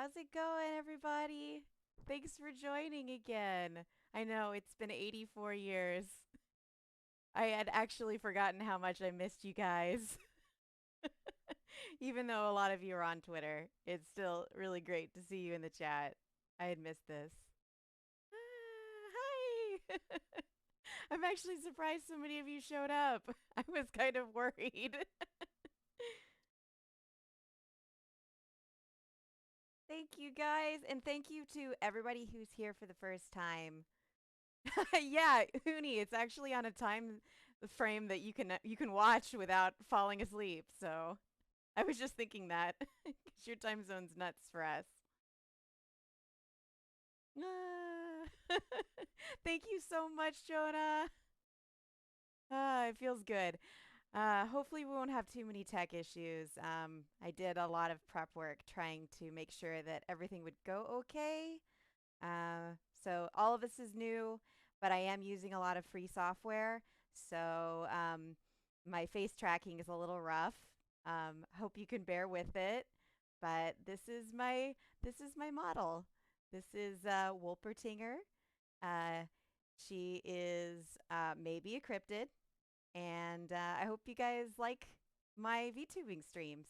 How's it going, everybody? Thanks for joining again. I know it's been 84 years. I had actually forgotten how much I missed you guys. Even though a lot of you are on Twitter, it's still really great to see you in the chat. I had missed this. Hi! I'm actually surprised so many of you showed up. I was kind of worried. Thank you guys, and thank you to everybody who's here for the first time. Yeah, Uni, it's actually on a time frame that you can watch without falling asleep. So I was just thinking that because your time zone's nuts for us. Ah. Thank you so much, Jonah. It feels good. Hopefully we won't have too many tech issues. I did a lot of prep work trying to make sure that everything would go okay. So all of this is new, but I am using a lot of free software. So my face tracking is a little rough. Hope you can bear with it. But this is my model. This is Wolpertinger. Uh, she is maybe a cryptid, and I hope you guys like my VTubing streams.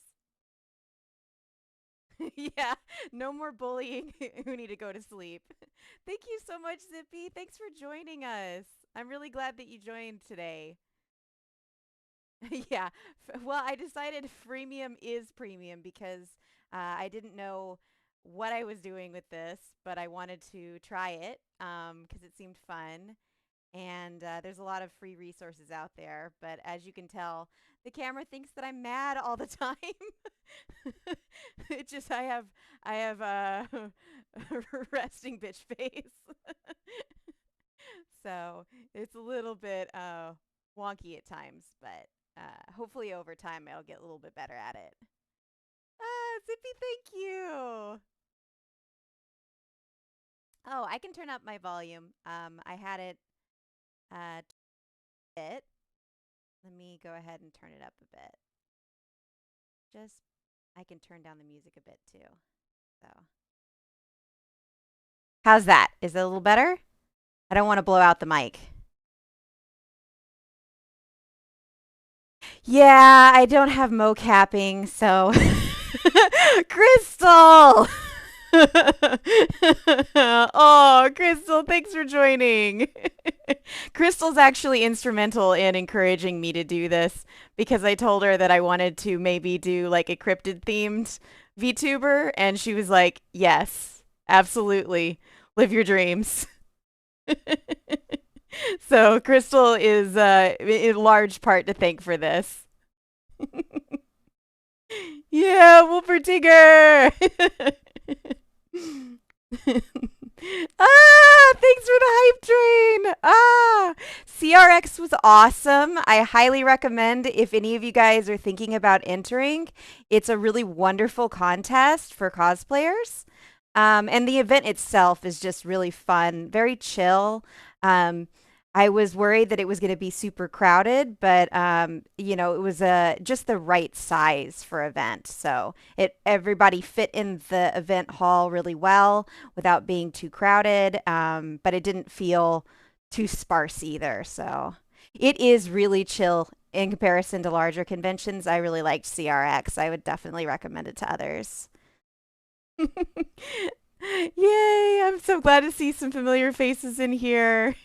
Yeah, no more bullying. Who need to go to sleep. Thank you so much, Zippy. Thanks for joining us. I'm really glad that you joined today. Yeah. Well, I decided freemium is premium because I didn't know what I was doing with this, but I wanted to try it because it seemed fun. And there's a lot of free resources out there. But as you can tell, the camera thinks that I'm mad all the time. It just I have a resting bitch face. So it's a little bit wonky at times, but hopefully over time I'll get a little bit better at it. Zippy, thank you. Oh, I can turn up my volume. I had it bit. Let me go ahead and turn it up a bit. Just I can turn down the music a bit too. So how's that? Is it a little better? I don't want to blow out the mic. Yeah, I don't have mocapping, so Crystal. Oh, Crystal, thanks for joining. Crystal's actually instrumental in encouraging me to do this because I told her that I wanted to maybe do like a cryptid themed VTuber, and she was like, "Yes, absolutely. Live your dreams." So Crystal is in large part to thank for this. Yeah, Wolpertinger. Thanks for the hype train. CRX was awesome. I highly recommend if any of you guys are thinking about entering. It's a really wonderful contest for cosplayers. And the event itself is just really fun, very chill. Um, I was worried that it was going to be super crowded, but it was just the right size for event. So everybody fit in the event hall really well without being too crowded, but it didn't feel too sparse either. So it is really chill in comparison to larger conventions. I really liked CRX. I would definitely recommend it to others. Yay! I'm so glad to see some familiar faces in here.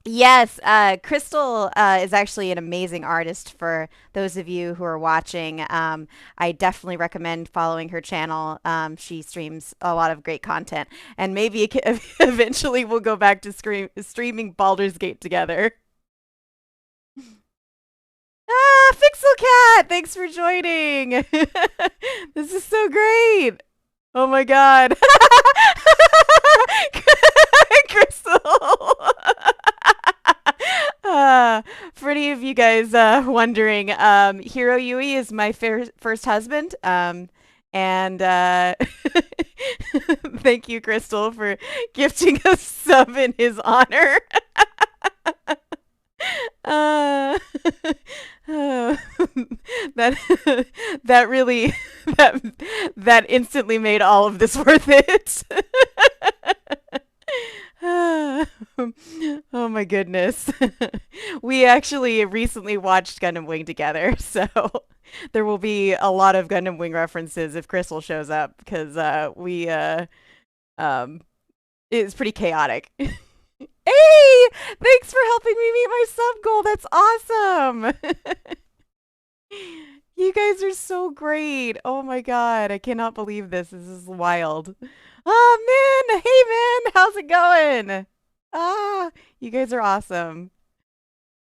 Yes, Crystal is actually an amazing artist for those of you who are watching. I definitely recommend following her channel. She streams a lot of great content, and maybe eventually we'll go back to streaming Baldur's Gate together. Pixel Cat, thanks for joining. This is so great. Oh my God. Crystal. For any of you guys wondering, Hiro Yui is my first husband. And thank you, Crystal, for gifting a sub in his honor. uh, that that that really that that instantly made all of this worth it. Oh my goodness. We actually recently watched Gundam Wing together, so there will be a lot of Gundam Wing references if Crystal shows up because we um it's pretty chaotic. Hey, thanks for helping me meet my sub goal. That's awesome. You guys are so great. Oh my God. I cannot believe this. This is wild. Oh, man. Hey, man. How's it going? Ah, you guys are awesome.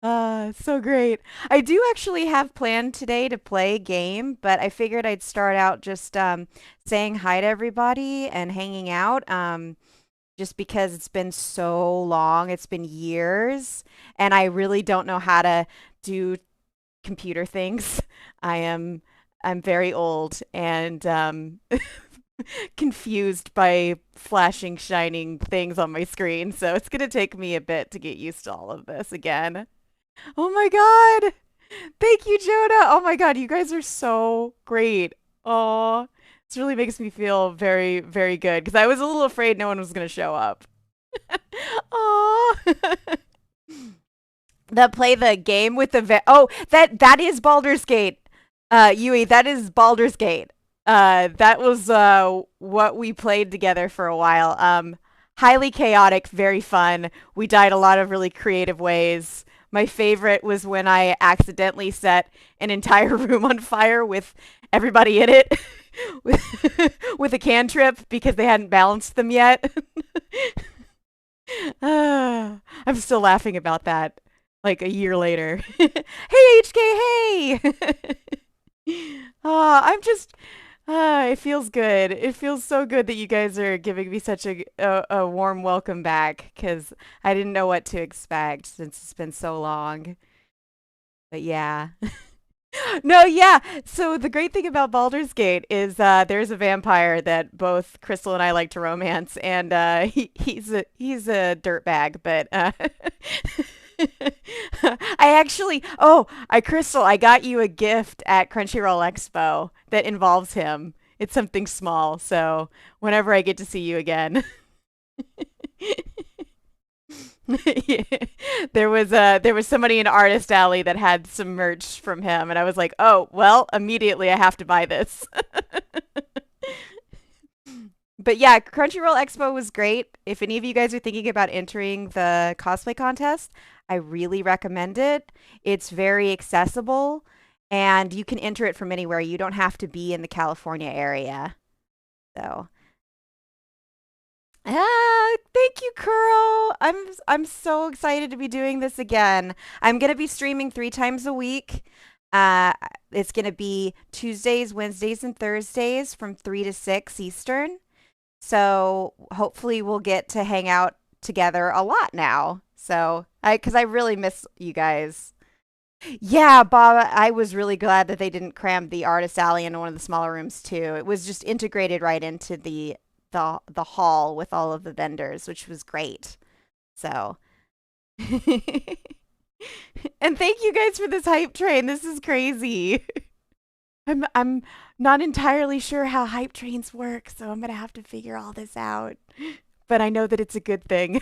So great. I do actually have planned today to play a game, but I figured I'd start out just saying hi to everybody and hanging out. Just because it's been so long, it's been years, and I really don't know how to do computer things. I am I'm very old and confused by flashing, shining things on my screen, so it's gonna take me a bit to get used to all of this again. Oh my God! Thank you, Jonah. Oh my God, you guys are so great. Oh, this really makes me feel very, very good because I was a little afraid no one was gonna show up. Oh. That play the game with the that is Baldur's Gate. Yui, that is Baldur's Gate. That was what we played together for a while. Highly chaotic, very fun. We died a lot of really creative ways. My favorite was when I accidentally set an entire room on fire with everybody in it with, with a cantrip because they hadn't balanced them yet. I'm still laughing about that like a year later. Hey, HK, hey! I'm just, it feels good. It feels so good that you guys are giving me such a warm welcome back because I didn't know what to expect since it's been so long. But yeah. No, yeah. So the great thing about Baldur's Gate is there's a vampire that both Crystal and I like to romance, and he's a dirtbag, but I actually Crystal, I got you a gift at Crunchyroll Expo that involves him. It's something small, so whenever I get to see you again. Yeah. There was somebody in Artist Alley that had some merch from him, and I was like, oh well, immediately I have to buy this. But yeah, Crunchyroll Expo was great. If any of you guys are thinking about entering the cosplay contest, I really recommend it. It's very accessible, and you can enter it from anywhere. You don't have to be in the California area. So, thank you, Kuro. I'm so excited to be doing this again. I'm gonna be streaming 3 times a week. Uh, it's gonna be Tuesdays, Wednesdays, and Thursdays from 3 to 6 Eastern. So hopefully we'll get to hang out together a lot now. Because I really miss you guys. Yeah, Bob, I was really glad that they didn't cram the artist alley into one of the smaller rooms too. It was just integrated right into the hall with all of the vendors, which was great. So, and thank you guys for this hype train. This is crazy. I'm not entirely sure how hype trains work, so I'm gonna have to figure all this out. But I know that it's a good thing.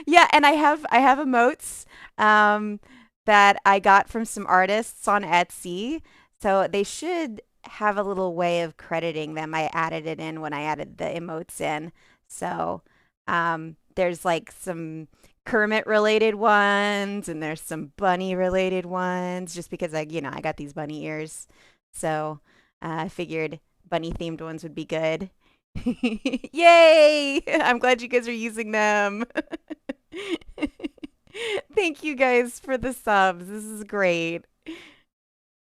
Yeah, and I have emotes that I got from some artists on Etsy. So they should have a little way of crediting them. I added it in when I added the emotes in. So there's like some Kermit related ones and there's some bunny related ones just because I got these bunny ears. So I figured bunny themed ones would be good. Yay! I'm glad you guys are using them. Thank you guys for the subs. This is great.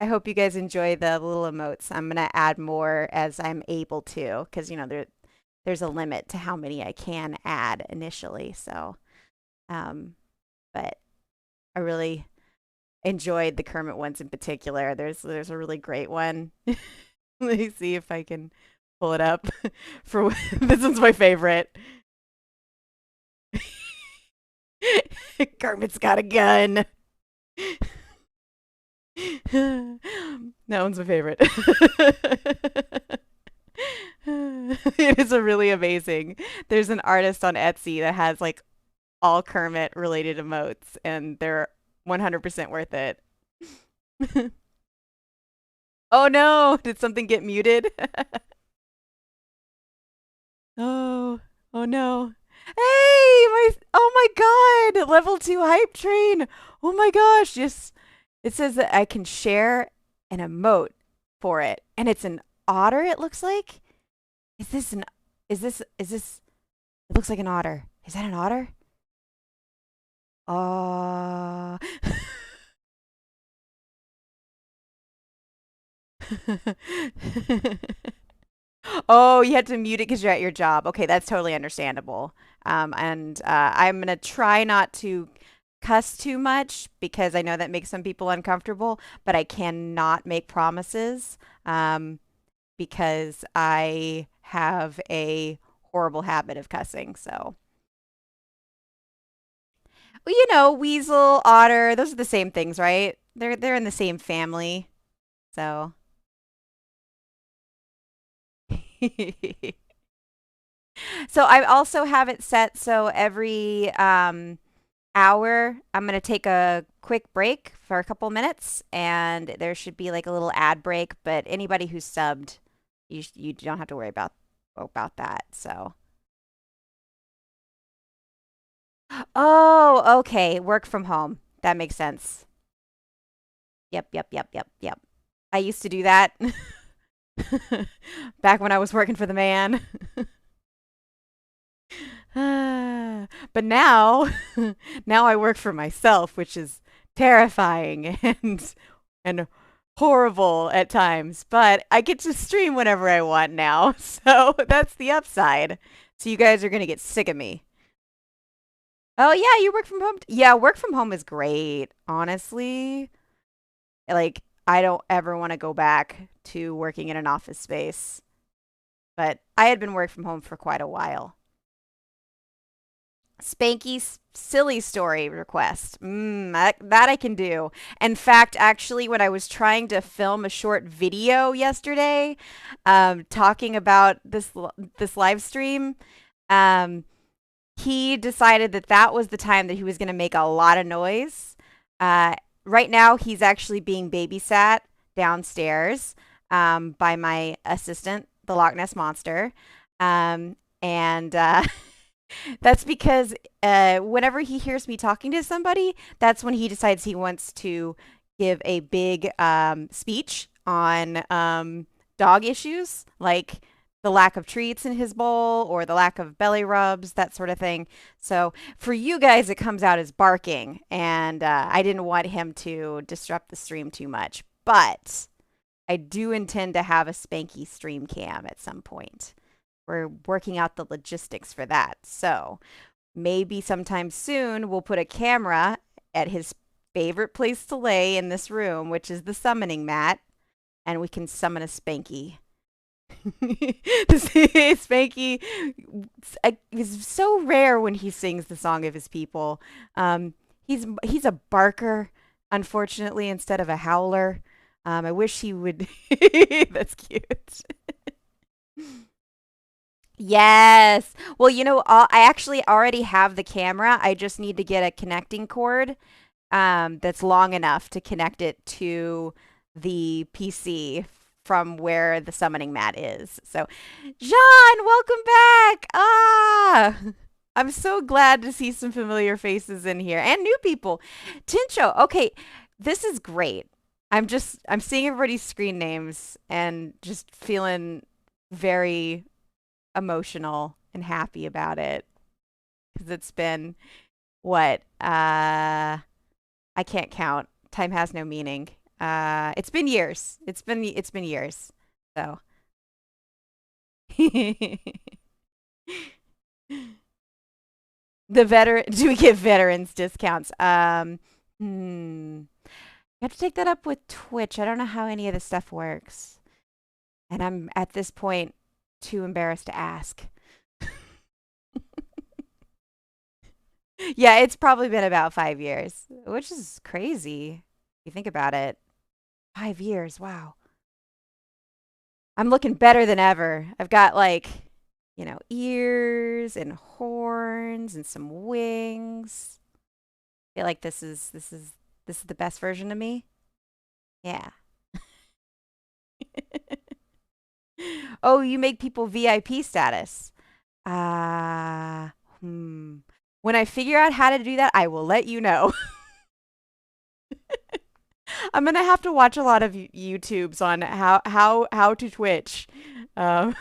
I hope you guys enjoy the little emotes. I'm gonna add more as I'm able to, because there's a limit to how many I can add initially. So, but I really enjoyed the Kermit ones in particular. There's a really great one. Let me see if I can pull it up. For this one's my favorite. Kermit's got a gun. That one's my favorite. It is a really amazing. There's an artist on Etsy that has like all Kermit related emotes, and they're 100% worth it. Oh no, did something get muted? Oh, oh no. Hey, oh my God, level 2 hype train. Oh my gosh, just it says that I can share an emote for it, and it's an otter, it looks like. Is this an is this it looks like an otter. Is that an otter? Uh Oh, you had to mute it because you're at your job. Okay, that's totally understandable. And I'm gonna try not to cuss too much because I know that makes some people uncomfortable, but I cannot make promises because I have a horrible habit of cussing. So, well, weasel, otter, those are the same things, right? They're in the same family. So. So I also have it set so every hour I'm going to take a quick break for a couple minutes, and there should be like a little ad break, but anybody who's subbed, you don't have to worry about that. So, oh, okay, work from home. That makes sense. Yep, yep, yep, yep, yep. I used to do that back when I was working for the man. But now, now I work for myself, which is terrifying and horrible at times. But I get to stream whenever I want now, so that's the upside. So you guys are gonna get sick of me. Oh yeah, you work from home. Yeah, work from home is great, honestly. Like I don't ever want to go back to working in an office space. But I had been working from home for quite a while. Spanky's silly story request. That I can do. In fact, actually, when I was trying to film a short video yesterday, talking about this live stream, um, he decided that that was the time that he was going to make a lot of noise. Uh, right now, he's actually being babysat downstairs by my assistant, the Loch Ness Monster. And That's because whenever he hears me talking to somebody, that's when he decides he wants to give a big speech on dog issues, like the lack of treats in his bowl or the lack of belly rubs, that sort of thing. So for you guys, it comes out as barking, and I didn't want him to disrupt the stream too much. But I do intend to have a Spanky stream cam at some point. We're working out the logistics for that. So maybe sometime soon we'll put a camera at his favorite place to lay in this room, which is the summoning mat, and we can summon a Spanky. Spanky is so rare when he sings the song of his people. He's a barker, unfortunately, instead of a howler. I wish he would. That's cute. Yes. Well, I actually already have the camera. I just need to get a connecting cord that's long enough to connect it to the PC from where the summoning mat is. So, John, welcome back. I'm so glad to see some familiar faces in here and new people. Tincho, okay, this is great. I'm seeing everybody's screen names and just feeling very emotional and happy about it because it's been what I can't count. Time has no meaning. It's been years. It's been years. So the veteran do we get veterans discounts? You have to take that up with Twitch. I don't know how any of this stuff works. And I'm at this point too embarrassed to ask. Yeah, it's probably been about 5 years, which is crazy if you think about it. 5 years. Wow. I'm looking better than ever. I've got like, ears and horns and some wings. I feel like this is the best version of me. Yeah. Oh, you make people VIP status. Uh, hmm. When I figure out how to do that, I will let you know. I'm gonna have to watch a lot of YouTubes on how to Twitch. Um,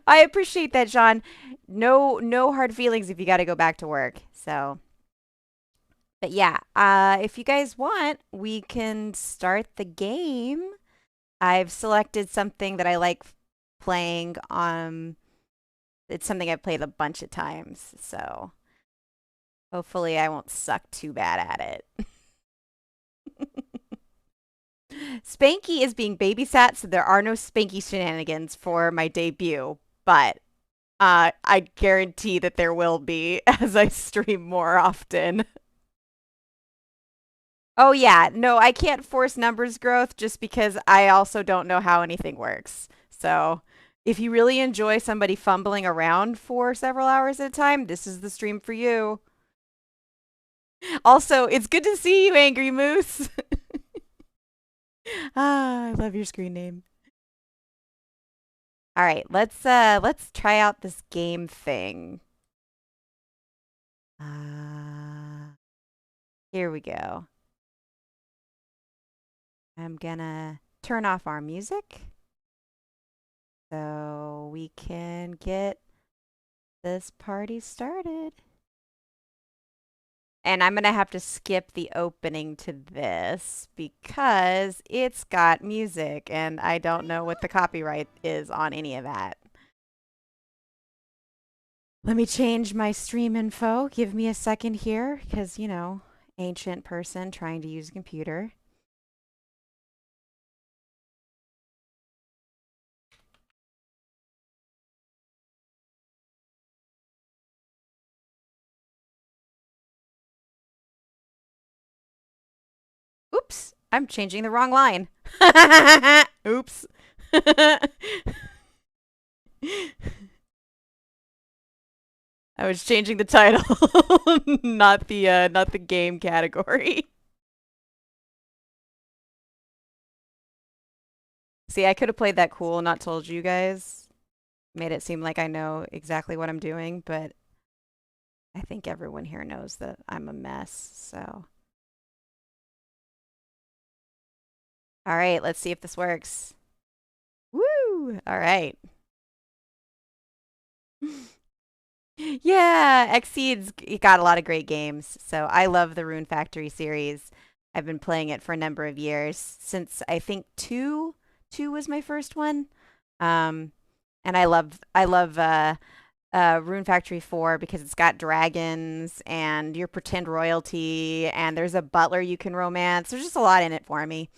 I appreciate that, Sean. No hard feelings if you got to go back to work. So, but yeah, if you guys want, we can start the game. I've selected something that I like playing. It's something I've played a bunch of times, so hopefully I won't suck too bad at it. Spanky is being babysat, so there are no Spanky shenanigans for my debut, but I guarantee that there will be as I stream more often. Oh yeah, no, I can't force numbers growth just because I also don't know how anything works. So, if you really enjoy somebody fumbling around for several hours at a time, this is the stream for you. Also, it's good to see you, Angry Moose. I love your screen name. All right, let's try out this game thing. Here we go. I'm gonna turn off our music so we can get this party started. And I'm gonna have to skip the opening to this because it's got music and I don't know what the copyright is on any of that. Let me change my stream info. Give me a second here because, ancient person trying to use a computer. Oops, I'm changing the wrong line. Oops. I was changing the title, not the game category. See, I could have played that cool, not told you guys. Made it seem like I know exactly what I'm doing, but I think everyone here knows that I'm a mess, so. All right, let's see if this works. Woo! All right. Yeah, Exceed's got a lot of great games. So I love the Rune Factory series. I've been playing it for a number of years since I think two was my first one. Um, and I love Rune Factory 4 because it's got dragons and you're pretend royalty and there's a butler you can romance. There's just a lot in it for me.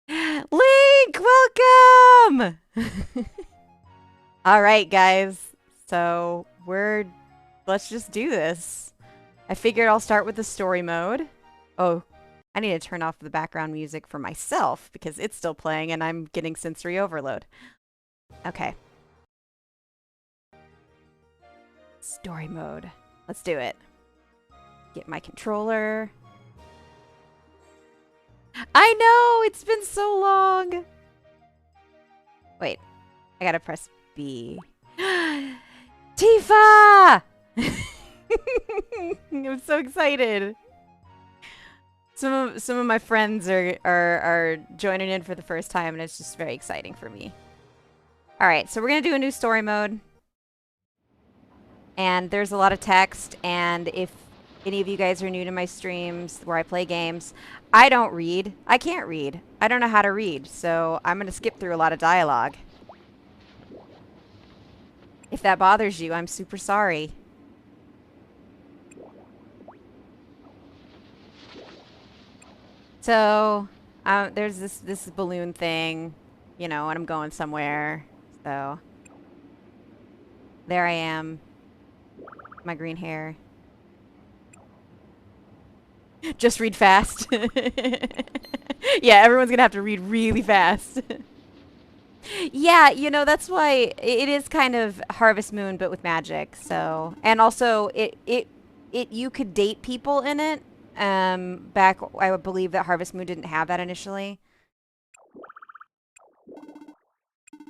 Link, welcome! All right, guys. So let's just do this. I figured I'll start with the story mode. Oh, I need to turn off the background music for myself because it's still playing and I'm getting sensory overload. Okay. Story mode. Let's do it. Get my controller. I know! It's been so long! Wait. I gotta press B. Tifa! I'm so excited. Some of my friends are joining in for the first time, and it's just very exciting for me. All right, so we're gonna do a new story mode, and there's a lot of text. And if any of you guys are new to my streams where I play games, I don't read. I can't read. I don't know how to read, so I'm gonna skip through a lot of dialogue. If that bothers you, I'm super sorry. So, there's this balloon thing, and I'm going somewhere. So, there I am. My green hair. Just read fast. Yeah, everyone's gonna have to read really fast. Yeah, that's why it is kind of Harvest Moon, but with magic. So, and also it you could date people in it. Back I would believe that Harvest Moon didn't have that initially.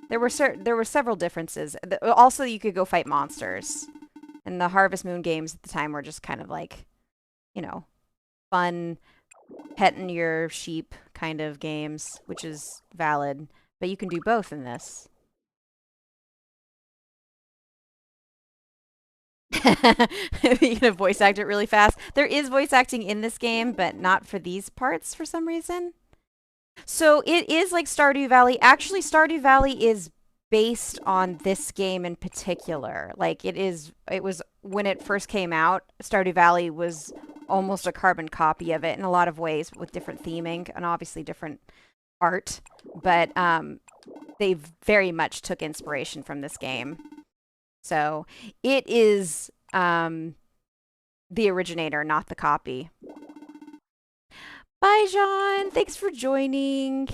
There were several differences. Also, you could go fight monsters. And the Harvest Moon games at the time were just kind of like, you know, fun petting your sheep kind of games, which is valid. But you can do both in this. You can voice act it really fast. There is voice acting in this game, but not for these parts for some reason. So it is like Stardew Valley. Actually, Stardew Valley is based on this game in particular. Like it was when it first came out, Stardew Valley was almost a carbon copy of it in a lot of ways with different theming and obviously different art, but they very much took inspiration from this game. So it is the originator, not the copy. Bye, Jean. Thanks for joining.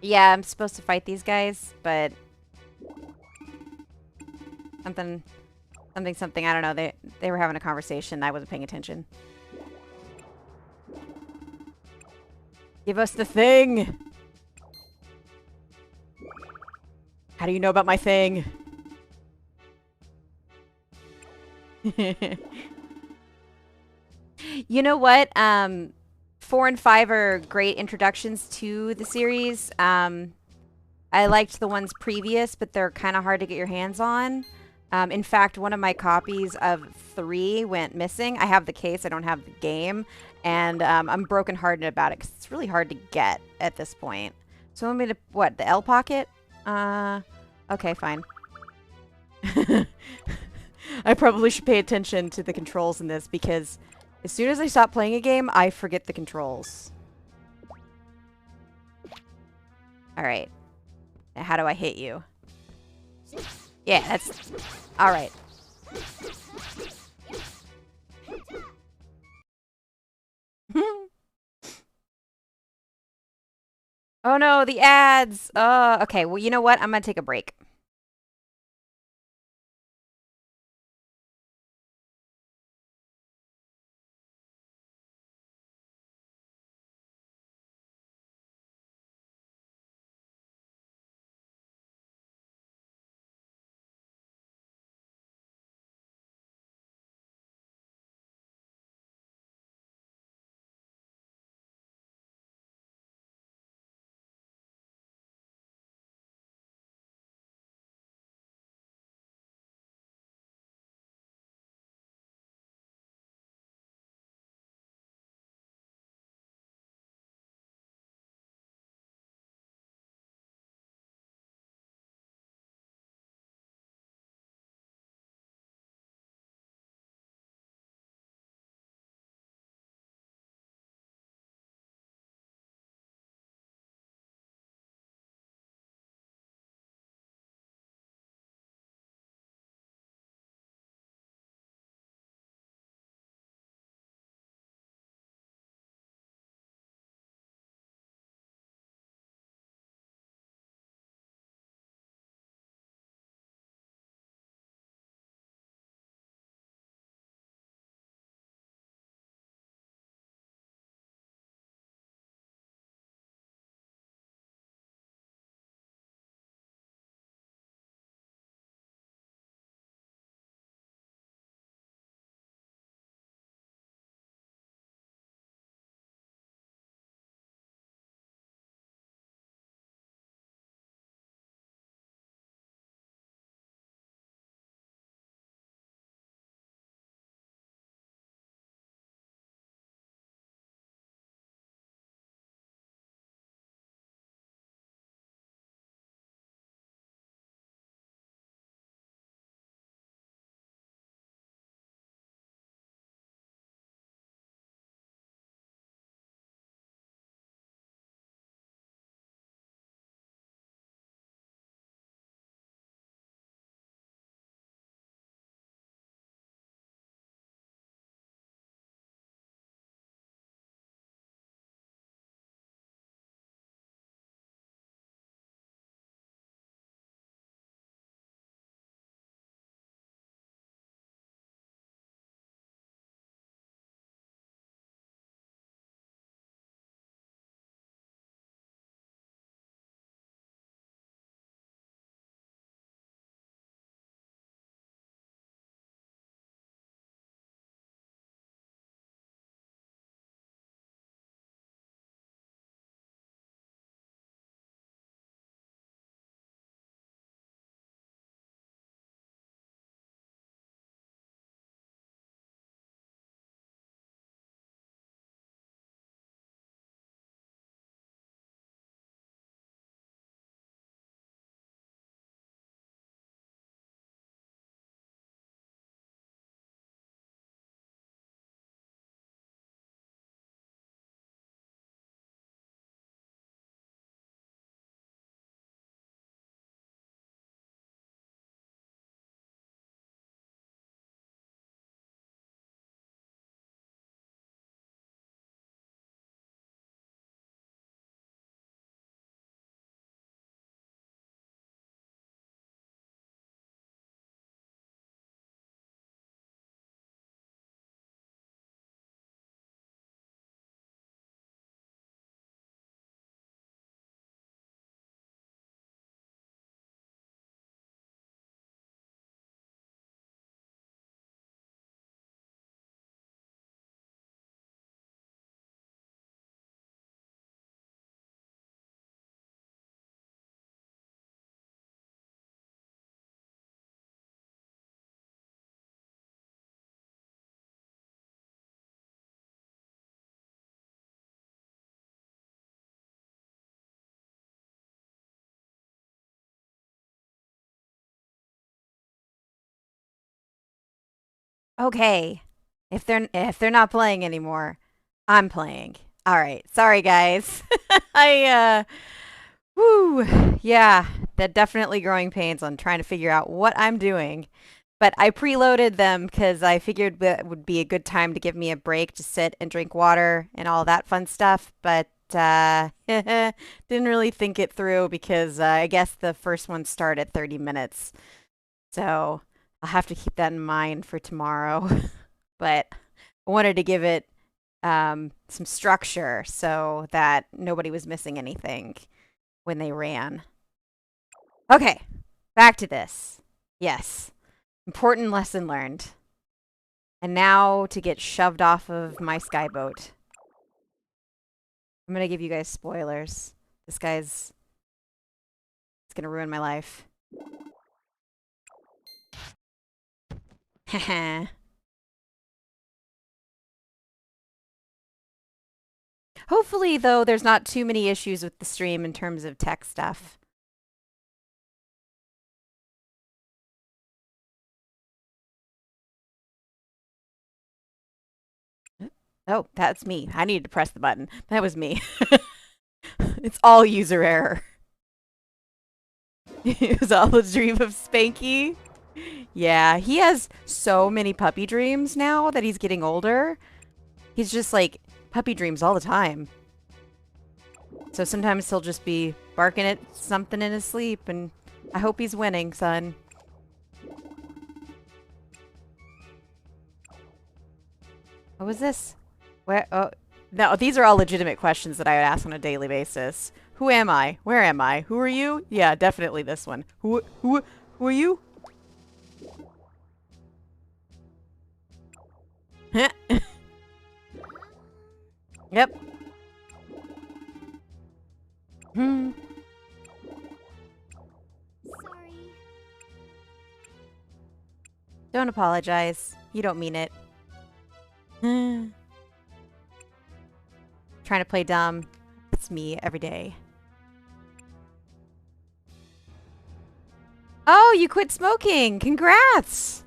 Yeah, I'm supposed to fight these guys, but something, something. I don't know. They were having a conversation. I wasn't paying attention. Give us the thing. How do you know about my thing? You know what? 4 and 5 are great introductions to the series. I liked the ones previous, but they're kind of hard to get your hands on. In fact, one of my copies of 3 went missing. I have the case, I don't have the game, and I'm brokenhearted about it because it's really hard to get at this point. So I'm gonna, what, the L pocket? Okay, fine. I probably should pay attention to the controls in this because as soon as I stop playing a game, I forget the controls. All right. Now how do I hit you? Yeah, that's... All right. Oh no, the ads! Okay, well, you know what? I'm gonna take a break. Okay. If they're not playing anymore, I'm playing. All right. Sorry guys. I whoo. Yeah, that definitely growing pains on trying to figure out what I'm doing. But I preloaded them because I figured that would be a good time to give me a break to sit and drink water and all that fun stuff. But didn't really think it through because I guess the first one started at 30 minutes. So I'll have to keep that in mind for tomorrow. But I wanted to give it some structure so that nobody was missing anything when they ran. Okay, back to this. Yes, important lesson learned. And now to get shoved off of my skyboat. I'm gonna give you guys spoilers. This guy's... It's gonna ruin my life. Haha. Hopefully, though, there's not too many issues with the stream in terms of tech stuff. Oh, that's me. I needed to press the button. That was me. It's all user error. It was all a dream of Spanky. Yeah, he has so many puppy dreams now that he's getting older. He's just like puppy dreams all the time. So sometimes he'll just be barking at something in his sleep, and I hope he's winning, son. What was this? Where? Oh, no, these are all legitimate questions that I would ask on a daily basis. Who am I? Where am I? Who are you? Yeah, definitely this one. Who are you? Yep. Hmm. Sorry. Don't apologize. You don't mean it. Trying to play dumb. It's me every day. Oh, you quit smoking. Congrats.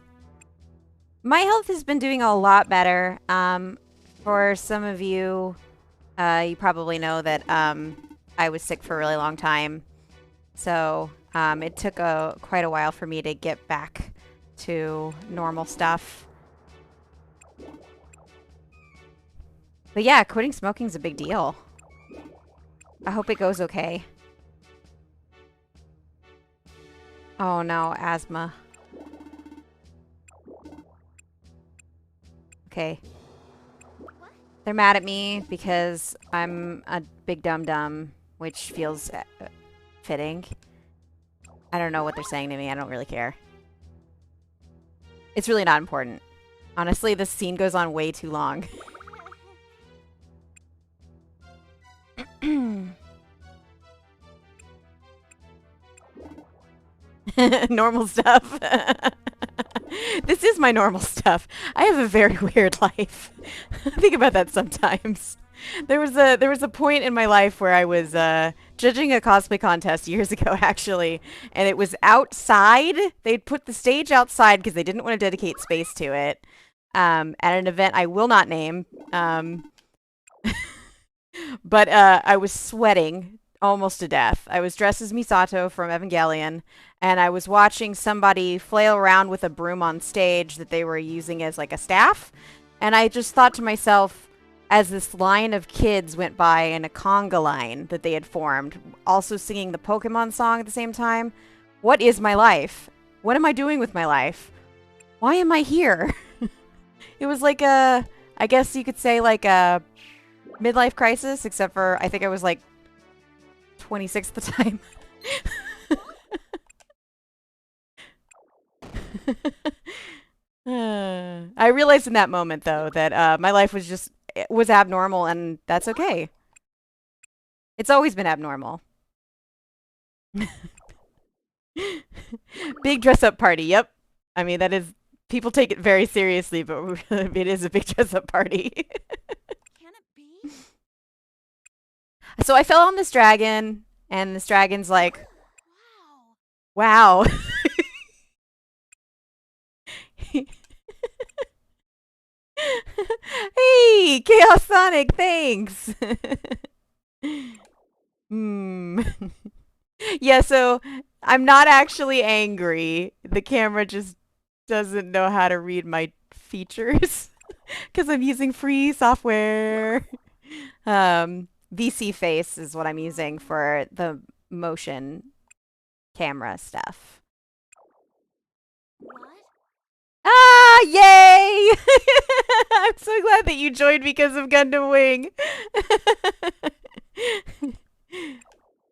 My health has been doing a lot better. For some of you, you probably know that I was sick for a really long time. So it took quite a while for me to get back to normal stuff. But yeah, quitting smoking is a big deal. I hope it goes okay. Oh no, asthma. Okay. They're mad at me because I'm a big dum-dum, which feels fitting. I don't know what they're saying to me. I don't really care. It's really not important. Honestly, this scene goes on way too long. Normal stuff. This is my normal stuff. I have a very weird life. I think about that sometimes. There was a point in my life where I was judging a cosplay contest years ago, actually, and it was outside. They'd put the stage outside because they didn't want to dedicate space to it. At an event I will not name. But I was sweating almost to death. I was dressed as Misato from Evangelion, and I was watching somebody flail around with a broom on stage that they were using as like a staff. And I just thought to myself, as this line of kids went by in a conga line that they had formed, also singing the Pokemon song at the same time, what is my life? What am I doing with my life? Why am I here? It was like a, I guess you could say like a midlife crisis, except for I think I was like 26 at the time. I realized in that moment, though, that my life was abnormal, and that's okay. It's always been abnormal. Big dress-up party, yep. I mean, that is... People take it very seriously, but it is a big dress-up party. Can it be? So I fell on this dragon, and this dragon's like, Wow. wow. Hey, Chaos Sonic, thanks. Hmm. Yeah, so I'm not actually angry. The camera just doesn't know how to read my features because I'm using free software. VC Face is what I'm using for the motion camera stuff. What? Ah, yay! I'm so glad that you joined because of Gundam Wing.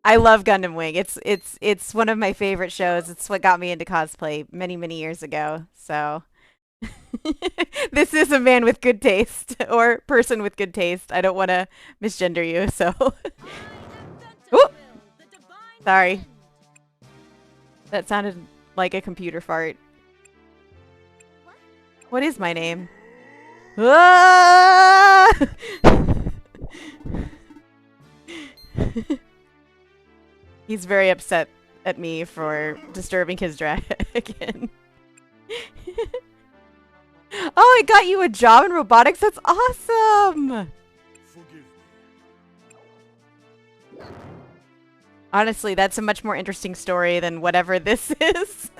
I love Gundam Wing. It's one of my favorite shows. It's what got me into cosplay many years ago. So this is a man with good taste or person with good taste. I don't want to misgender you, so Ooh, sorry. That sounded like a computer fart. What is my name? Ah! He's very upset at me for disturbing his dragon. Oh, I got you a job in robotics. That's awesome. Honestly, that's a much more interesting story than whatever this is.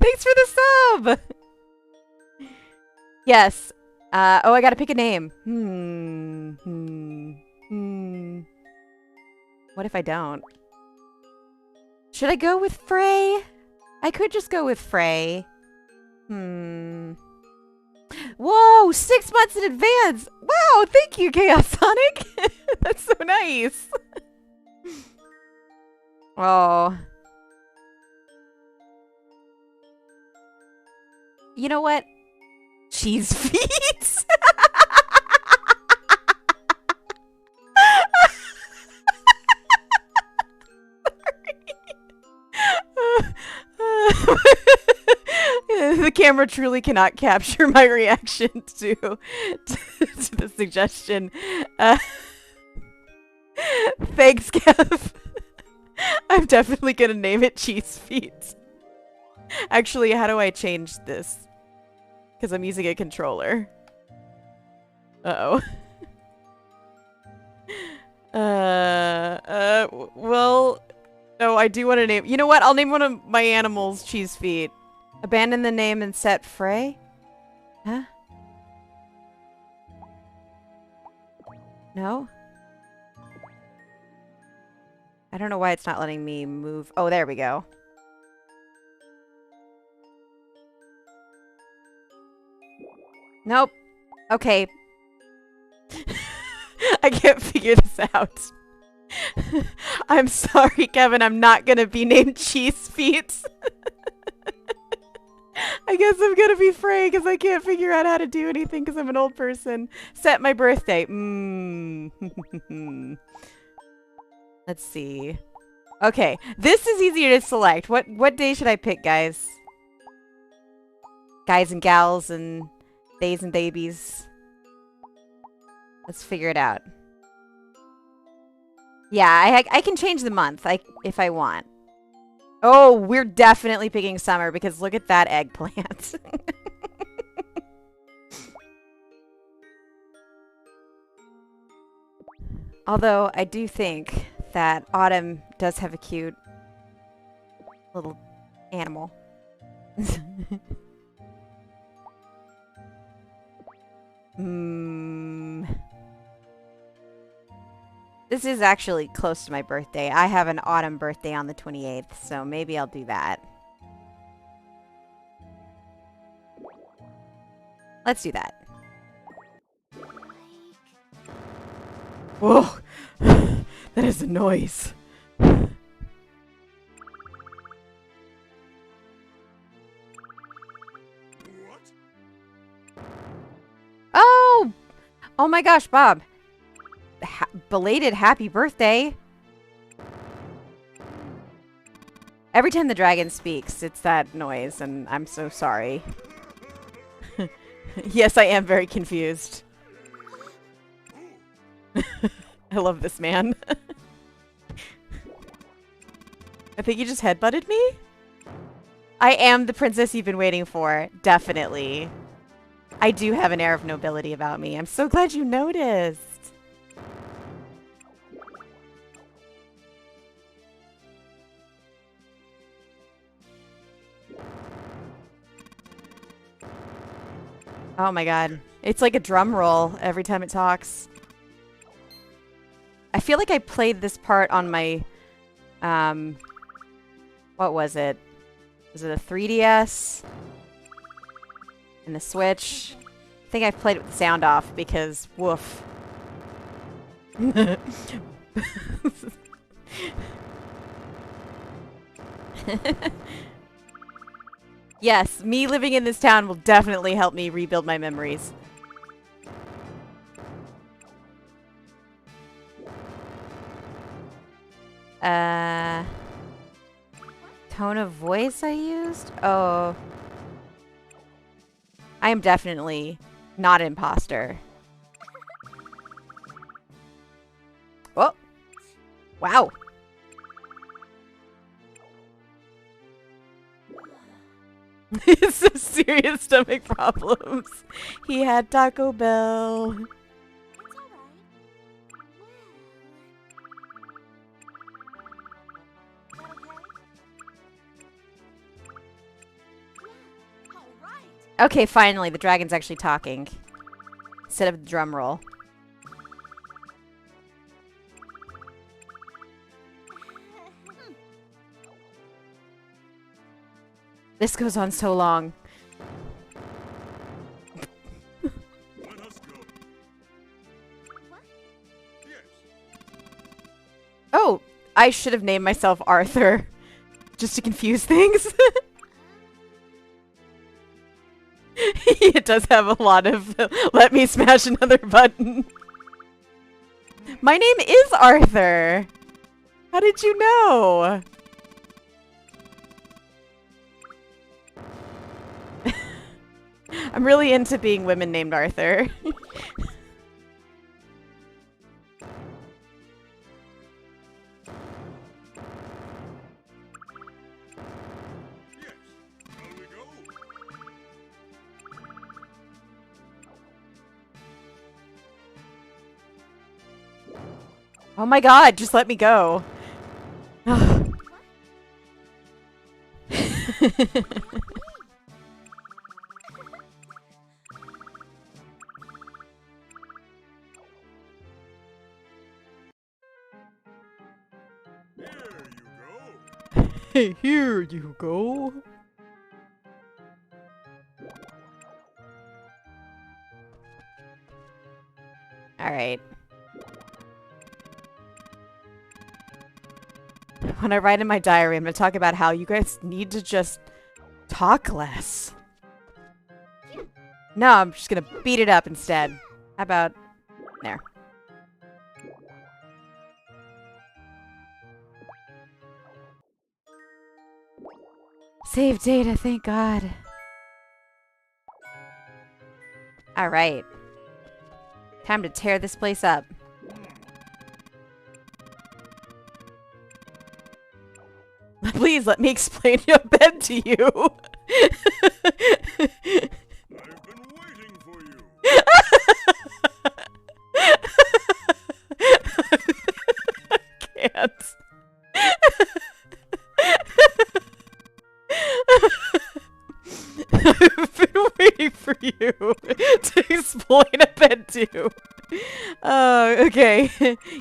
Thanks for the sub. Yes. Oh, I gotta pick a name. What if I don't? Should I go with Frey? I could just go with Frey. Whoa, 6 months in advance. Wow, thank you, Chaos Sonic. That's so nice. Oh. You know what? Cheese feet. The camera truly cannot capture my reaction to the suggestion. Thanks, Kev. I'm definitely gonna name it Cheese Feet. Actually, how do I change this? Because I'm using a controller. Uh-oh. Well, no, I do want to name... You know what? I'll name one of my animals Cheese Feet. Abandon the name and set Frey? Huh? No? I don't know why it's not letting me move. Oh, there we go. Nope. Okay. I can't figure this out. I'm sorry, Kevin. I'm not gonna be named Cheese Feet. I guess I'm gonna be Frey because I can't figure out how to do anything because I'm an old person. Set my birthday. Let's see. Okay, this is easier to select. What day should I pick, guys? Guys and gals and days and babies. Let's figure it out. Yeah, I can change the month if I want. Oh, we're definitely picking summer because look at that eggplant. Although I do think that autumn does have a cute little animal. This is actually close to my birthday. I have an autumn birthday on the 28th, so maybe I'll do that. Let's do that. Whoa! That is a noise. Oh! Oh my gosh, Bob. Belated happy birthday. Every time the dragon speaks, it's that noise, and I'm so sorry. Yes, I am very confused. I love this man. I think you just headbutted me? I am the princess you've been waiting for. Definitely. I do have an air of nobility about me. I'm so glad you noticed. Oh my god. It's like a drum roll every time it talks. I feel like I played this part on my, what was it? Was it a 3DS? And the Switch? I think I played it with the sound off because, woof. Yes, me living in this town will definitely help me rebuild my memories. Tone of voice I used? Oh. I am definitely not an imposter. Oh. Wow. It's some serious stomach problems. He had Taco Bell. It's alright. Well. Yeah, alright. Okay, finally, the dragon's actually talking. Instead of the drum roll. This goes on so long. Let us go. What? Yes. Oh, I should have named myself Arthur. Just to confuse things. It does have a lot of let me smash another button. My name is Arthur. How did you know? I'm really into being women named Arthur. Yes. Shall we go? Oh my god, just let me go. Here you go. Hey, here you go. Alright. When I write in my diary, I'm going to talk about how you guys need to just talk less. No, I'm just going to beat it up instead. How about there? Save data, thank God. Alright. Time to tear this place up. Please let me explain your bed to you. I've been waiting for you. I can't. I've been waiting for you to explain a bed to. Oh, okay.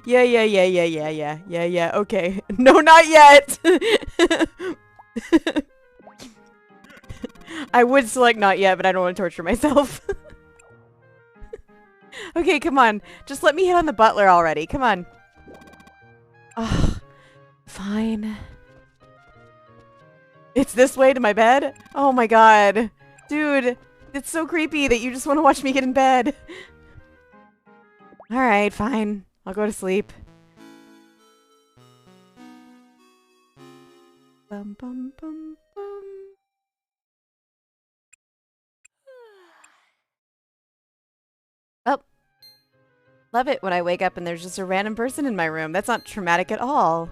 Yeah, okay. No, not yet. I would select not yet, but I don't want to torture myself. Okay, come on. Just let me hit on the butler already. Come on. Oh, fine. It's this way to my bed? Oh my god. Dude, it's so creepy that you just want to watch me get in bed. Alright, fine. I'll go to sleep. Bum bum bum bum. Oh. Love it when I wake up and there's just a random person in my room. That's not traumatic at all.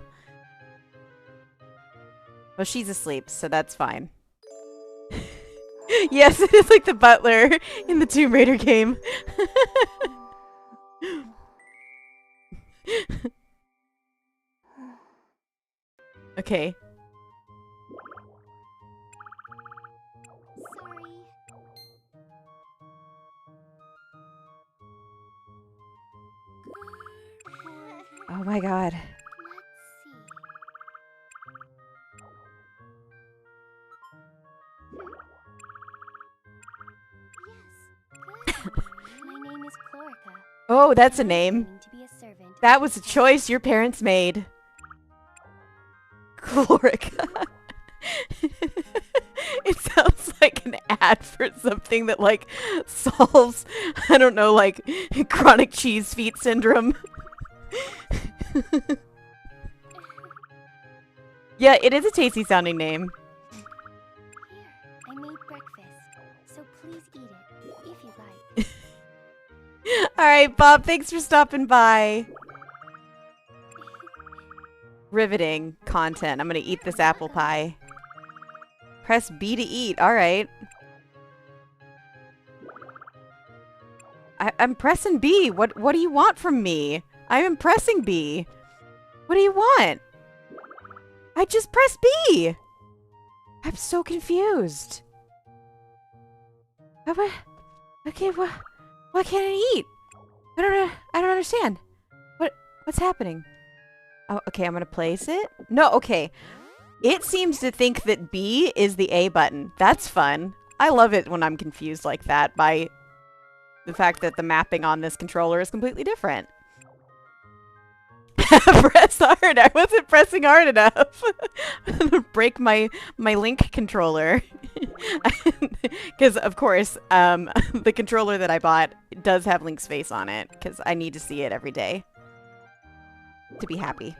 Well, she's asleep, so that's fine. Yes, it is like the butler in the Tomb Raider game. Okay. Sorry. Oh my god. Let's see. Yes. Good morning. My name is Chlorica. Oh, that's a I'm name. training to be a servant. That was a choice your parents made. Chlorica. It sounds like an ad for something that, like, solves, I don't know, like, chronic cheese feet syndrome. Yeah, it is a tasty sounding name. Here, I made breakfast, so please eat it if you like. Alright, Bob, thanks for stopping by. Riveting content. I'm gonna eat this apple pie. Press B to eat. Alright. I'm pressing B. What do you want from me? I'm pressing B. What do you want? I just pressed B. I'm so confused. Okay, why can't I eat? I don't understand. What's happening? Oh, okay, I'm gonna place it. No, okay. It seems to think that B is the A button. That's fun. I love it when I'm confused like that by the fact that the mapping on this controller is completely different. Press hard. I wasn't pressing hard enough. Break my Link controller. Because, of course, the controller that I bought does have Link's face on it. Because I need to see it every day to be happy.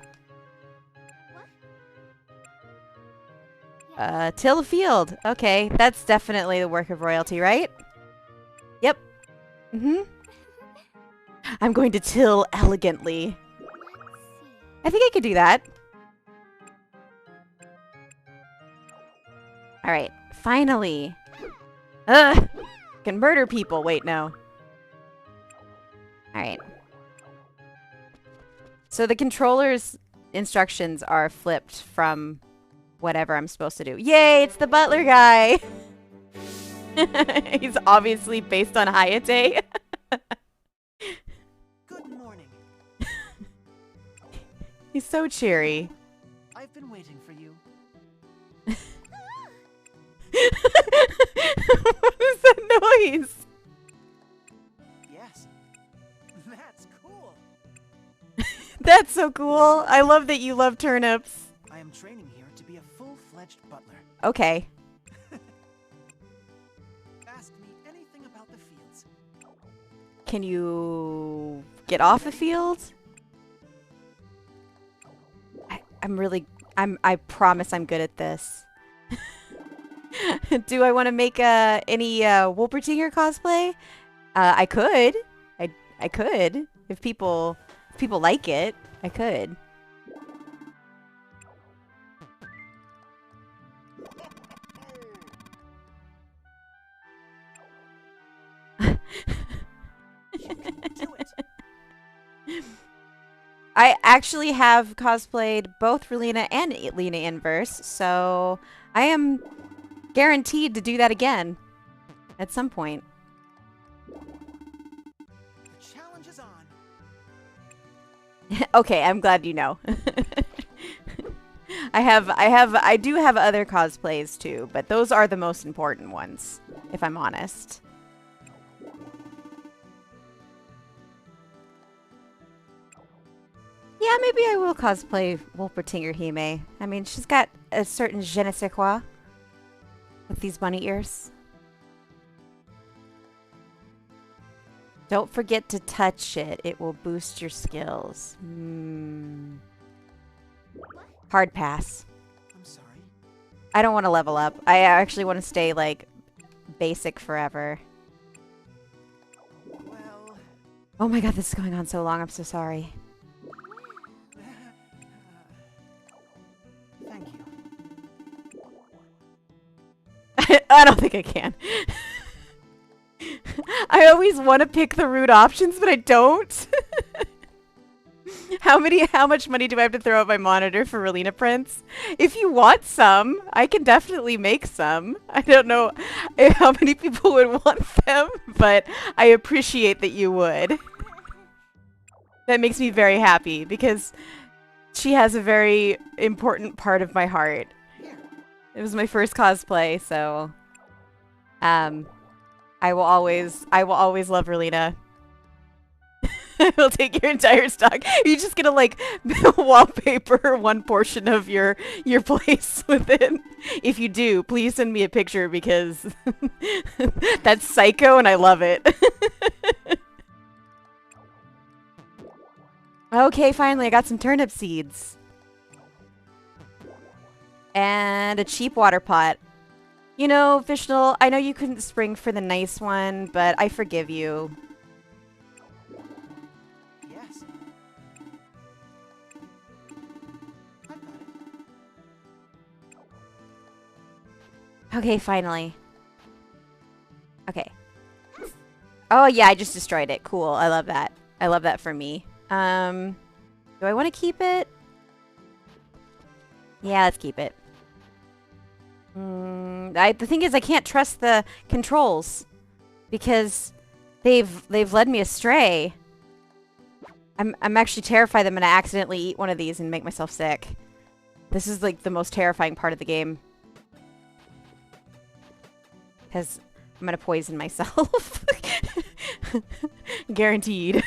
Till a field. Okay, that's definitely the work of royalty, right? Yep. I'm going to till elegantly. I think I could do that. Alright, finally. Ugh! Can murder people. Wait, no. Alright. So the controller's instructions are flipped from whatever I'm supposed to do. Yay, it's the butler guy! He's obviously based on Hayate. Good morning. He's so cheery. I've been waiting for you. What is that noise? Yes. That's cool. That's so cool. I love that you love turnips. I am training here to be a full-fledged butler. Okay. Ask me anything about the fields. Can you get off the field? I promise I'm good at this. Do I want to make any Wolpertinger cosplay? I could. I could. If people like it, I could. Do it. I actually have cosplayed both Relina and Lena Inverse, so I am guaranteed to do that again at some point. The challenge is on. Okay, I'm glad you know. I do have other cosplays too, but those are the most important ones, if I'm honest. Yeah, maybe I will cosplay Wolpertinger-hime. I mean, she's got a certain je ne sais quoi with these bunny ears. Don't forget to touch it. It will boost your skills. Hard pass. I'm sorry. I don't want to level up. I actually want to stay, like, basic forever. Well, Oh my god, this is going on so long. I'm so sorry. thank you. I don't think I can. I always want to pick the root options, but I don't. How much money do I have to throw at my monitor for Relina prints? If you want some, I can definitely make some. I don't know how many people would want them, but I appreciate that you would. That makes me very happy because she has a very important part of my heart. It was my first cosplay, so I will always love Relina. I will take your entire stock. You're just gonna like wallpaper one portion of your place with it. If you do, please send me a picture because that's psycho and I love it. Okay, finally I got some turnip seeds. And a cheap water pot. You know, Vishnal, I know you couldn't spring for the nice one, but I forgive you. Yes. I got it. Okay, finally. Okay. Oh yeah, I just destroyed it. Cool. I love that. I love that for me. Do I want to keep it? Yeah, let's keep it. The thing is, I can't trust the controls because they've led me astray. I'm actually terrified that I'm gonna accidentally eat one of these and make myself sick. This is like the most terrifying part of the game because I'm gonna poison myself. Guaranteed.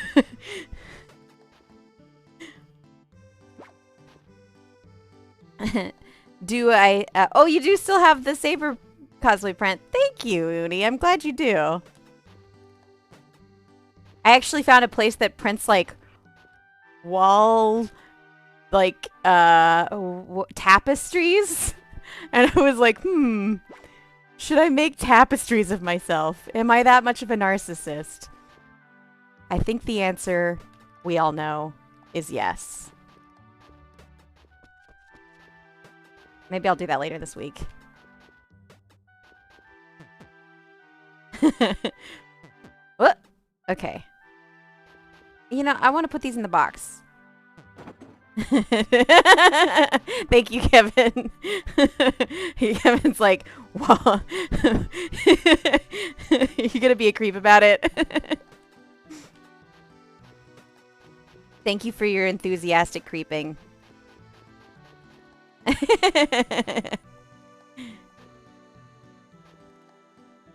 Do I... oh, you do still have the Saber cosplay print. Thank you, Uni. I'm glad you do. I actually found a place that prints, like, wall... like, tapestries. And I was like, should I make tapestries of myself? Am I that much of a narcissist? I think the answer, we all know, is yes. Maybe I'll do that later this week. What? Okay. You know, I want to put these in the box. Thank you, Kevin. Kevin's like, whoa. You're gonna be a creep about it. Thank you for your enthusiastic creeping.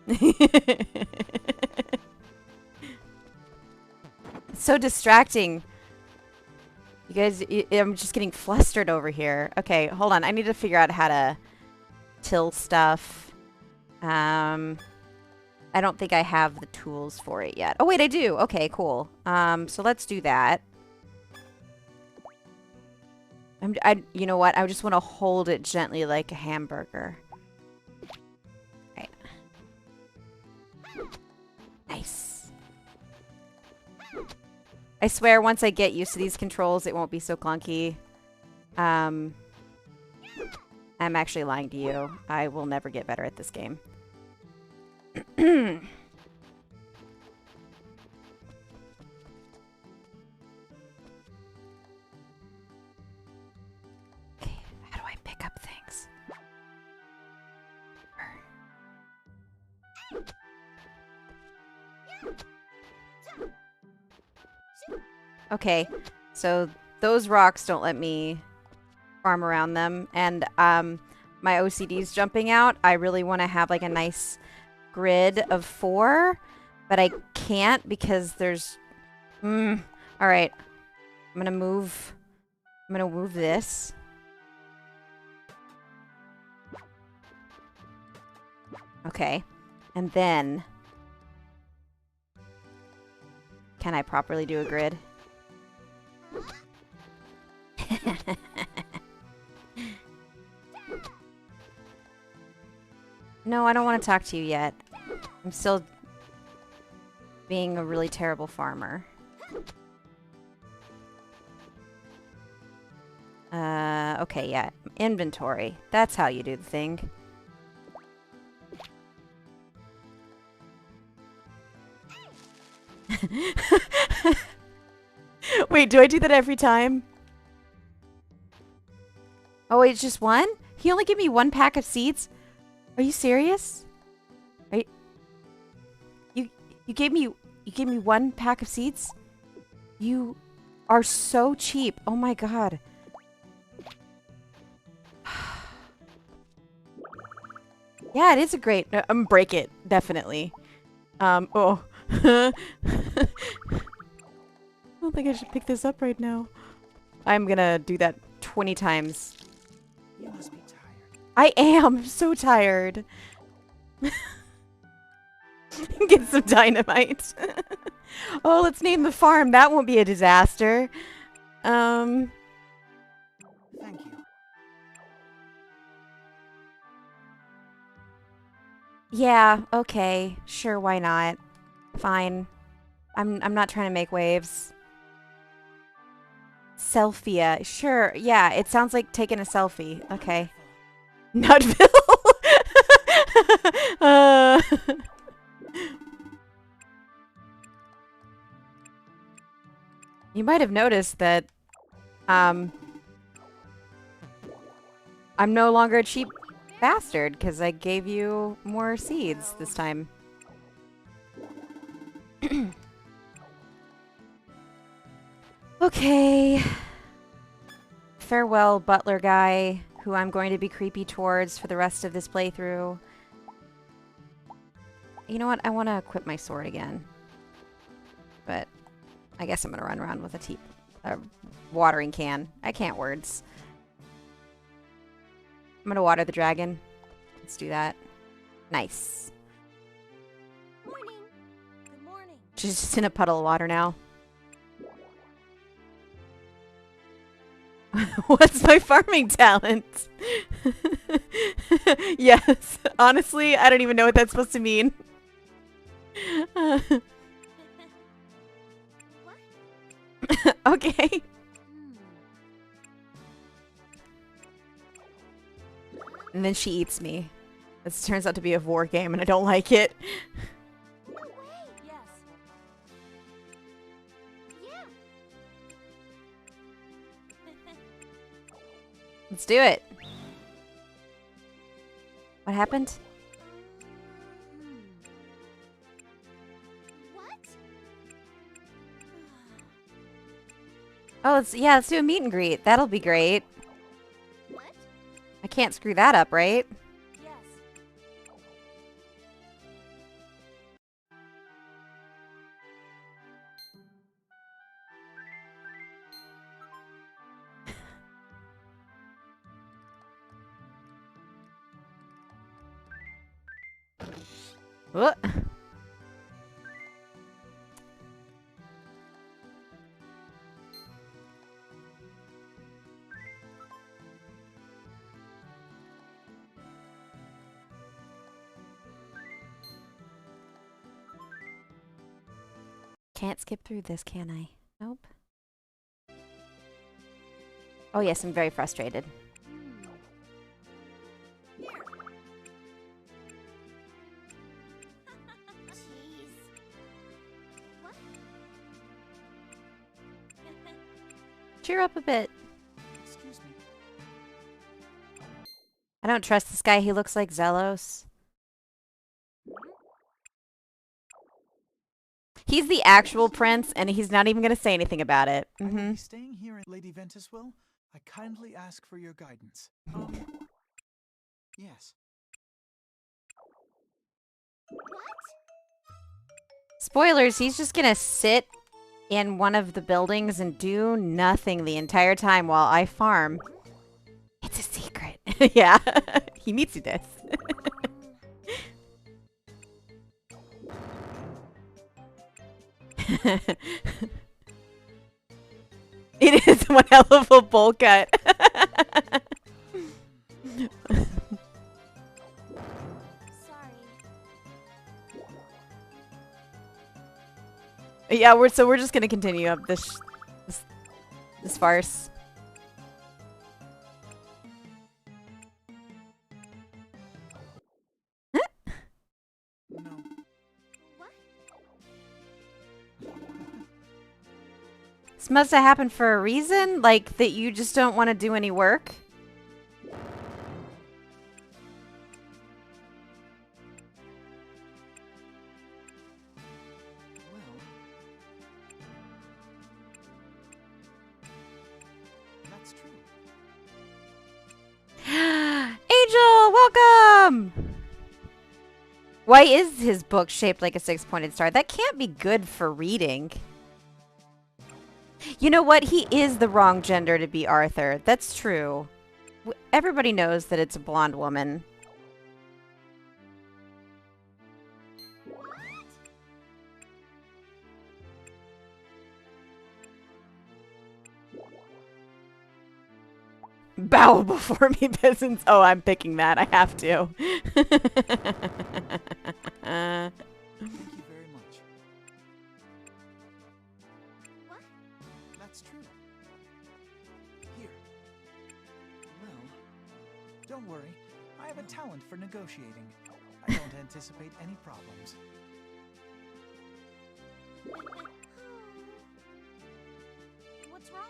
It's so distracting. You guys, I'm just getting flustered over here. Okay, hold on. I need to figure out how to till stuff. I don't think I have the tools for it yet. Oh, wait, I do. Okay, cool. So let's do that. You know what? I just want to hold it gently like a hamburger. Right. Nice. I swear, once I get used to these controls, it won't be so clunky. I'm actually lying to you. I will never get better at this game. Pick up things. Okay, so those rocks don't let me farm around them, and my OCD's jumping out. I really want to have like a nice grid of 4, but I can't because there's... All right, I'm gonna move this. Okay, and then can I properly do a grid? No, I don't want to talk to you yet. I'm still being a really terrible farmer. Okay, yeah. Inventory. That's how you do the thing. Wait, do I do that every time? Oh, wait, it's just one? He only gave me one pack of seeds? Are you serious? Are you gave me one pack of seeds? You are so cheap. Oh my god. Yeah, it is a great break it, definitely. Oh. I don't think I should pick this up right now. I'm gonna do that 20 times. You must be tired. I am. I'm so tired. Get some dynamite. Oh, let's name the farm. That won't be a disaster. Thank you. Yeah, okay. Sure, why not? Fine. I'm not trying to make waves. Selfie. Sure. Yeah, it sounds like taking a selfie. Okay. Nutville. uh, you might have noticed that I'm no longer a cheap bastard because I gave you more seeds this time. Okay. Farewell, butler guy, who I'm going to be creepy towards for the rest of this playthrough. You know what? I want to equip my sword again. But I guess I'm going to run around with a watering can. I can't words. I'm going to water the dragon. Let's do that. Nice. Morning. Good morning. She's just in a puddle of water now. What's my farming talent? Yes. Honestly, I don't even know what that's supposed to mean. What? Okay. Hmm. And then she eats me. This turns out to be a war game and I don't like it. No way. Yes. Yeah. Let's do it. What happened? Hmm. What? Oh, let's do a meet and greet. That'll be great. What? I can't screw that up, right? Yes. What? Can't skip through this, can I? Nope. Oh yes, I'm very frustrated. Hmm. Here. Jeez. What? Cheer up a bit. Excuse me. I don't trust this guy. He looks like Zelos. He's the actual prince, and he's not even going to say anything about it. I will Mm-hmm. be staying here at Lady Ventuswell. I kindly ask for your guidance. Yes. What? Spoilers, he's just going to sit in one of the buildings and do nothing the entire time while I farm. It's a secret. Yeah, he needs to do this. It is one hell of a bowl cut. Sorry. Yeah, we're just gonna continue up this farce. No. What? This must have happened for a reason? Like that you just don't want to do any work? Well, that's true. Angel, welcome! Why is his book shaped like a six-pointed star? That can't be good for reading. You know what? He is the wrong gender to be Arthur. That's true. Everybody knows that it's a blonde woman. Bow before me, peasants. Oh, I'm picking that. I have to. Thank you very much. What? That's true. Here. Well, don't worry. I have a talent for negotiating. I don't anticipate any problems. What's wrong?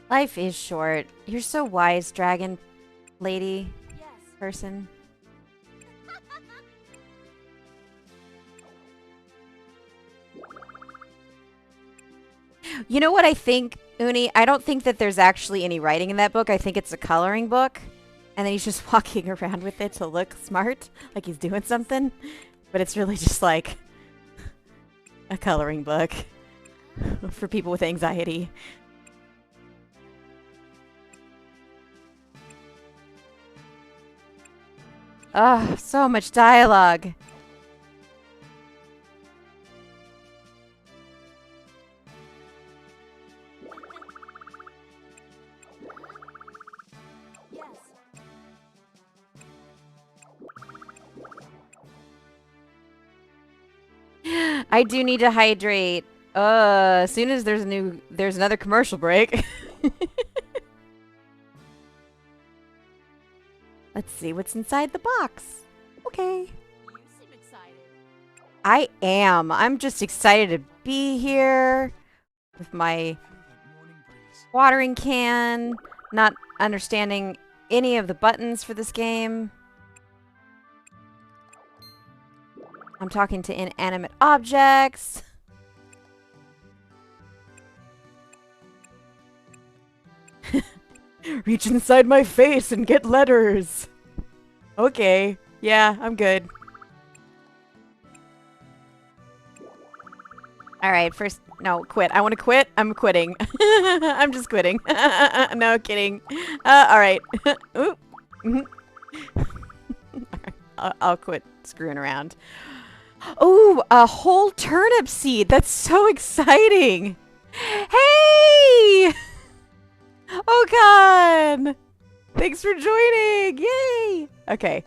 Life is short. You're so wise, dragon lady Yes. person. You know what I think, Uni? I don't think that there's actually any writing in that book. I think it's a coloring book. And then he's just walking around with it to look smart, like he's doing something. But it's really just like a coloring book for people with anxiety. Ah, so much dialogue. Yes. I do need to hydrate. As soon as there's another commercial break. Let's see what's inside the box. Okay. You seem excited. I am. I'm just excited to be here with my Feel that morning breeze. watering can, not understanding any of the buttons for this game. I'm talking to inanimate objects. Reach inside my face and get letters. Okay. Yeah, I'm good. All right, first, no, quit. I want to quit. I'm quitting. I'm just quitting. No kidding. All right. Oop. Mhm. I'll quit screwing around. Oh, a whole turnip seed. That's so exciting. Hey! Oh, God. Thanks for joining. Yay. Okay.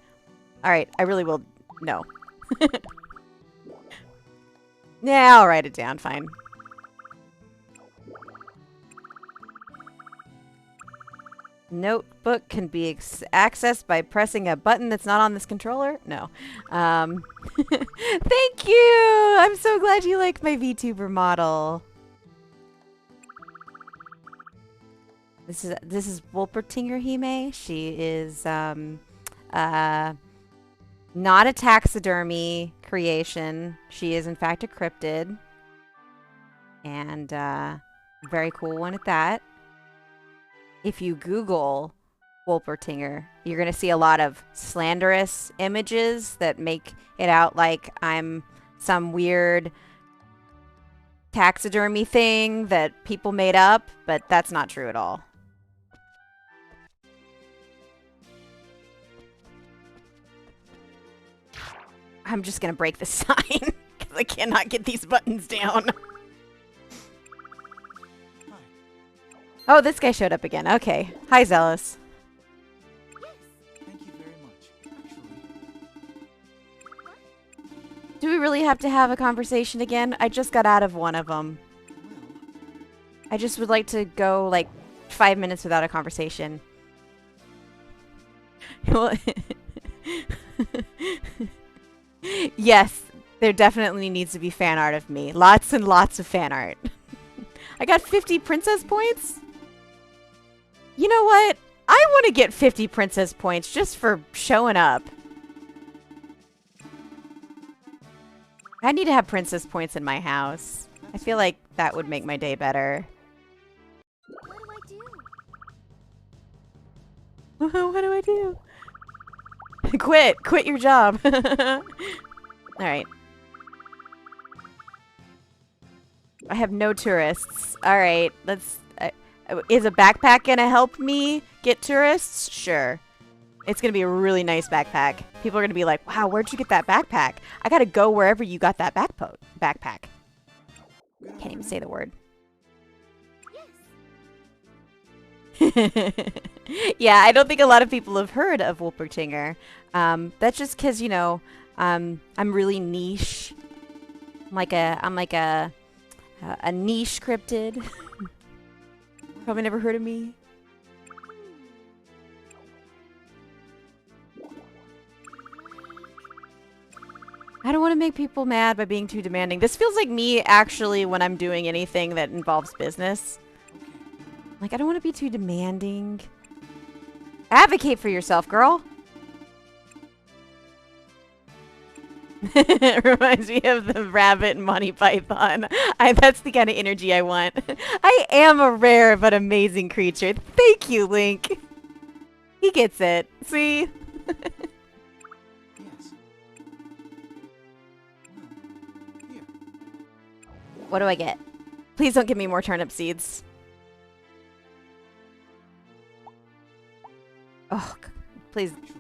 All right. I really will. No. Yeah, I'll write it down. Fine. Notebook can be accessed by pressing a button that's not on this controller. No. Thank you. I'm so glad you like my VTuber model. This is Wolpertinger-hime. She is not a taxidermy creation. She is in fact a cryptid, and very cool one at that. If you Google Wolpertinger, you're going to see a lot of slanderous images that make it out like I'm some weird taxidermy thing that people made up, but that's not true at all. I'm just going to break the sign because I cannot get these buttons down. Hi. Oh, this guy showed up again. Okay. Hi, Zealous. Thank you very much. Actually, Do we really have to have a conversation again? I just got out of one of them. well, I just would like to go like 5 minutes without a conversation. Well, yes, There definitely needs to be fan art of me. Lots and lots of fan art. I got 50 princess points? You know what? I want to get 50 princess points just for showing up. I need to have princess points in my house. I feel like that would make my day better. What do I do? What do I do? Quit. Quit your job. Alright. I have no tourists. Alright, let's... is a backpack gonna help me get tourists? Sure. It's gonna be a really nice backpack. People are gonna be like, wow, where'd you get that backpack? I gotta go wherever you got that backpack. Can't even say the word. Yeah, I don't think a lot of people have heard of Wolpertinger. That's just because, you know, I'm really niche. I'm like a niche cryptid. Probably never heard of me. I don't want to make people mad by being too demanding. This feels like me actually when I'm doing anything that involves business. Like, I don't want to be too demanding. Advocate for yourself, girl. It reminds me of the rabbit and Monty Python. That's the kind of energy I want. I am a rare but amazing creature. Thank you, Link. He gets it. See? Yes. Well, here. What do I get? Please don't give me more turnip seeds. Oh, please. Actually.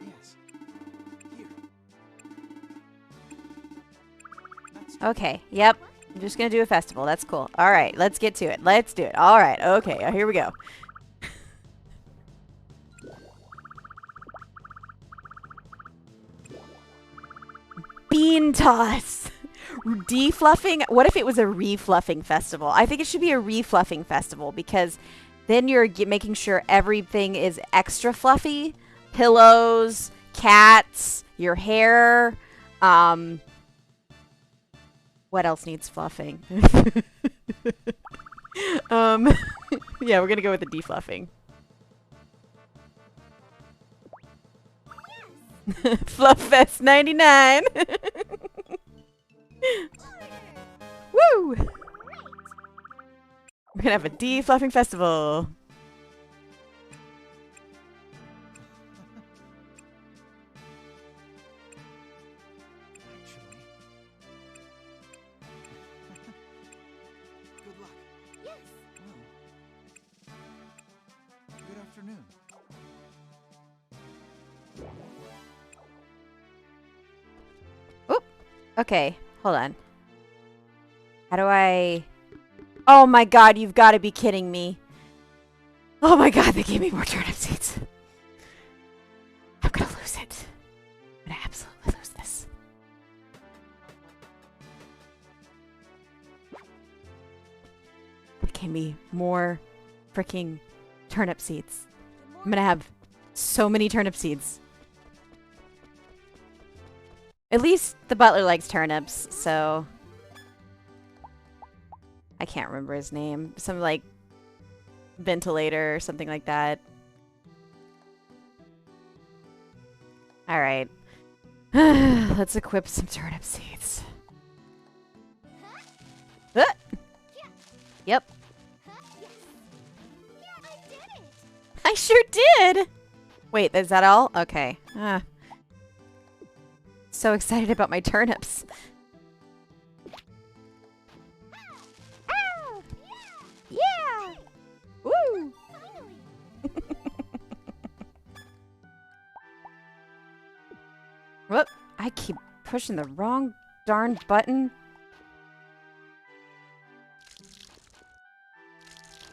Yes. Here. That's Okay, yep. I'm just gonna do a festival. That's cool. Alright, let's get to it. Let's do it. Alright, okay, here we go. Bean toss! Defluffing? What if it was a refluffing festival? I think it should be a refluffing festival because then you're making sure everything is extra fluffy. Pillows, cats, your hair. What else needs fluffing? Yeah, we're gonna go with the defluffing. Flufffest 99. Woo! We're gonna have a defluffing festival. actually. Good luck. Yes. Well. Good afternoon. Okay, hold on. How do I... Oh my god, you've got to be kidding me. Oh my god, they gave me more turnip seeds. I'm gonna lose it. I'm gonna absolutely lose this. They gave me more freaking turnip seeds. I'm gonna have so many turnip seeds. At least the butler likes turnips, so... I can't remember his name. Some, like, ventilator or something like that. Alright. Let's equip some turnip seeds. Ah! Yep. Yeah, I did it. I sure did! Wait, is that all? Okay. So excited about my turnips. Ow! Yeah! Woo! Finally. Whoop. I keep pushing the wrong darn button.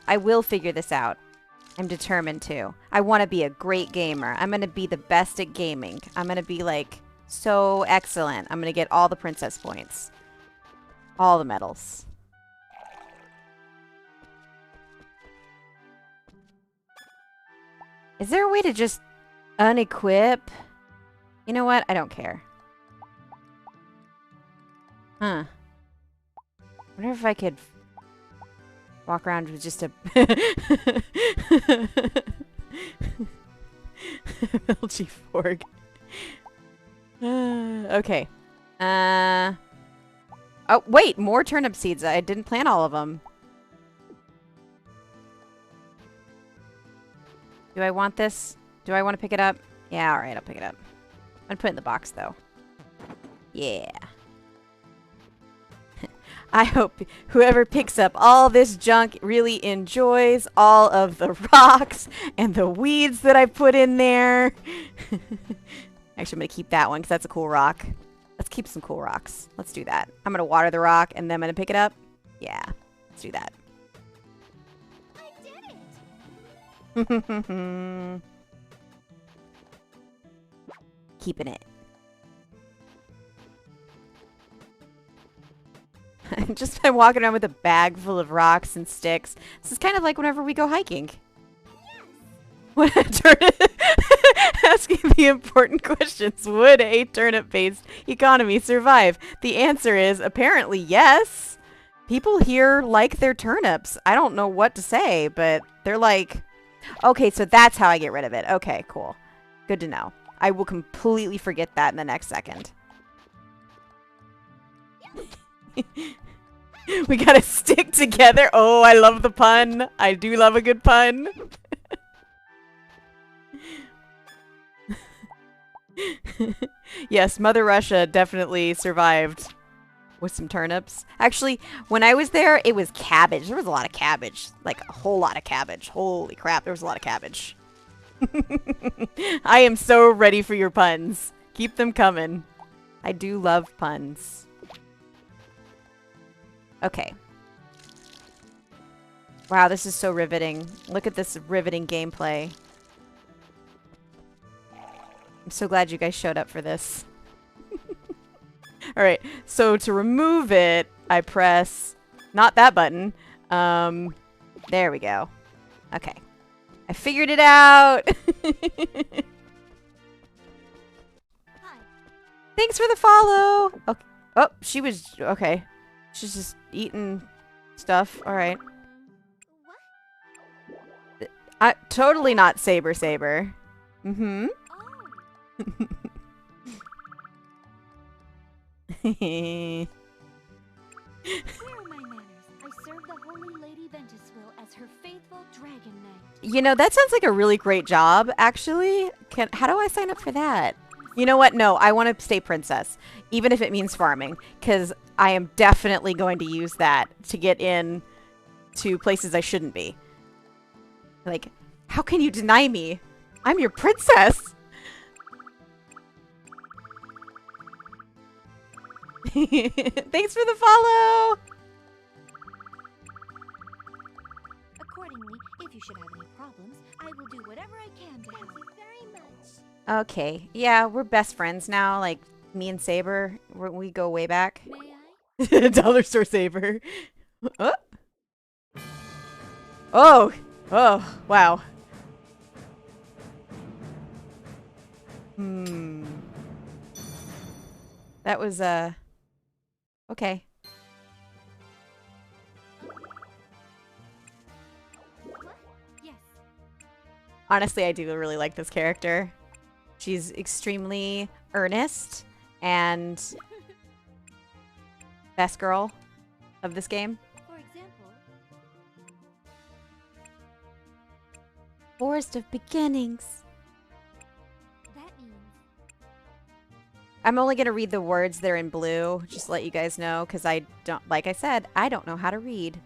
I will figure this out. I'm determined to. I want to be a great gamer. I'm going to be the best at gaming. I'm going to be like so excellent. I'm going to get all the princess points. All the medals. Is there a way to just unequip? You know what? I don't care. Huh. Wonder if I could walk around with just a LG fork. Okay. Oh, wait, more turnip seeds. I didn't plant all of them. Do I want this? Do I want to pick it up? Yeah, alright, I'll pick it up. I'm gonna put it in the box, though. Yeah. I hope whoever picks up all this junk really enjoys all of the rocks and the weeds that I put in there. Actually, I'm going to keep that one because that's a cool rock. Let's keep some cool rocks. Let's do that. I'm going to water the rock and then I'm going to pick it up. Yeah, let's do that. I did it! Keeping it. Just by walking around with a bag full of rocks and sticks. This is kind of like whenever we go hiking. What a turnip asking the important questions. Would a turnip-based economy survive? The answer is apparently yes. People here like their turnips. I don't know what to say, but they're like, okay, so that's how I get rid of it. Okay, cool. Good to know. I will completely forget that in the next second. We gotta stick together. Oh, I love the pun. I do love a good pun. Yes, Mother Russia definitely survived with some turnips. Actually, when I was there, it was cabbage. There was a lot of cabbage. Like, a whole lot of cabbage. Holy crap, there was a lot of cabbage. I am so ready for your puns. Keep them coming. I do love puns. Okay. Wow, this is so riveting. Look at this riveting gameplay. I'm so glad you guys showed up for this. Alright, so to remove it, I press... Not that button. There we go. Okay. I figured it out! Hi. Thanks for the follow! Okay. Oh, she was... Okay. She's just eating stuff. Alright. What? Totally not Saber Saber. Mm-hmm. Oh. Where are my manners? I serve the Holy Lady Ventusville as her faithful dragon knight. You know, that sounds like a really great job, actually. How do I sign up for that? You know what? No, I want to stay princess, even if it means farming, because I am definitely going to use that to get in to places I shouldn't be. Like, how can you deny me? I'm your princess! Thanks for the follow! Accordingly, if you should have any problems, I will do whatever I can to help you very much. Okay, yeah, we're best friends now, like me and Saber. We go way back. May I? Dollar store Saber. Oh. Oh! Oh, wow. That was, okay. What? Yes. Honestly, I do really like this character. She's extremely earnest and best girl of this game. For example, Forest of Beginnings. that means I'm only going to read the words that are in blue, just to let you guys know, because I don't, like I said, I don't know how to read.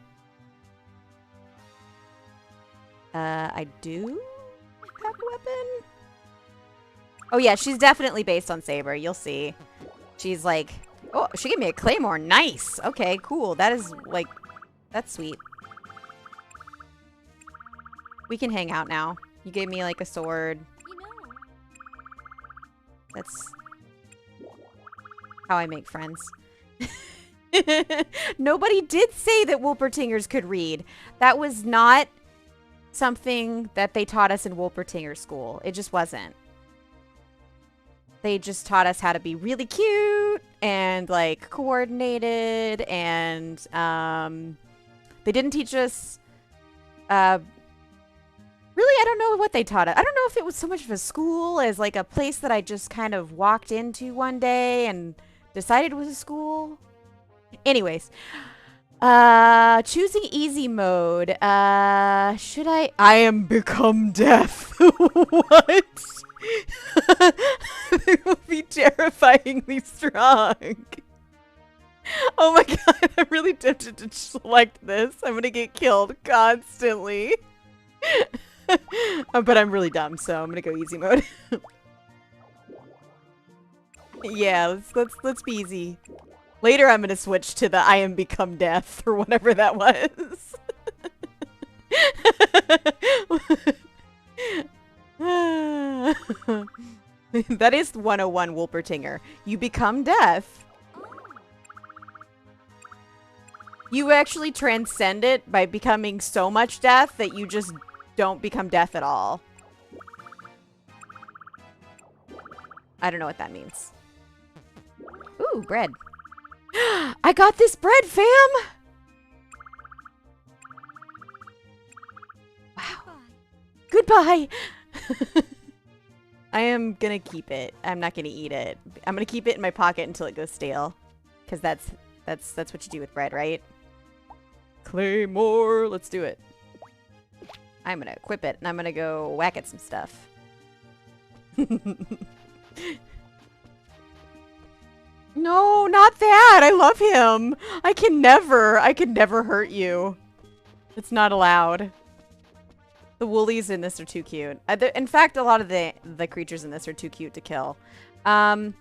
I do have a weapon? Oh yeah, she's definitely based on Saber. You'll see. She's like, oh, she gave me a claymore. Nice. Okay, cool. That is like, that's sweet. We can hang out now. You gave me like a sword. you know. That's how I make friends. Nobody did say that Wolpertingers could read. That was not something that they taught us in Wolpertinger school. It just wasn't. They just taught us how to be really cute and like coordinated, and they didn't teach us really, I don't know what they taught us. I don't know if it was so much of a school as like a place that I just kind of walked into one day and decided was a school. Anyways, choosing easy mode. Should I am become death. What? They will be terrifyingly strong. Oh my god, I'm really tempted to select this. I'm gonna get killed constantly. But I'm really dumb, so I'm gonna go easy mode. Yeah, let's be easy. Later I'm gonna switch to the I am become death or whatever that was. That is 101 Wolpertinger. You become death. You actually transcend it by becoming so much death that you just don't become death at all. I don't know what that means. Ooh, bread. I got this bread, fam! Wow. Goodbye! I am gonna keep it. I'm not gonna eat it. I'm gonna keep it in my pocket until it goes stale. Because that's what you do with bread, right? Claymore! Let's do it. I'm gonna equip it, and I'm gonna go whack at some stuff. No, not that! I love him! I can never hurt you. It's not allowed. The woolies in this are too cute. In fact, a lot of the creatures in this are too cute to kill. I'm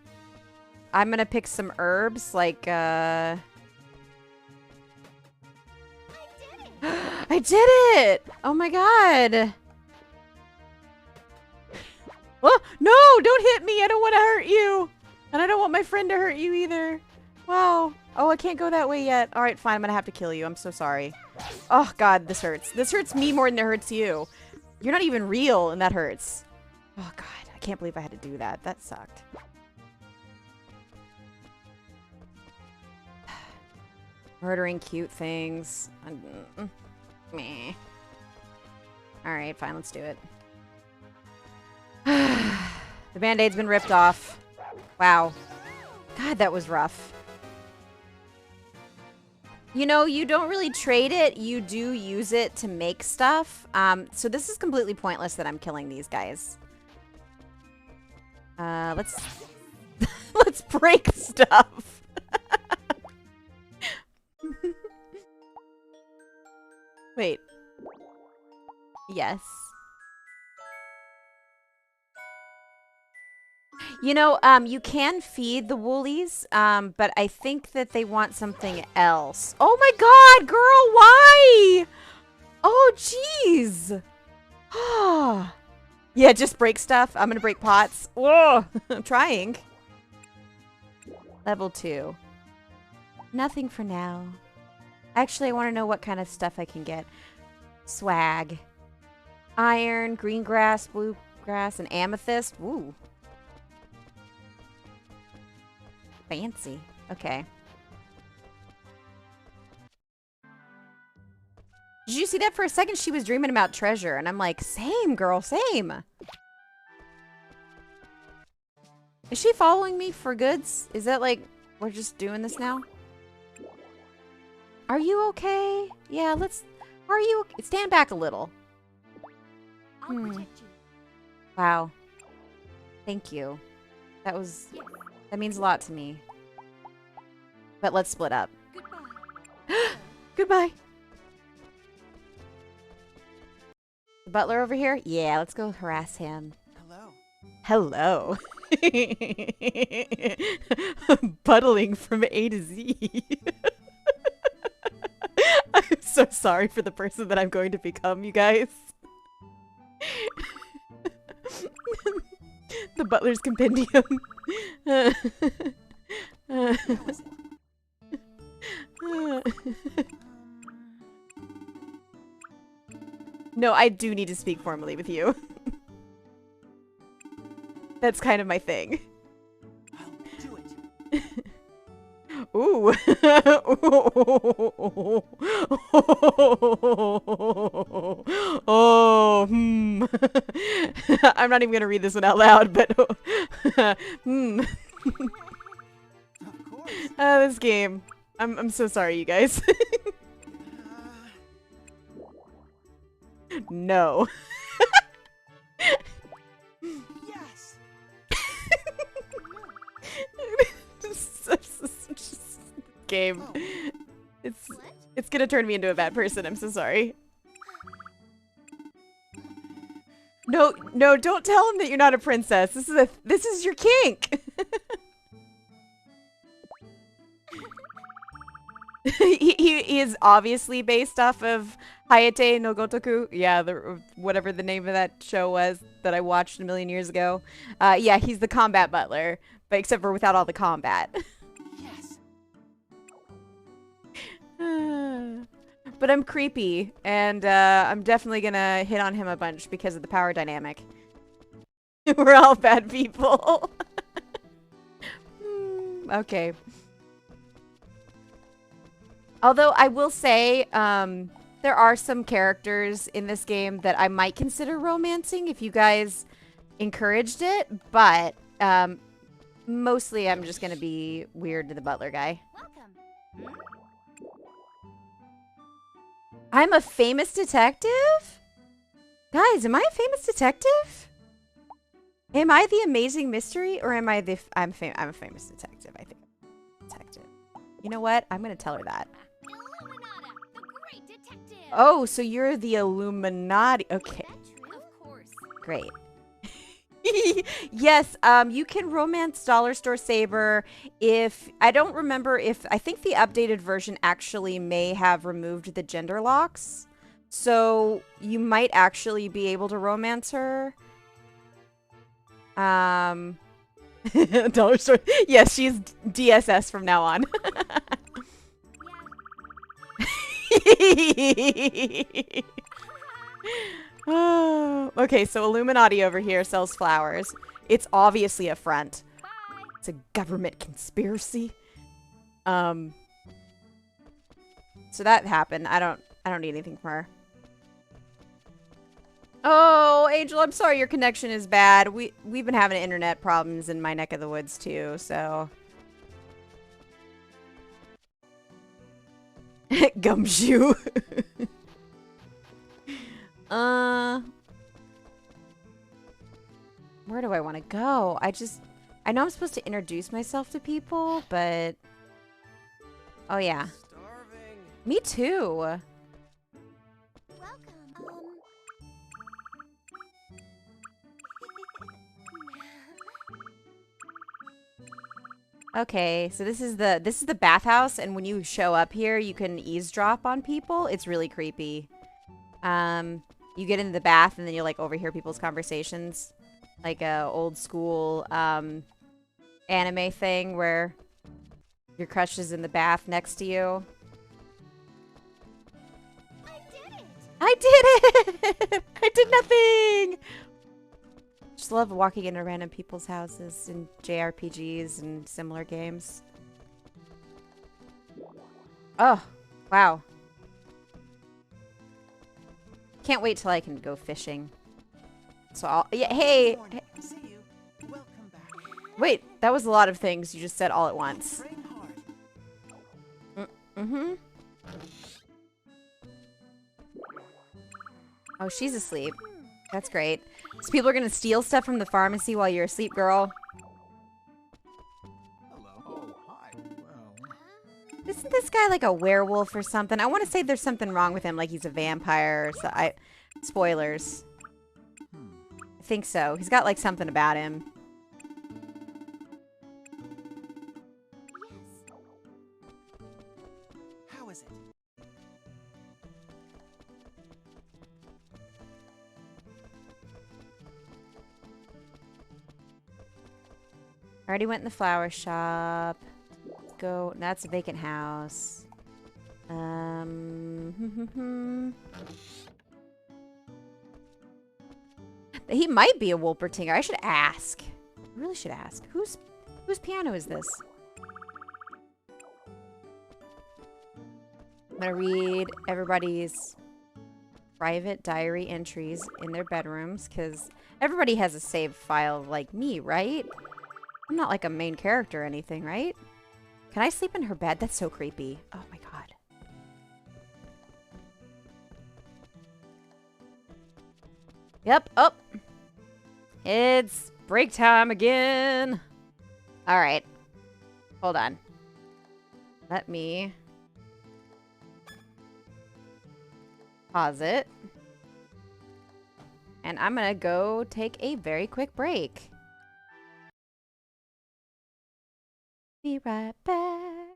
gonna pick some herbs, like, I did it! Oh my god! Oh, no! Don't hit me! I don't want to hurt you! And I don't want my friend to hurt you either. Wow. Oh, I can't go that way yet. Alright, fine. I'm gonna have to kill you. I'm so sorry. Oh god, this hurts. This hurts me more than it hurts you. You're not even real, and that hurts. Oh god, I can't believe I had to do that. That sucked. Murdering cute things. Meh. Alright, fine, let's do it. The band-aid's been ripped off. Wow. God, that was rough. You know, you don't really trade it. You do use it to make stuff. So this is completely pointless that I'm killing these guys. Let's... let's break stuff. Wait. Yes. You know, you can feed the woolies, but I think that they want something else. Oh my god, girl, why? Oh, jeez. Yeah, just break stuff. I'm gonna break pots. Whoa, I'm trying. Level 2. Nothing for now. Actually, I want to know what kind of stuff I can get. Swag. Iron, green grass, blue grass, and amethyst. Woo. Fancy. Okay. Did you see that? For a second she was dreaming about treasure, and I'm like, same, girl, same. Is she following me for goods? Is that like, we're just doing this now? Are you okay? Yeah, let's... Are you... Stand back a little. I'll protect you. Wow. Thank you. That was... That means a lot to me. But let's split up. Goodbye. Goodbye. The butler over here? Yeah, let's go harass him. Hello. Hello. Buttling from A to Z. I'm so sorry for the person that I'm going to become, you guys. The butler's compendium. No, I do need to speak formally with you. That's kind of my thing. I'll do it. Ooh. Oh, hmm. I'm not even gonna read this one out loud, but hmm. Of course. This game. I'm so sorry, you guys. No. Yes. Game. Oh. It's gonna turn me into a bad person. I'm so sorry. No, don't tell him that you're not a princess. This is your kink. he is obviously based off of Hayate no Gotoku. Yeah, whatever the name of that show was that I watched a million years ago. Yeah, he's the combat butler, but except for without all the combat. Yes. But I'm creepy, and I'm definitely gonna hit on him a bunch because of the power dynamic. We're all bad people. Okay. Although I will say, there are some characters in this game that I might consider romancing if you guys encouraged it, but mostly I'm just gonna be weird to the butler guy. Welcome. I'm a famous detective? Guys, am I a famous detective? Am I the amazing mystery, or am I the... I'm a famous detective, I think. Detective. You know what? I'm gonna tell her that. Illuminata, the great detective. Oh, so you're the Illuminati. Okay, That's true. Of course. great. Yes, you can romance Dollar Store Saber if... I don't remember if... I think the updated version actually may have removed the gender locks. So you might actually be able to romance her. Dollar Store... Yes, she's DSS from now on. Oh, okay, so Illuminati over here sells flowers. It's obviously a front. Bye. It's a government conspiracy. So that happened. I don't need anything from her. Oh, Angel, I'm sorry your connection is bad. We've been having internet problems in my neck of the woods too, so. Gumshoe. Where do I want to go? I know I'm supposed to introduce myself to people, but... Oh, yeah. Starving. Me too. Welcome. Okay, so this is the bathhouse, and when you show up here, you can eavesdrop on people. It's really creepy. You get into the bath, and then you like overhear people's conversations, like a old school anime thing where your crush is in the bath next to you. I did it. I did it! I did nothing! Just love walking into random people's houses in JRPGs and similar games. Oh, wow. Can't wait till I can go fishing. So I'll... Yeah, hey! Good morning. See you. Welcome back. Wait, that was a lot of things you just said all at once. Train hard. Mm-hmm. Oh, she's asleep. That's great. So people are gonna steal stuff from the pharmacy while you're asleep, girl. Hello. Oh, hi. Well, Isn't this guy like a werewolf or something? I want to say there's something wrong with him, like he's a vampire or so. Spoilers. I think so. He's got like something about him. Yes. how is it? Already went in the flower shop. Let's go. That's a vacant house. He might be a Wolpertinger. I should ask. I really should ask. Whose piano is this? I'm gonna read everybody's private diary entries in their bedrooms, because everybody has a saved file like me, right? I'm not like a main character or anything, right? Can I sleep in her bed? That's so creepy. Oh my god. Yep. Oh. It's break time again. All right. Hold on. Let me pause it. And I'm going to go take a very quick break. Be right back.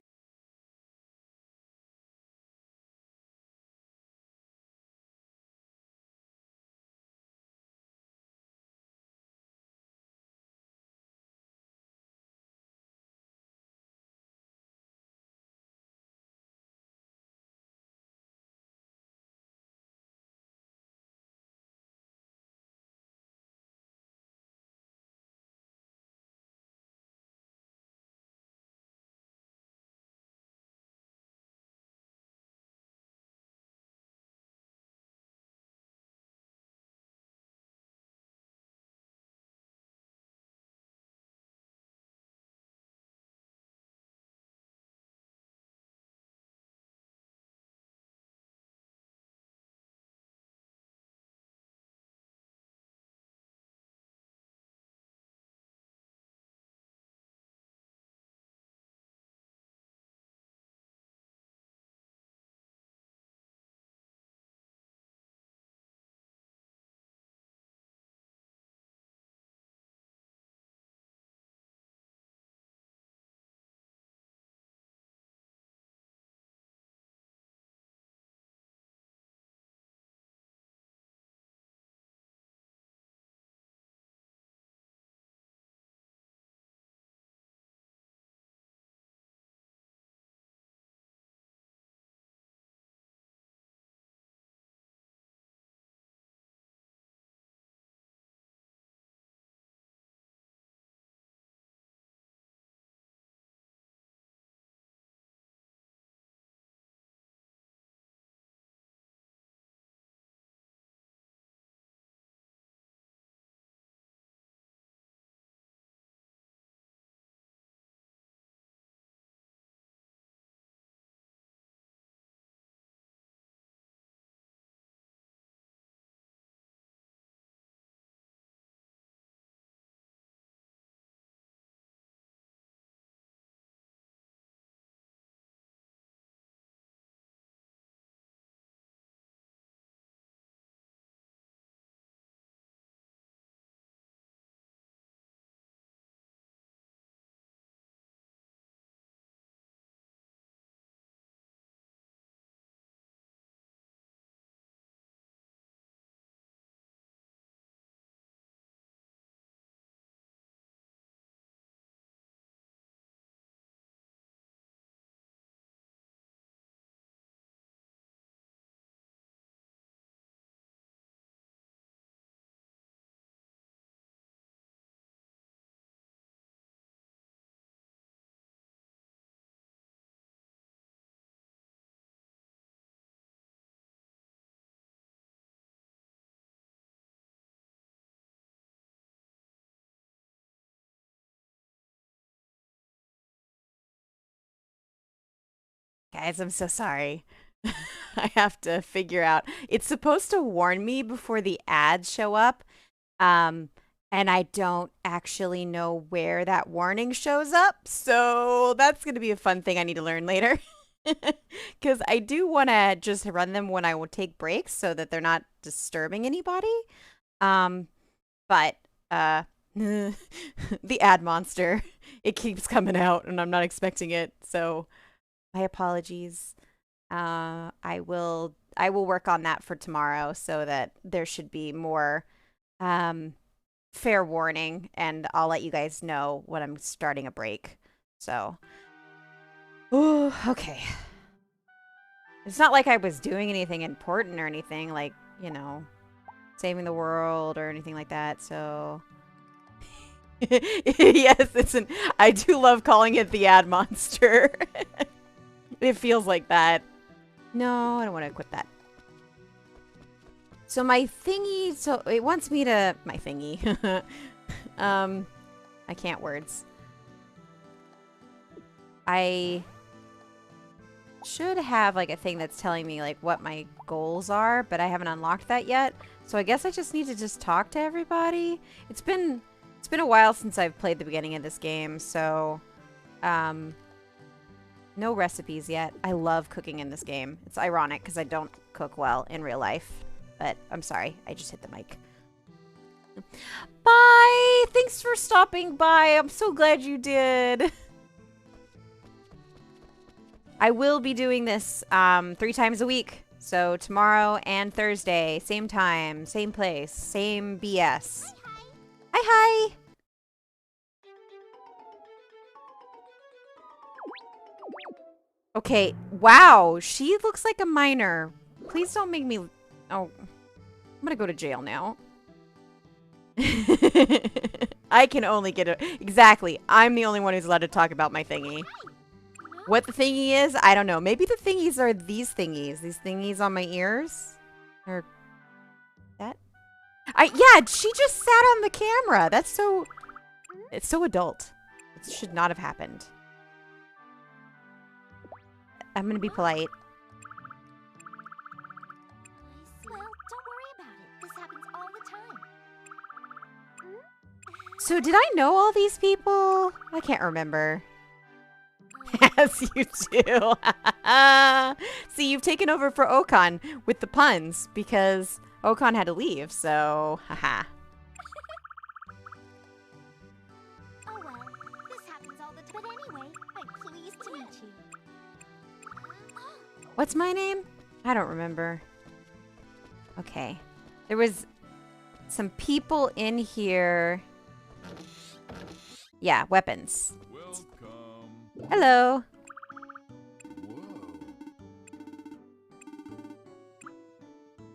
Guys, I'm so sorry. I have to figure out. It's supposed to warn me before the ads show up. Um, and I don't actually know where that warning shows up. So that's going to be a fun thing I need to learn later. Because I do want to just run them when I will take breaks so that they're not disturbing anybody. Um, but the ad monster, it keeps coming out and I'm not expecting it. So my apologies. I will work on that for tomorrow so that there should be more fair warning, and I'll let you guys know when I'm starting a break. So, ooh, okay. It's not like I was doing anything important or anything, like, saving the world or anything like that, so... Yes, I do love calling it the ad monster. It feels like that. No, I don't want to equip that. So my thingy, so it wants me to... My thingy. I can't words. I should have like a thing that's telling me like what my goals are, but I haven't unlocked that yet. So I guess I just need to just talk to everybody. It's been a while since I've played the beginning of this game, so no recipes yet. I love cooking in this game. It's ironic because I don't cook well in real life, but I'm sorry. I just hit the mic. Bye! Thanks for stopping by. I'm so glad you did. I will be doing this 3 times a week. So tomorrow and Thursday, same time, same place, same BS. Hi, hi! Okay, wow, she looks like a minor. Please don't make me... Oh, I'm gonna go to jail now. I can only get a... Exactly, I'm the only one who's allowed to talk about my thingy. What the thingy is, I don't know. Maybe the thingies are these thingies. These thingies on my ears? Or... that? Yeah, she just sat on the camera. That's so... It's so adult. It should not have happened. I'm gonna be polite. Well, don't worry about it. This happens all the time. So did I know all these people? I can't remember. As you do. See, you've taken over for Okan with the puns because Okan had to leave, so haha. Oh well, this happens all the time. But anyway, I'm pleased to meet you. What's my name? I don't remember. Okay. There was some people in here. Yeah, weapons. Welcome. Hello. Whoa.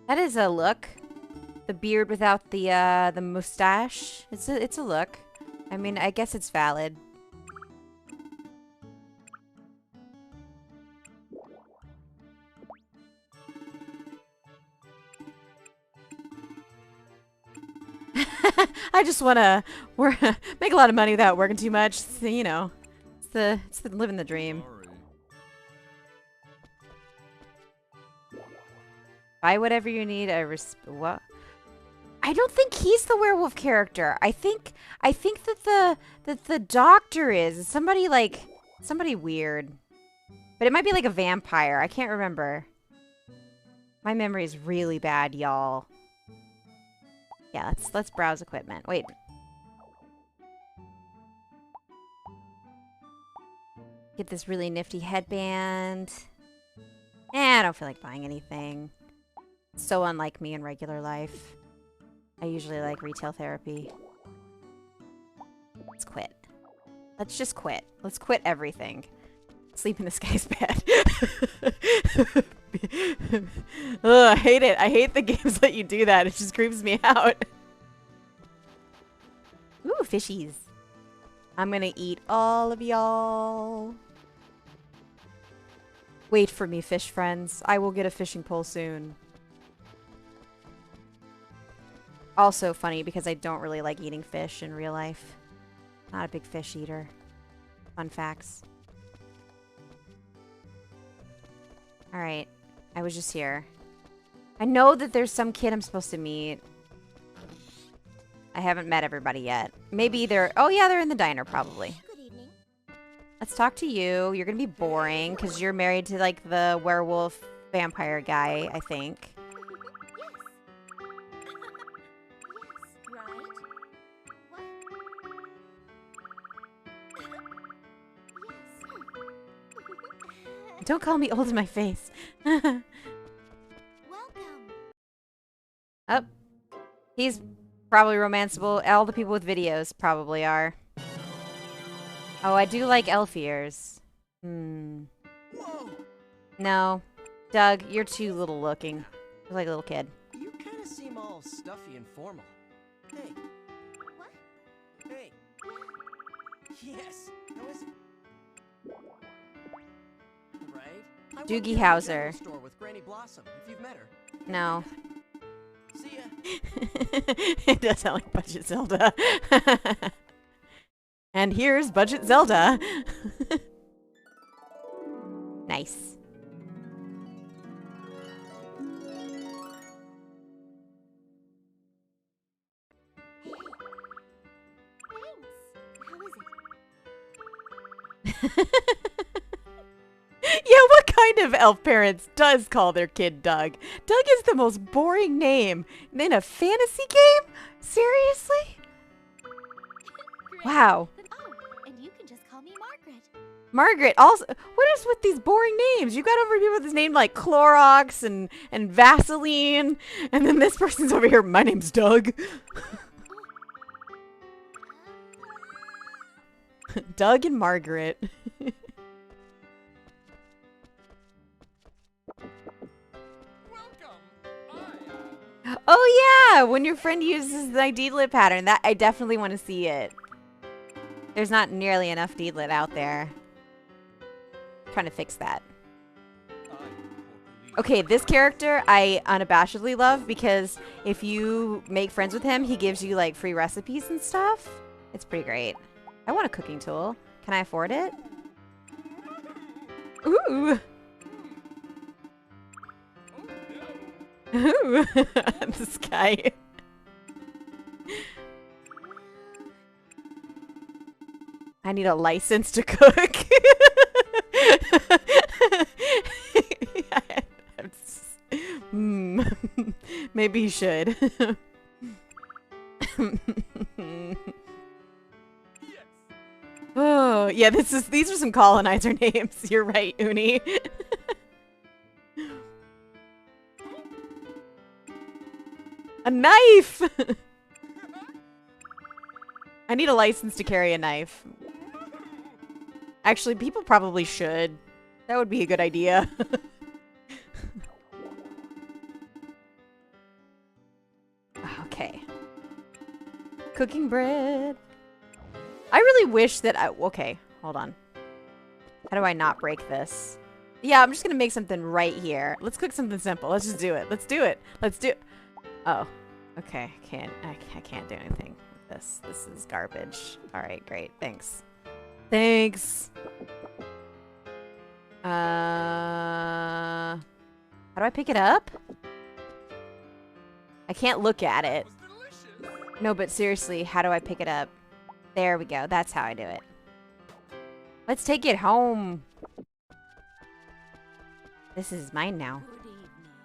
That is a look. The beard without the mustache. It's a look. I mean, I guess it's valid. I just want to make a lot of money without working too much. So, you know, it's the living the dream. Sorry. Buy whatever you need. What? I don't think he's the werewolf character. I think that the doctor is somebody weird, but it might be like a vampire. I can't remember. My memory is really bad, y'all. Yeah, let's browse equipment. Wait. Get this really nifty headband. I don't feel like buying anything. So unlike me in regular life. I usually like retail therapy. Let's quit. Let's just quit. Let's quit everything. Sleep in this guy's bed. Ugh, I hate it. I hate the games let you do that. It just creeps me out. Ooh, fishies. I'm gonna eat all of y'all. Wait for me, fish friends. I will get a fishing pole soon. Also funny because I don't really like eating fish in real life. Not a big fish eater. Fun facts. Alright. I was just here. I know that there's some kid I'm supposed to meet. I haven't met everybody yet. Maybe they're... Oh yeah, they're in the diner probably. Good evening. Let's talk to you. You're gonna be boring because you're married to like the werewolf vampire guy, I think. Don't call me old in my face. Welcome. Oh. He's probably romanceable. All the people with videos probably are. Oh, I do like elf ears. Hmm. Whoa! No. Doug, you're too little looking. You're like a little kid. You kind of seem all all stuffy and formal. Hey. What? Hey. Yes. How is it? Right? I work Doogie in the Howser. general store with Granny Blossom, if you've met her. No. See ya. It does sound like Budget Zelda. And here's Budget Zelda. Nice. Thanks. How is it? Yeah, what kind of elf parents does call their kid Doug? Doug is the most boring name in a fantasy game? Seriously? Great. Wow. Then, and you can just call me Margaret. Margaret, also, what is with these boring names? You got over people with this name like Clorox and Vaseline, and then this person's over here, my name's Doug. Doug and Margaret. Oh yeah, when your friend uses the deedlit pattern, that I definitely want to see it. There's not nearly enough deedlit out there. Trying to fix that. Okay, this character I unabashedly love because if you make friends with him, he gives you like free recipes and stuff. It's pretty great. I want a cooking tool. Can I afford it? Ooh. Ooh. This guy. I need a license to cook. Maybe you should. Oh, yeah, these are some colonizer names. You're right, Uni. A knife! I need a license to carry a knife. Actually, people probably should. That would be a good idea. Okay. Cooking bread. I really wish that okay, hold on. How do I not break this? Yeah, I'm just gonna make something right here. Let's cook something simple. Let's just do it. Let's do it. Let's do it. Oh, okay. I can't do anything with this. This is garbage. All right, great. Thanks. Thanks. How do I pick it up? I can't look at it. No, but seriously, how do I pick it up? There we go. That's how I do it. Let's take it home. This is mine now.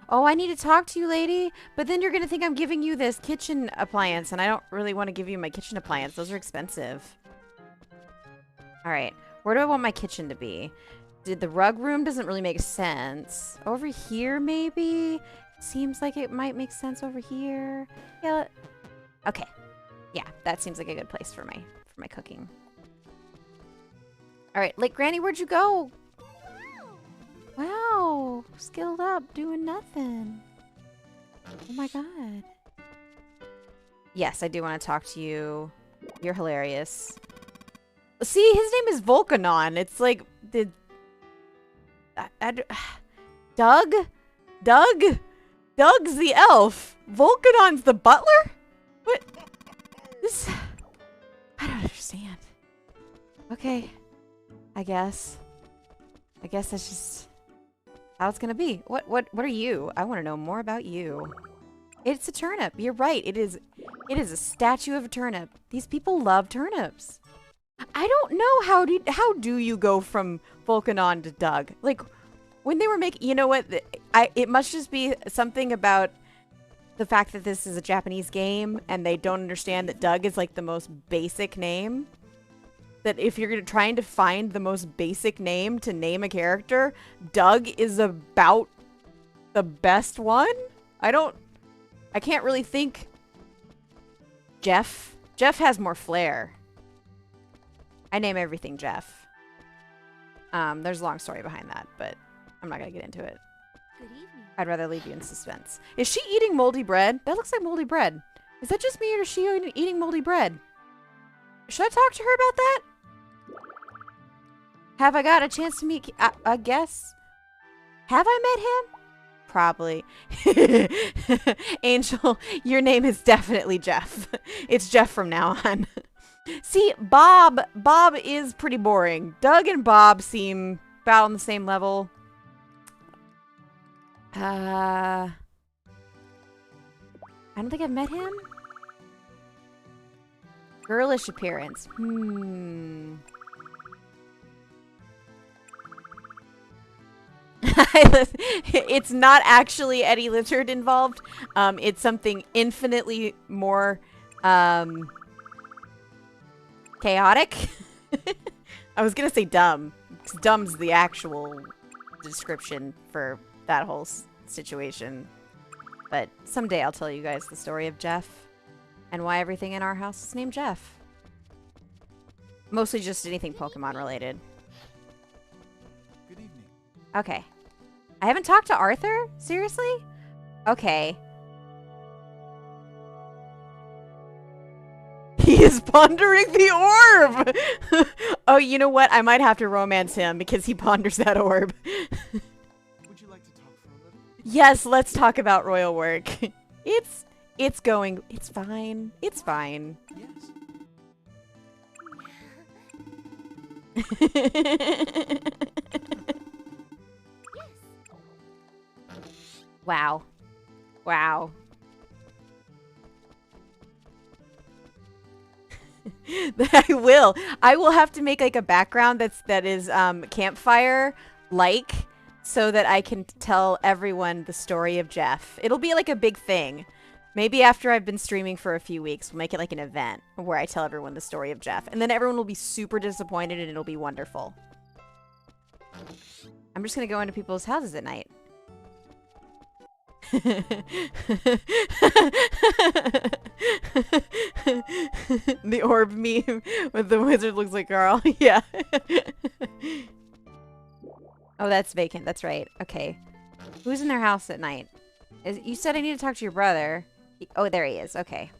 Oh, I need to talk to you, lady. But then you're going to think I'm giving you this kitchen appliance, and I don't really want to give you my kitchen appliance. Those are expensive. All right. Where do I want my kitchen to be? The rug room doesn't really make sense. Over here, maybe? Seems like it might make sense over here. Yeah. Okay. Yeah, that seems like a good place for my cooking. All right, like Granny, where'd you go? Wow, skilled up, doing nothing. Oh my god. Yes, I do want to talk to you. You're hilarious. See, his name is Volcanon. It's like the Doug? Doug's the elf. Volcanon's the butler? What? This... I don't understand. Okay. I guess that's just how it's gonna be. What are you? I want to know more about you. It's a turnip. You're right. It is a statue of a turnip. These people love turnips. I don't know how do you go from Volcanon to Doug? Like when they were making, you know what? It must just be something about the fact that this is a Japanese game and they don't understand that Doug is like the most basic name. That if you're trying to find the most basic name to name a character, Doug is about the best one. I can't really think. Jeff has more flair. I name everything Jeff. There's a long story behind that, but I'm not gonna get into it. Good evening. I'd rather leave you in suspense. Is she eating moldy bread? That looks like moldy bread. Is that just me or is she eating moldy bread? Should I talk to her about that? Have I got a chance to meet... I guess. Have I met him? Probably. Angel, your name is definitely Jeff. It's Jeff from now on. See, Bob is pretty boring. Doug and Bob seem about on the same level. I don't think I've met him. Girlish appearance. It's not actually Eddie Littard involved. It's something infinitely more chaotic. I was gonna say dumb. Dumb's the actual description for that whole situation. But someday I'll tell you guys the story of Jeff and why everything in our house is named Jeff. Mostly just anything Pokemon related. Good evening. Okay. I haven't talked to Arthur? Seriously? Okay. He is pondering the orb! Oh, you know what? I might have to romance him because he ponders that orb. Would you like to talk for a little? Yes, let's talk about royal work. It's going. It's fine. It's fine. Yes. Wow. Wow. I will have to make like a background that is campfire like so that I can tell everyone the story of Jeff. It'll be like a big thing. Maybe after I've been streaming for a few weeks, we'll make it like an event where I tell everyone the story of Jeff. And then everyone will be super disappointed and it'll be wonderful. I'm just going to go into people's houses at night. The orb meme with the wizard looks like Carl. Yeah. Oh, that's vacant. That's right. Okay. Who's in their house at night? You said I need to talk to your brother. Oh, there he is. Okay.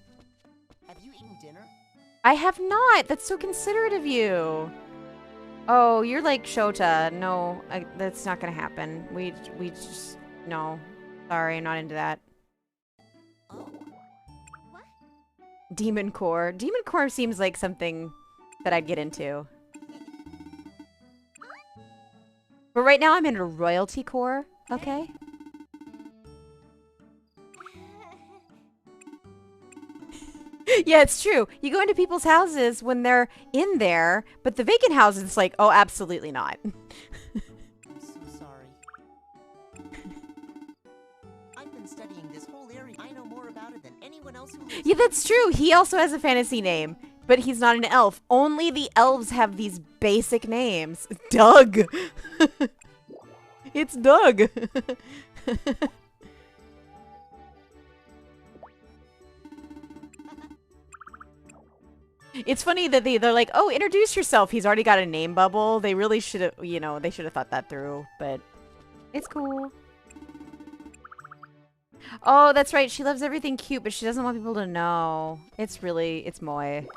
Have you eaten dinner? I have not. That's so considerate of you. Oh, you're like Shota. No, that's not gonna happen. We just no. Sorry, I'm not into that. Oh. What? Demon Core. Demon Core seems like something that I'd get into. But right now I'm in a royalty core. Okay. Yeah, it's true. You go into people's houses when they're in there, but the vacant house is like, oh, absolutely not. I'm so sorry. I've been studying this whole area. I know more about it than anyone else who lives Yeah, that's true. He also has a fantasy name, but he's not an elf. Only the elves have these basic names. Doug. It's Doug. It's funny that they're like, oh, introduce yourself. He's already got a name bubble. They really should have, you know, they should have thought that through, but it's cool. Oh, that's right. She loves everything cute, but she doesn't want people to know. It's Moy.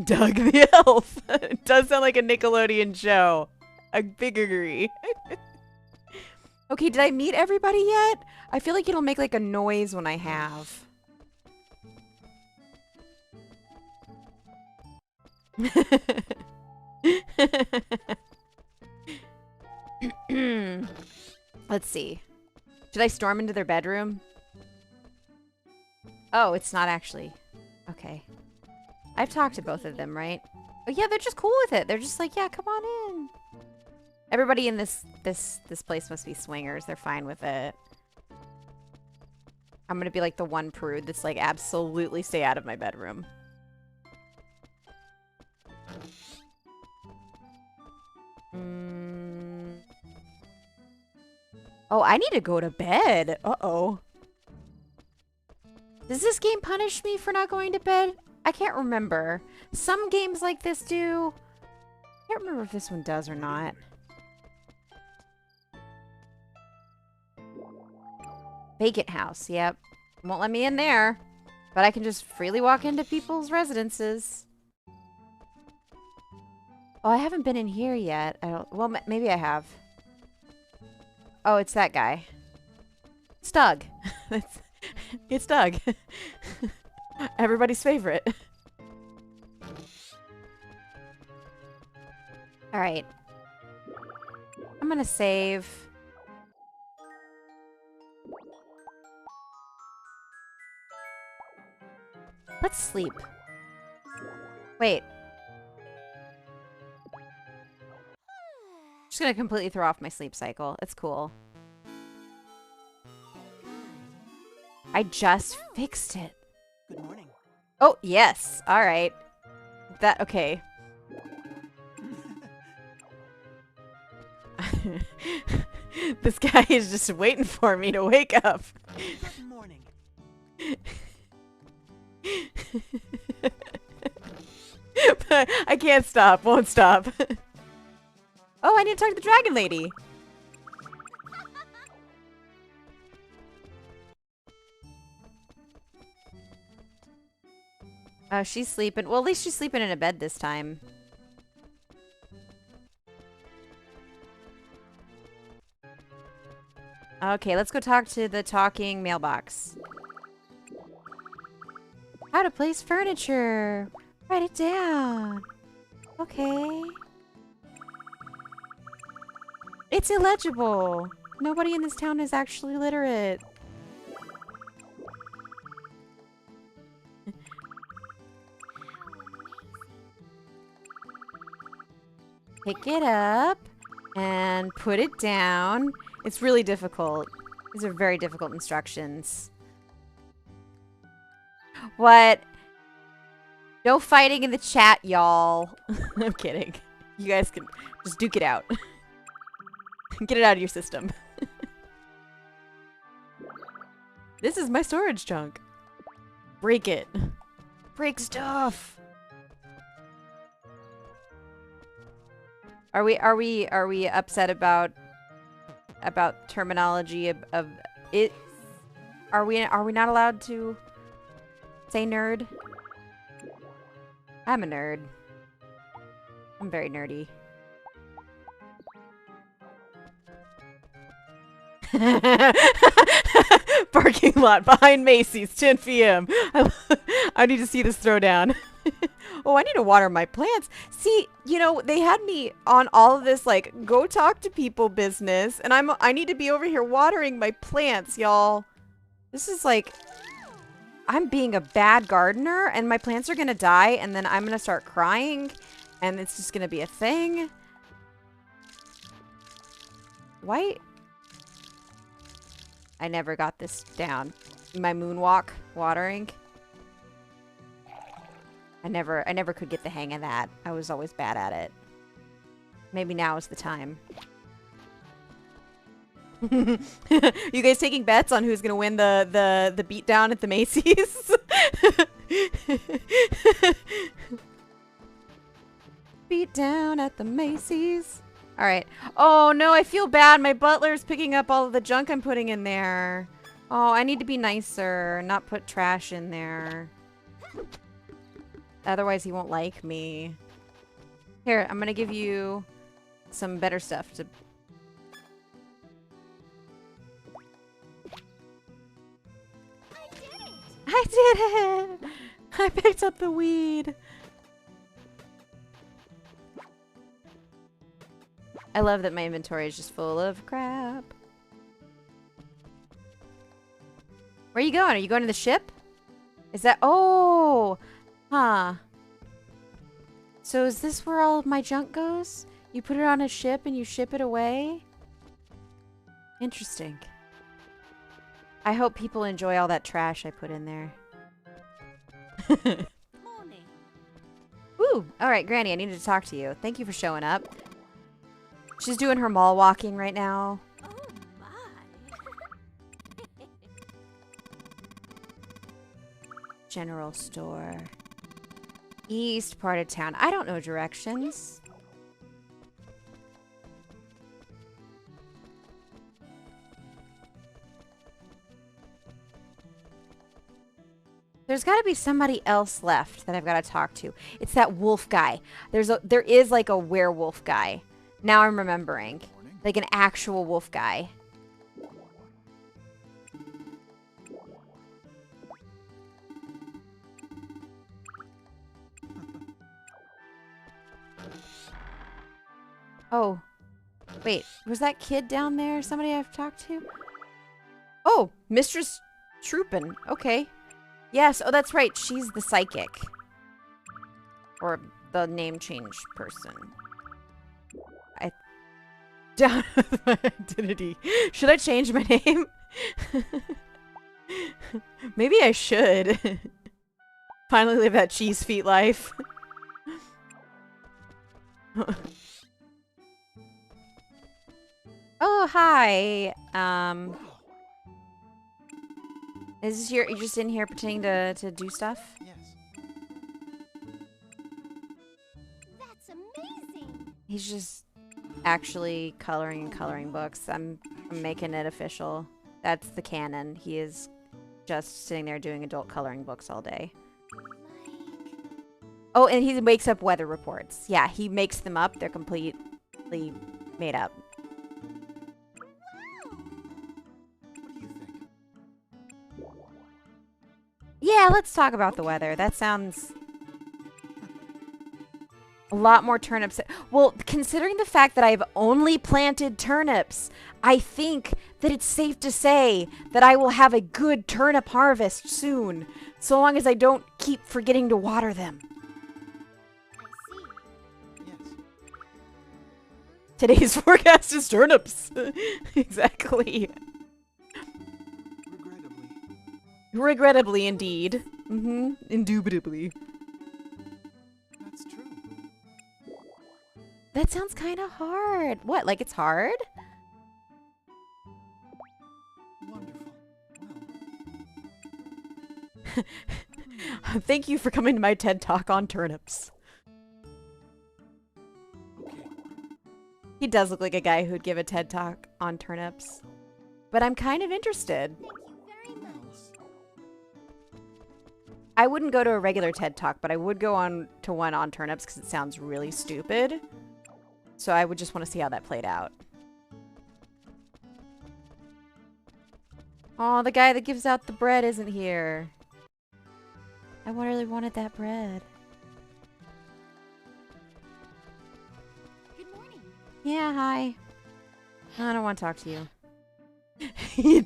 Doug the Elf. It does sound like a Nickelodeon show. I big agree. Okay, did I meet everybody yet? I feel like it'll make like a noise when I have. Let's see. Should I storm into their bedroom? Oh, it's not actually. Okay. I've talked to both of them, right? Oh yeah, they're just cool with it. They're just like, yeah, come on in. Everybody in this place must be swingers. They're fine with it. I'm gonna be like the one prude that's like, absolutely stay out of my bedroom. Oh, I need to go to bed. Uh-oh. Does this game punish me for not going to bed? I can't remember. Some games like this do. I can't remember if this one does or not. Vacant house, yep. Won't let me in there. But I can just freely walk into people's residences. Oh, I haven't been in here yet. I don't. Well, maybe I have. Oh, it's that guy. It's Doug. It's Doug. Everybody's favorite. All right. I'm gonna save. Let's sleep. Wait. Just gonna completely throw off my sleep cycle. It's cool. I just fixed it. Good morning. Oh, yes. All right. That, okay. This guy is just waiting for me to wake up. Good morning. But I can't stop. Won't stop. Oh, I need to talk to the dragon lady. Oh, she's sleeping. Well, at least she's sleeping in a bed this time. Okay, let's go talk to the talking mailbox. How to place furniture. Write it down. Okay. It's illegible. Nobody in this town is actually literate. Pick it up and put it down. It's really difficult. These are very difficult instructions. What? No fighting in the chat, y'all. I'm kidding. You guys can just duke it out. Get it out of your system. This is my storage chunk. Break it. Break stuff. Are we upset about terminology of it? Are we not allowed to say nerd? I'm a nerd. I'm very nerdy. Parking lot behind Macy's, 10 p.m. I need to see this throwdown. Oh, I need to water my plants. See, you know, they had me on all of this, like, go talk to people business, and I need to be over here watering my plants, y'all. This is like, I'm being a bad gardener, and my plants are gonna die, and then I'm gonna start crying, and it's just gonna be a thing. Why? I never got this down. My moonwalk watering. I never could get the hang of that. I was always bad at it. Maybe now is the time. You guys taking bets on who's gonna win the beatdown at the Macy's? Beatdown at the Macy's. All right. Oh no, I feel bad. My butler's picking up all of the junk I'm putting in there. Oh, I need to be nicer, not put trash in there. Otherwise, he won't like me. Here, I'm gonna give you some better stuff to... I did it! I picked up the weed. I love that my inventory is just full of crap. Where are you going? Are you going to the ship? Is that... Oh! Huh. So is this where all of my junk goes? You put it on a ship and you ship it away? Interesting. I hope people enjoy all that trash I put in there. Morning. Ooh! Alright, Granny, I needed to talk to you. Thank you for showing up. She's doing her mall walking right now. Oh my. General store. East part of town. I don't know directions. There's got to be somebody else left that I've got to talk to. It's that wolf guy. There is like a werewolf guy. Now I'm remembering. Morning. Like an actual wolf guy. Oh. Wait, was that kid down there somebody I've talked to? Oh, Mistress Troopin. Okay. Yes, oh that's right. She's the psychic. Or the name change person. I down my identity. Should I change my name? Maybe I should. Finally live that cheese feet life. Oh, hi. Is this you're just in here pretending to do stuff? Yes. That's amazing. He's just actually coloring books. I'm making it official. That's the canon. He is just sitting there doing adult coloring books all day. Like, Oh, and he makes up weather reports. Yeah, he makes them up. They're completely made up. What do you think? Yeah, let's talk about the weather. That sounds a lot more turnips. Well, considering the fact that I've only planted turnips, I think that it's safe to say that I will have a good turnip harvest soon, so long as I don't keep forgetting to water them. I see. Yes. Today's forecast is turnips. Exactly. Regrettably. Regrettably, indeed. Indubitably. That's true. That sounds kind of hard. What, like it's hard? Wonderful. Thank you for coming to my TED Talk on turnips. Well, okay. He does look like a guy who'd give a TED Talk on turnips. But I'm kind of interested. Thank you very Well, much. I wouldn't go to a regular TED Talk, but I would go on to one on turnips because it sounds really stupid. So I would just want to see how that played out. Oh, the guy that gives out the bread isn't here. I really wanted that bread. Good morning. Yeah, hi. I don't want to talk to you.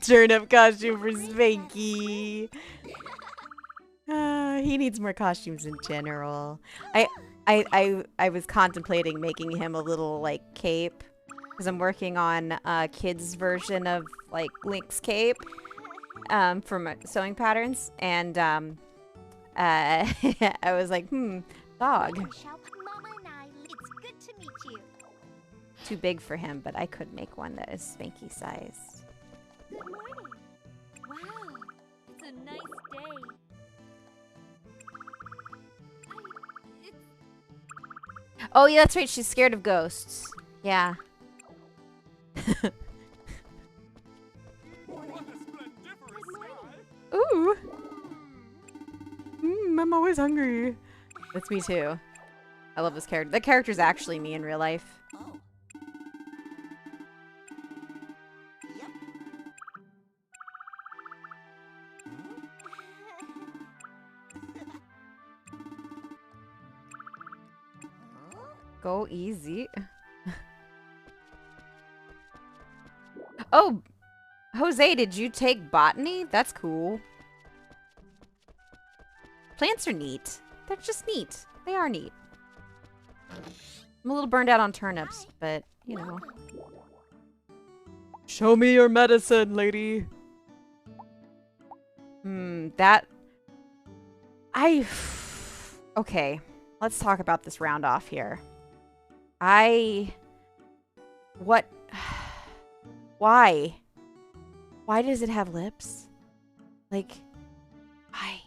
Turnip costume for Spanky. He needs more costumes in general. I was contemplating making him a little like cape because I'm working on a kid's version of like Link's cape for my sewing patterns, and I was like, dog. Mama and I, it's good to meet you. Too big for him, but I could make one that is Spanky sized. Good morning. Wow, it's a nice day. Oh yeah, that's right. She's scared of ghosts. Yeah. What a splendiferous sky! Ooh. I'm always hungry. That's me too. I love this character. That character's actually me in real life. Oh. Yep. Go easy. Oh, Jose, did you take botany? That's cool. Plants are neat. They're just neat. They are neat. I'm a little burned out on turnips, but, you know. Show me your medicine, lady. That... Okay, let's talk about this round off here. What? Why? Why does it have lips? Like, why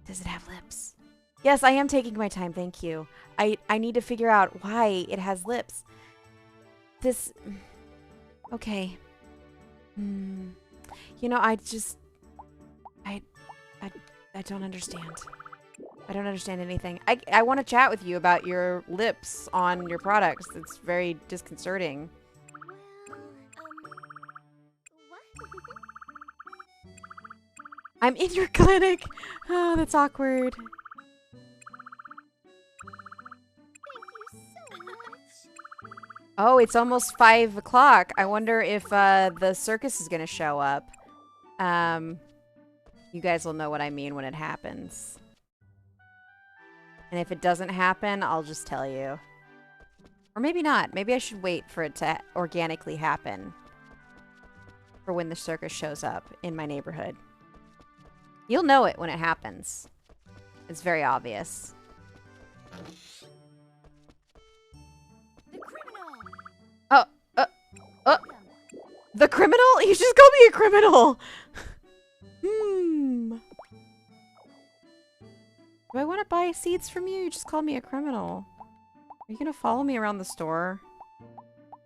does it have lips? Yes, I am taking my time, thank you. I need to figure out why it has lips. This... Okay. You know, I I don't understand. I don't understand anything. I want to chat with you about your lips on your products. It's very disconcerting. Well, what? I'm in your clinic. Oh, that's awkward. Thank you so much. Oh, it's almost 5 o'clock. I wonder if the circus is gonna show up. You guys will know what I mean when it happens. And if it doesn't happen, I'll just tell you. Or maybe not. Maybe I should wait for it to organically happen. For when the circus shows up in my neighborhood. You'll know it when it happens. It's very obvious. The criminal. Oh, the criminal? You just called me a criminal! Do I want to buy seeds from you? You just called me a criminal. Are you gonna follow me around the store?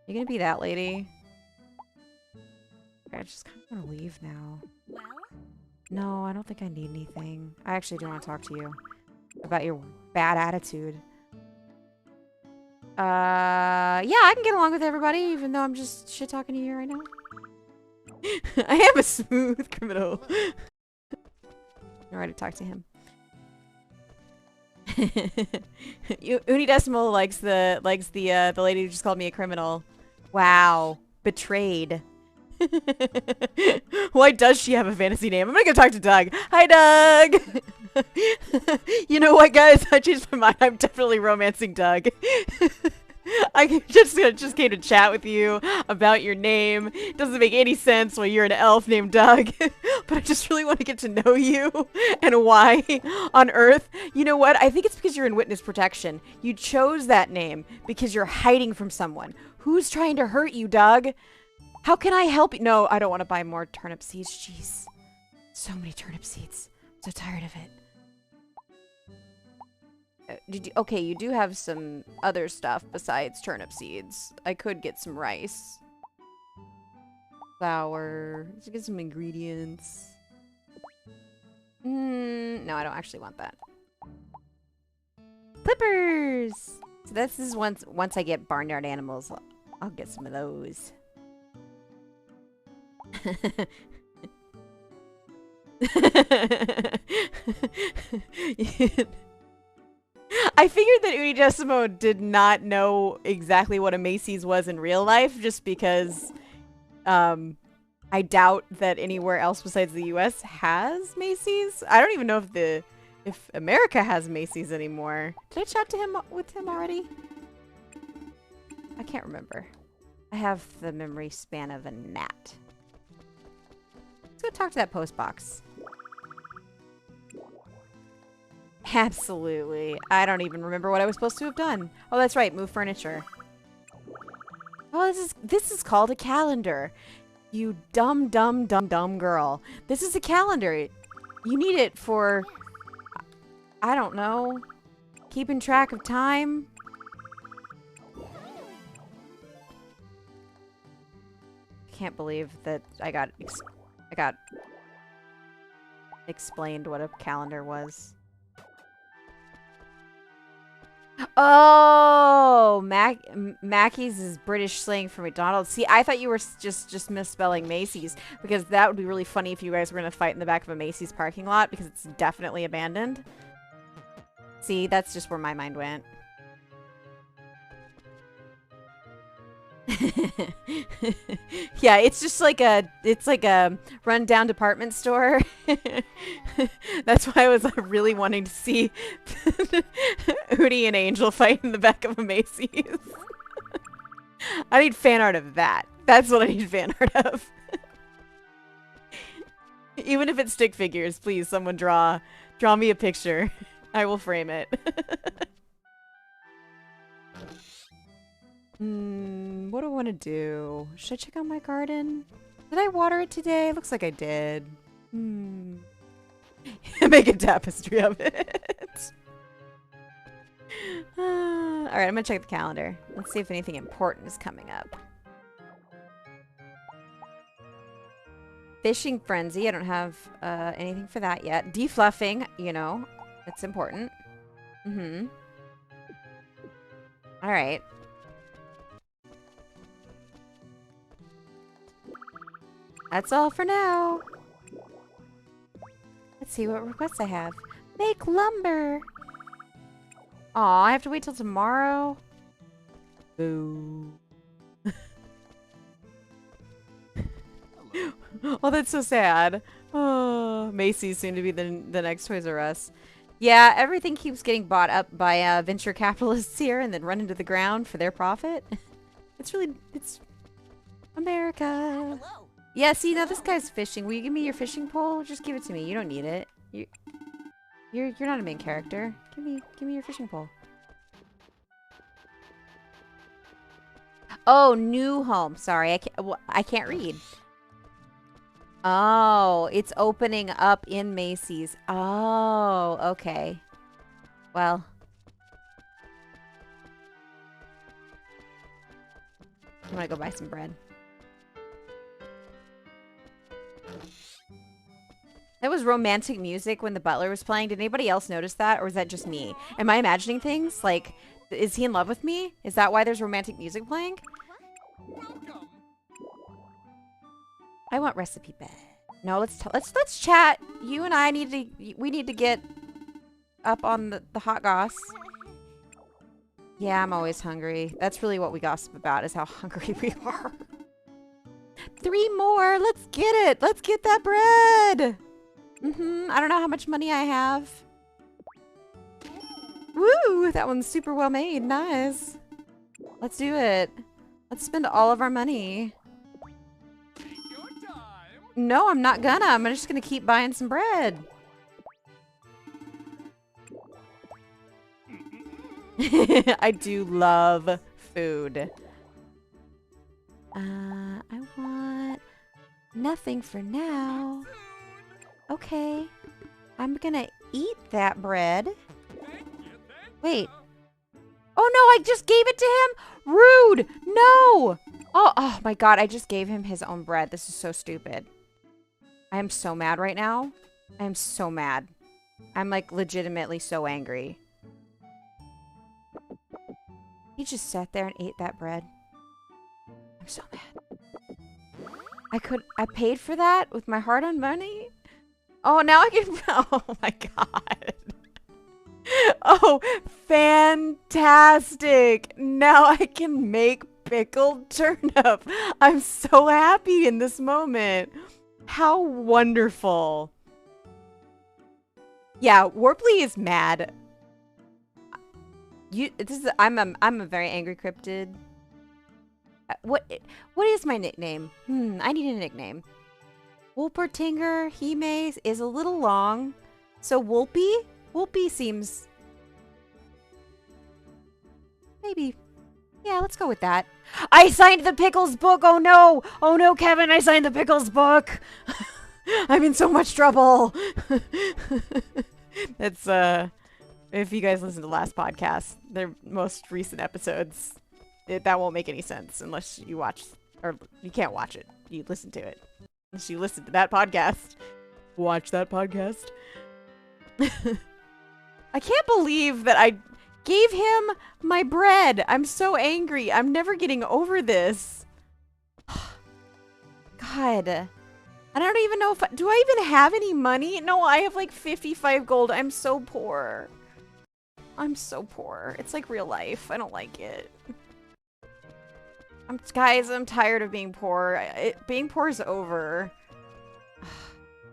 You gonna be that lady? I just kind of want to leave now. Well, No, I don't think I need anything. I actually do want to talk to you about your bad attitude. Yeah, I can get along with everybody, even though I'm just shit-talking to you right now. I am a smooth criminal. Alright, to talk to him. Unidecimal likes the lady who just called me a criminal. Wow, betrayed. Why does she have a fantasy name? I'm gonna go talk to Doug. Hi, Doug. You know what, guys? I changed my mind. I'm definitely romancing Doug. I just came to chat with you about your name. It doesn't make any sense why you're an elf named Doug, but I just really want to get to know you and why on Earth. You know what? I think it's because you're in witness protection. You chose that name because you're hiding from someone. Who's trying to hurt you, Doug? How can I help you? No, I don't want to buy more turnip seeds. Jeez. So many turnip seeds. I'm so tired of it. Okay, you do have some other stuff besides turnip seeds. I could get some rice. Flour. Let's get some ingredients. No, I don't actually want that. Clippers! So this is once I get barnyard animals, I'll get some of those. I figured that Unidecimo did not know exactly what a Macy's was in real life, just because I doubt that anywhere else besides the US has Macy's. I don't even know if America has Macy's anymore. Did I chat to him with him already? I can't remember. I have the memory span of a gnat. Let's go talk to that post box. Absolutely. I don't even remember what I was supposed to have done. Oh, that's right. Move furniture. Oh, this is called a calendar. You dumb girl. This is a calendar. You need it for, I don't know, keeping track of time. Can't believe that I got explained what a calendar was. Oh, Mackey's is British slang for McDonald's. See, I thought you were just misspelling Macy's, because that would be really funny if you guys were going to fight in the back of a Macy's parking lot, because it's definitely abandoned. See, that's just where my mind went. Yeah, it's just like a rundown department store. That's why I was really wanting to see Udi and Angel fight in the back of a Macy's. I need fan art of that. That's what I need fan art of. Even if it's stick figures, please, someone draw me a picture. I will frame it. What do I want to do? Should I check out my garden? Did I water it today? Looks like I did. Make a tapestry of it. Alright, I'm gonna check the calendar. Let's see if anything important is coming up. Fishing frenzy. I don't have anything for that yet. Defluffing, you know, that's important. Mm-hmm. All right. That's all for now. Let's see what requests I have. Make lumber. Aw, I have to wait till tomorrow. Boo. Oh, that's so sad. Oh, Macy's soon to be the next Toys R Us. Yeah, everything keeps getting bought up by venture capitalists here and then run into the ground for their profit. It's America. Hello. Yeah, see, now this guy's fishing. Will you give me your fishing pole? Just give it to me. You don't need it. You're not a main character. Give me your fishing pole. Oh, new home. Sorry, I can't read. Oh, it's opening up in Macy's. Oh, okay. Well. I'm gonna go buy some bread. That was romantic music when the butler was playing. Did anybody else notice that? Or is that just me? Am I imagining things? Like, is he in love with me? Is that why there's romantic music playing? Welcome. I want recipe bed. No, let's chat. You and I need to get up on the hot goss. Yeah, I'm always hungry. That's really what we gossip about, is how hungry we are. 3 more. Let's get it. Let's get that bread. I don't know how much money I have. Woo! That one's super well made. Nice. Let's do it. Let's spend all of our money. Take your time. No, I'm not gonna. I'm just gonna keep buying some bread. I do love food. I want nothing for now. Okay. I'm gonna eat that bread. Thank you. Wait. Oh no, I just gave it to him? Rude! No! Oh my god, I just gave him his own bread. This is so stupid. I am so mad right now. I am so mad. I'm like legitimately so angry. He just sat there and ate that bread. I'm so mad. I paid for that with my hard-earned money? Oh, now I can, oh my god. Oh, fantastic. Now I can make pickled turnip. I'm so happy in this moment. How wonderful. Yeah, Warpley is mad. I'm a very angry cryptid. What is my nickname? I need a nickname. Wolpertinger-hime is a little long. So Wolpy? Wolpy seems... Maybe. Yeah, let's go with that. I signed the Pickles book! Oh no! Oh no, Kevin, I signed the Pickles book! I'm in so much trouble! It's, if you guys listen to the last podcast, their most recent episodes, that won't make any sense unless you watch, or you can't watch it. You listen to it. Unless you listen to that podcast. Watch that podcast. I can't believe that I gave him my bread. I'm so angry. I'm never getting over this. God. I don't even know if do I even have any money? No, I have like 55 gold. I'm so poor. I'm so poor. It's like real life. I don't like it. Guys, I'm tired of being poor. Being poor is over.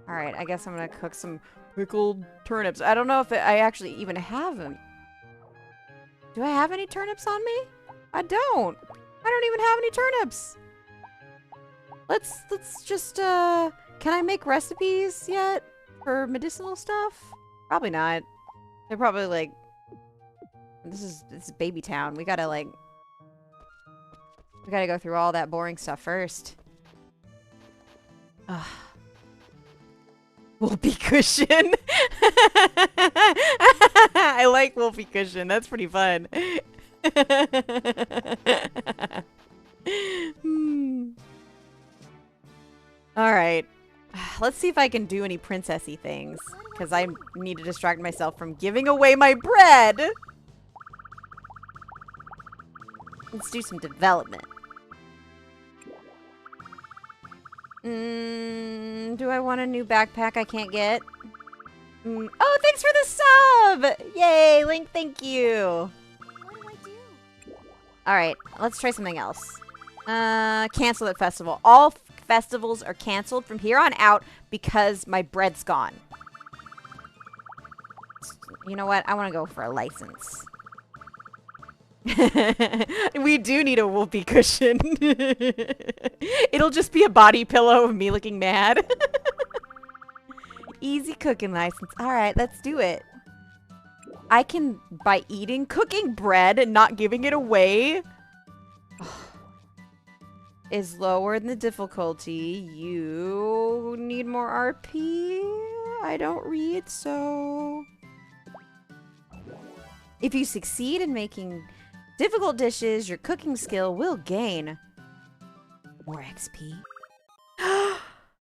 Alright, I guess I'm gonna cook some pickled turnips. I don't know if I actually even have them. Do I have any turnips on me? I don't. I don't even have any turnips. Let's just, can I make recipes yet for medicinal stuff? Probably not. They're probably like, this is baby town. We gotta go through all that boring stuff first. Ugh. Whoopee cushion. I like whoopee cushion. That's pretty fun. All right. Let's see if I can do any princessy things. Because I need to distract myself from giving away my bread. Let's do some development. Do I want a new backpack I can't get? Oh, thanks for the sub! Yay, Link, thank you. What do I do? Alright, let's try something else. Cancel that festival. All festivals are canceled from here on out because my bread's gone. You know what? I want to go for a license. We do need a whoopee cushion. It'll just be a body pillow of me looking mad. Easy cooking license. Alright, let's do it. I can, by cooking bread and not giving it away, is lower than the difficulty. You need more RP? I don't read, so... If you succeed in making difficult dishes, your cooking skill will gain more XP.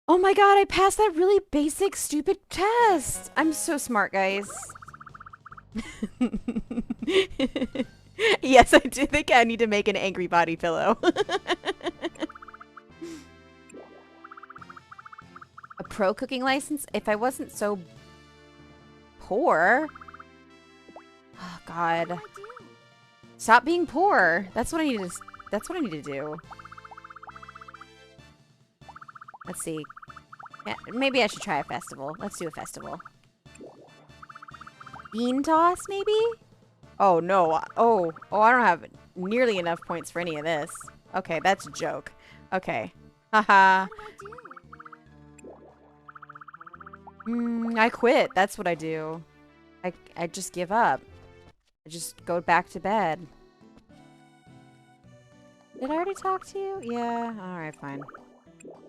Oh my god, I passed that really basic, stupid test! I'm so smart, guys. Yes, I do think I need to make an angry body pillow. A pro cooking license? If I wasn't so poor... Oh god. What do I do? Stop being poor. That's what I need to do. Let's see. Yeah, maybe I should try a festival. Let's do a festival. Bean toss, maybe? Oh, no. Oh, I don't have nearly enough points for any of this. Okay, that's a joke. Okay. Haha. What do I do? I quit. That's what I do. I just give up. I just go back to bed. Did I already talk to you? Yeah. Alright, fine.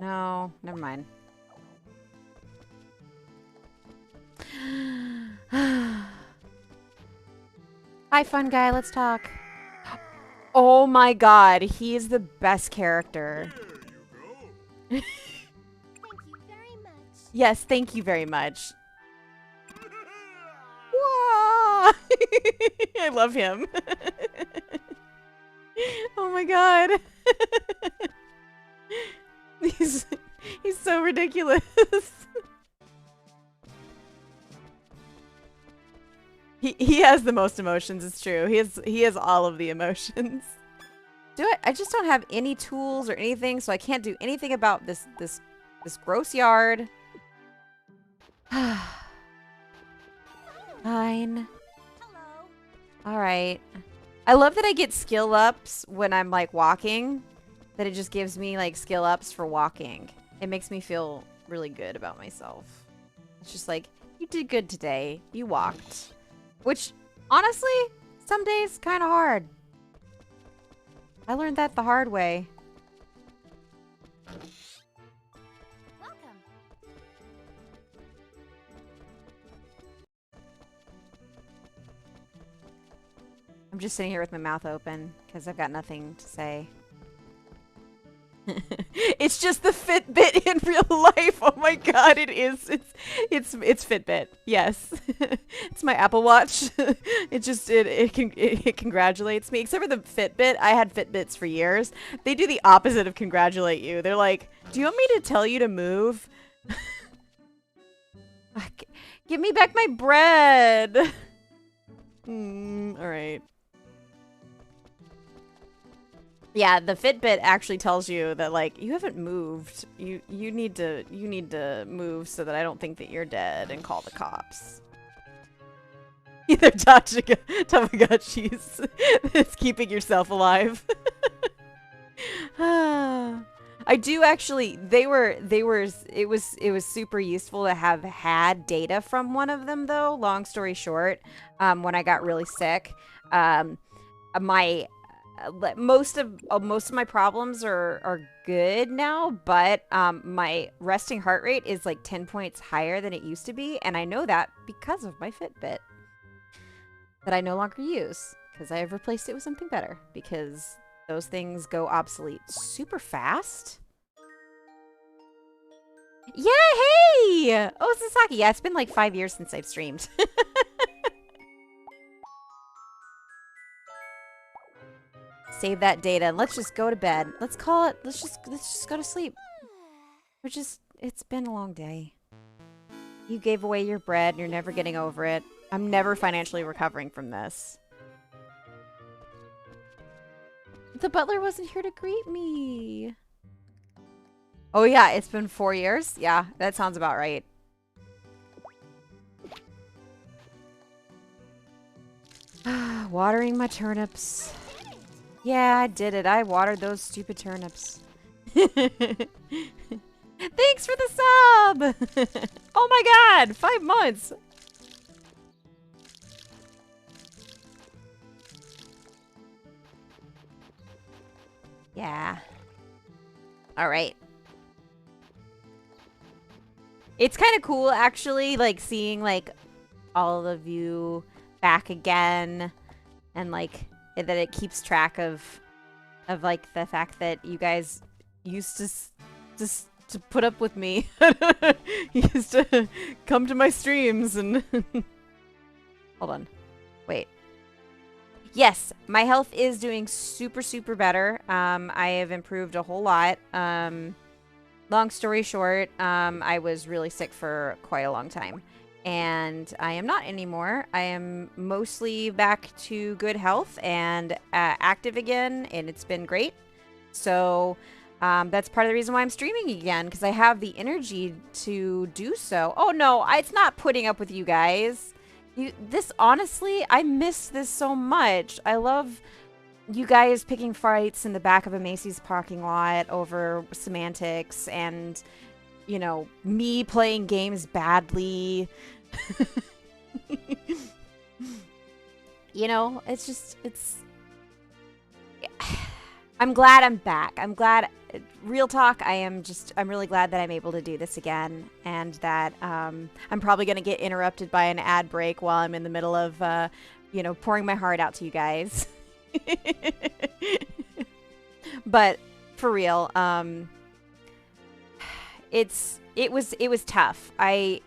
No, never mind. Hi, fun guy. Let's talk. Oh my god. He is the best character. Thank you very much. Yes, thank you very much. Whoa! I love him. Oh my god. He's so ridiculous. He has the most emotions, it's true. He has all of the emotions. I just don't have any tools or anything, so I can't do anything about this gross yard. Fine. Hello. Alright. I love that I get skill ups when I'm like walking. That it just gives me like skill ups for walking. It makes me feel really good about myself. It's just like, you did good today. You walked. Which, honestly, some days kind of hard. I learned that the hard way. Welcome. I'm just sitting here with my mouth open because I've got nothing to say. It's just the Fitbit in real life. Oh my god, it is. It's Fitbit. Yes. It's my Apple Watch. It congratulates me. Except for the Fitbit. I had Fitbits for years. They do the opposite of congratulate you. They're like, "Do you want me to tell you to move?" Give me back my bread. All right. Yeah, the Fitbit actually tells you that like you haven't moved. You need to move so that I don't think that you're dead and call the cops. Either Tamagotchis. It's keeping yourself alive. I do actually. It was super useful to have had data from one of them though. Long story short, when I got really sick, most of my problems are good now, but my resting heart rate is like 10 points higher than it used to be, and I know that because of my Fitbit that I no longer use because I have replaced it with something better because those things go obsolete super fast. Yeah, hey! Oh, Sasaki. Yeah, it's been like 5 years since I've streamed. Save that data and let's just go to bed. Let's call it. Let's just go to sleep. It's been a long day. You gave away your bread and you're never getting over it. I'm never financially recovering from this. The butler wasn't here to greet me. Oh yeah, it's been 4 years? Yeah, that sounds about right. Watering my turnips. Yeah, I did it. I watered those stupid turnips. Thanks for the sub! Oh my god, 5 months! Yeah. Alright. It's kind of cool, actually, like, seeing, like, all of you back again. And, like, that it keeps track of like, the fact that you guys used to put up with me. You used to come to my streams and... Hold on. Wait. Yes, my health is doing super, super better. I have improved a whole lot. Long story short, I was really sick for quite a long time. And I am not anymore. I am mostly back to good health and active again, and it's been great. So that's part of the reason why I'm streaming again, because I have the energy to do so. Oh no, it's not putting up with you guys. Honestly, I miss this so much. I love you guys picking fights in the back of a Macy's parking lot over semantics and, you know, me playing games badly. You know, I'm glad I'm back. I'm glad, real talk, I'm really glad that I'm able to do this again, and that I'm probably going to get interrupted by an ad break while I'm in the middle of, you know, pouring my heart out to you guys. But for real, it was tough. I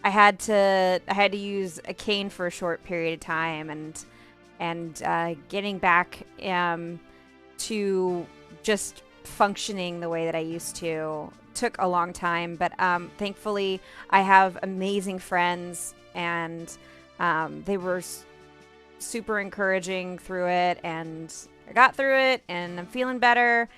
had to use a cane for a short period of time, and getting back to just functioning the way that I used to took a long time. But thankfully, I have amazing friends, and they were super encouraging through it, and I got through it, and I'm feeling better.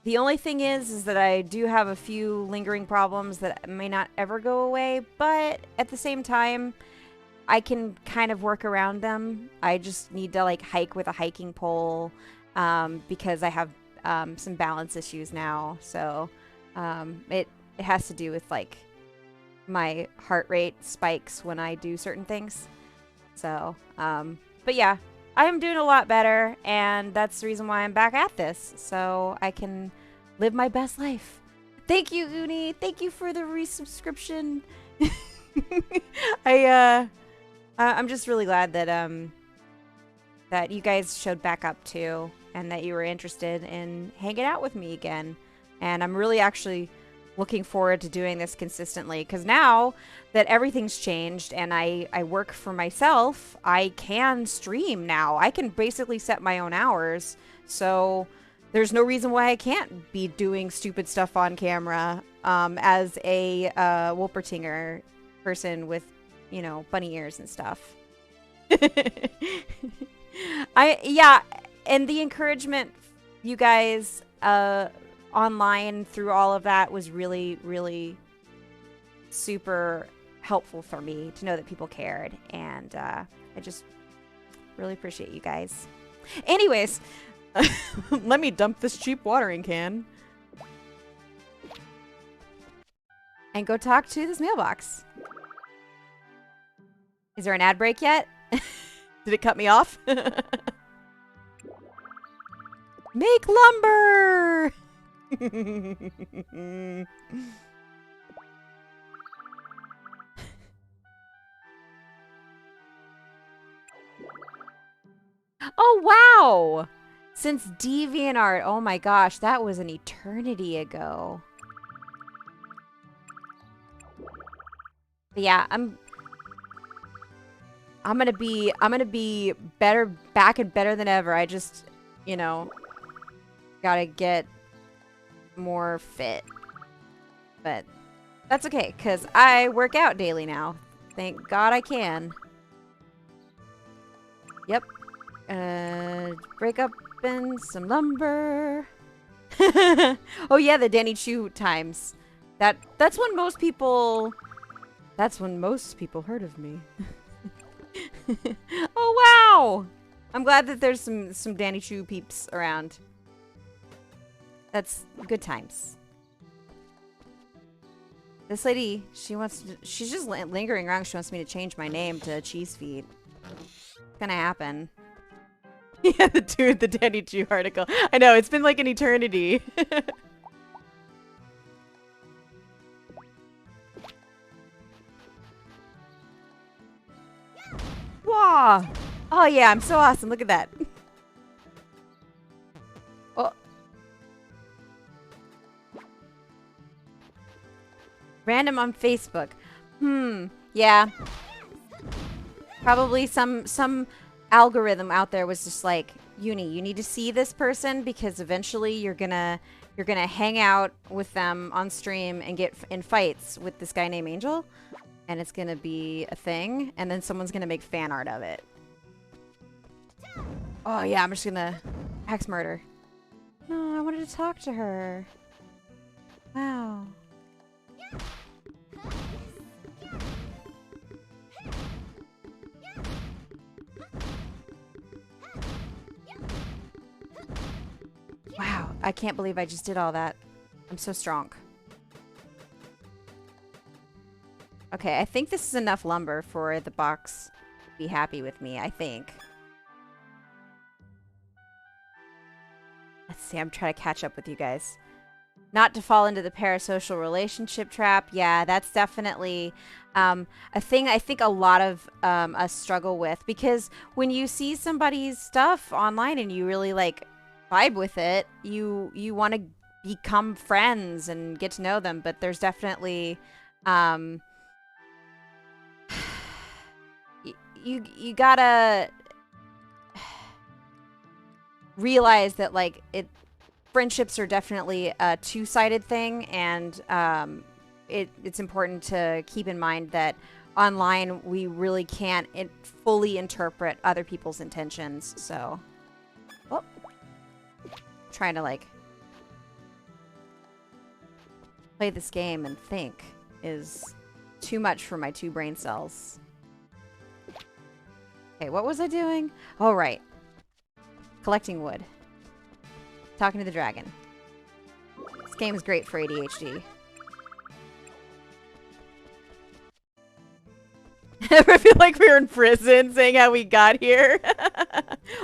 The only thing is that I do have a few lingering problems that may not ever go away, but at the same time, I can kind of work around them. I just need to, like, hike with a hiking pole, because I have some balance issues now. So it has to do with, like, my heart rate spikes when I do certain things. So, but yeah, I am doing a lot better, and that's the reason why I'm back at this, so I can live my best life. Thank you, Uni. Thank you for the resubscription. I'm just really glad that that you guys showed back up too, and that you were interested in hanging out with me again. And I'm really actually looking forward to doing this consistently, because now that everything's changed and I work for myself, I can stream now. I can basically set my own hours, so there's no reason why I can't be doing stupid stuff on camera as a Wolpertinger person with, you know, bunny ears and stuff. Yeah, and the encouragement you guys online through all of that was really, really super helpful for me to know that people cared, and I just really appreciate you guys. Anyways, let me dump this cheap watering can and go talk to this mailbox. Is there an ad break yet? Did it cut me off? Make lumber! Oh, wow! Since DeviantArt, oh my gosh, that was an eternity ago. But yeah, I'm gonna be better, back and better than ever. I just, you know, gotta get more fit. But that's okay, because I work out daily now. Thank God I can. Yep. Break up in some lumber. Oh yeah, the Danny Chu times. That's when most people heard of me. Oh wow! I'm glad that there's some Danny Chu peeps around. That's good times. This lady, she's just lingering around. She wants me to change my name to Cheese Feet. It's gonna happen. Yeah, the Danny Chu article. I know, it's been like an eternity. Wow. Oh yeah, I'm so awesome. Look at that. Oh. Random on Facebook. Yeah. Probably some algorithm out there was just like, Uni, you need to see this person because eventually you're gonna hang out with them on stream and get in fights with this guy named Angel, and it's gonna be a thing, and then someone's gonna make fan art of it. Oh yeah, I'm just gonna axe murder. No, I wanted to talk to her. Wow. Wow, I can't believe I just did all that. I'm so strong. Okay, I think this is enough lumber for the box to be happy with me, I think. Let's see, I'm trying to catch up with you guys. Not to fall into the parasocial relationship trap. Yeah, that's definitely a thing I think a lot of us struggle with, because when you see somebody's stuff online and you really like vibe with it, you want to become friends and get to know them, but there's definitely you gotta realize that like friendships are definitely a two-sided thing, and it's important to keep in mind that online we really can't fully interpret other people's intentions. So, oh, trying to like play this game and think is too much for my two brain cells. Okay, what was I doing? Oh, right. Collecting wood. Talking to the dragon. This game is great for ADHD. Ever feel like we were in prison saying how we got here?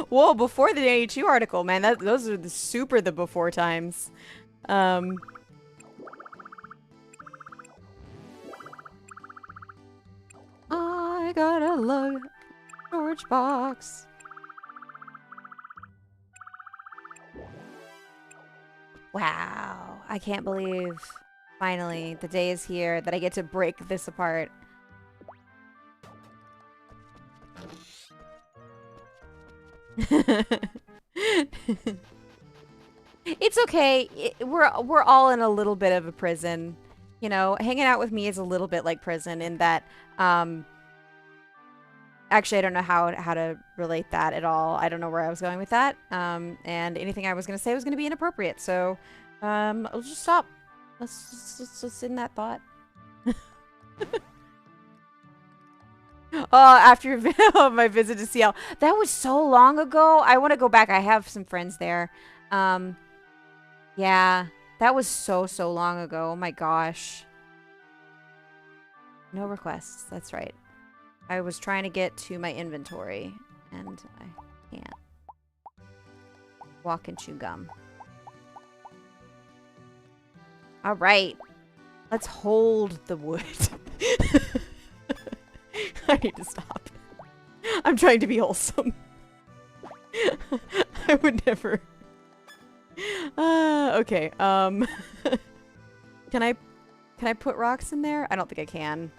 Whoa, before the Danny Chu article, man. Those are the before times. I got a lug storage box. Wow, I can't believe finally the day is here that I get to break this apart. It's okay. We're all in a little bit of a prison. You know, hanging out with me is a little bit like prison in that actually, I don't know how to relate that at all. I don't know where I was going with that. And anything I was going to say was going to be inappropriate. So, I'll just stop. Let's just in that thought. Oh, after my visit to Seattle. That was so long ago. I want to go back. I have some friends there. Yeah, that was so long ago. Oh my gosh. No requests. That's right. I was trying to get to my inventory, and I can't. Walk and chew gum. All right. Let's hold the wood. I need to stop. I'm trying to be wholesome. I would never. Okay. Can I put rocks in there? I don't think I can.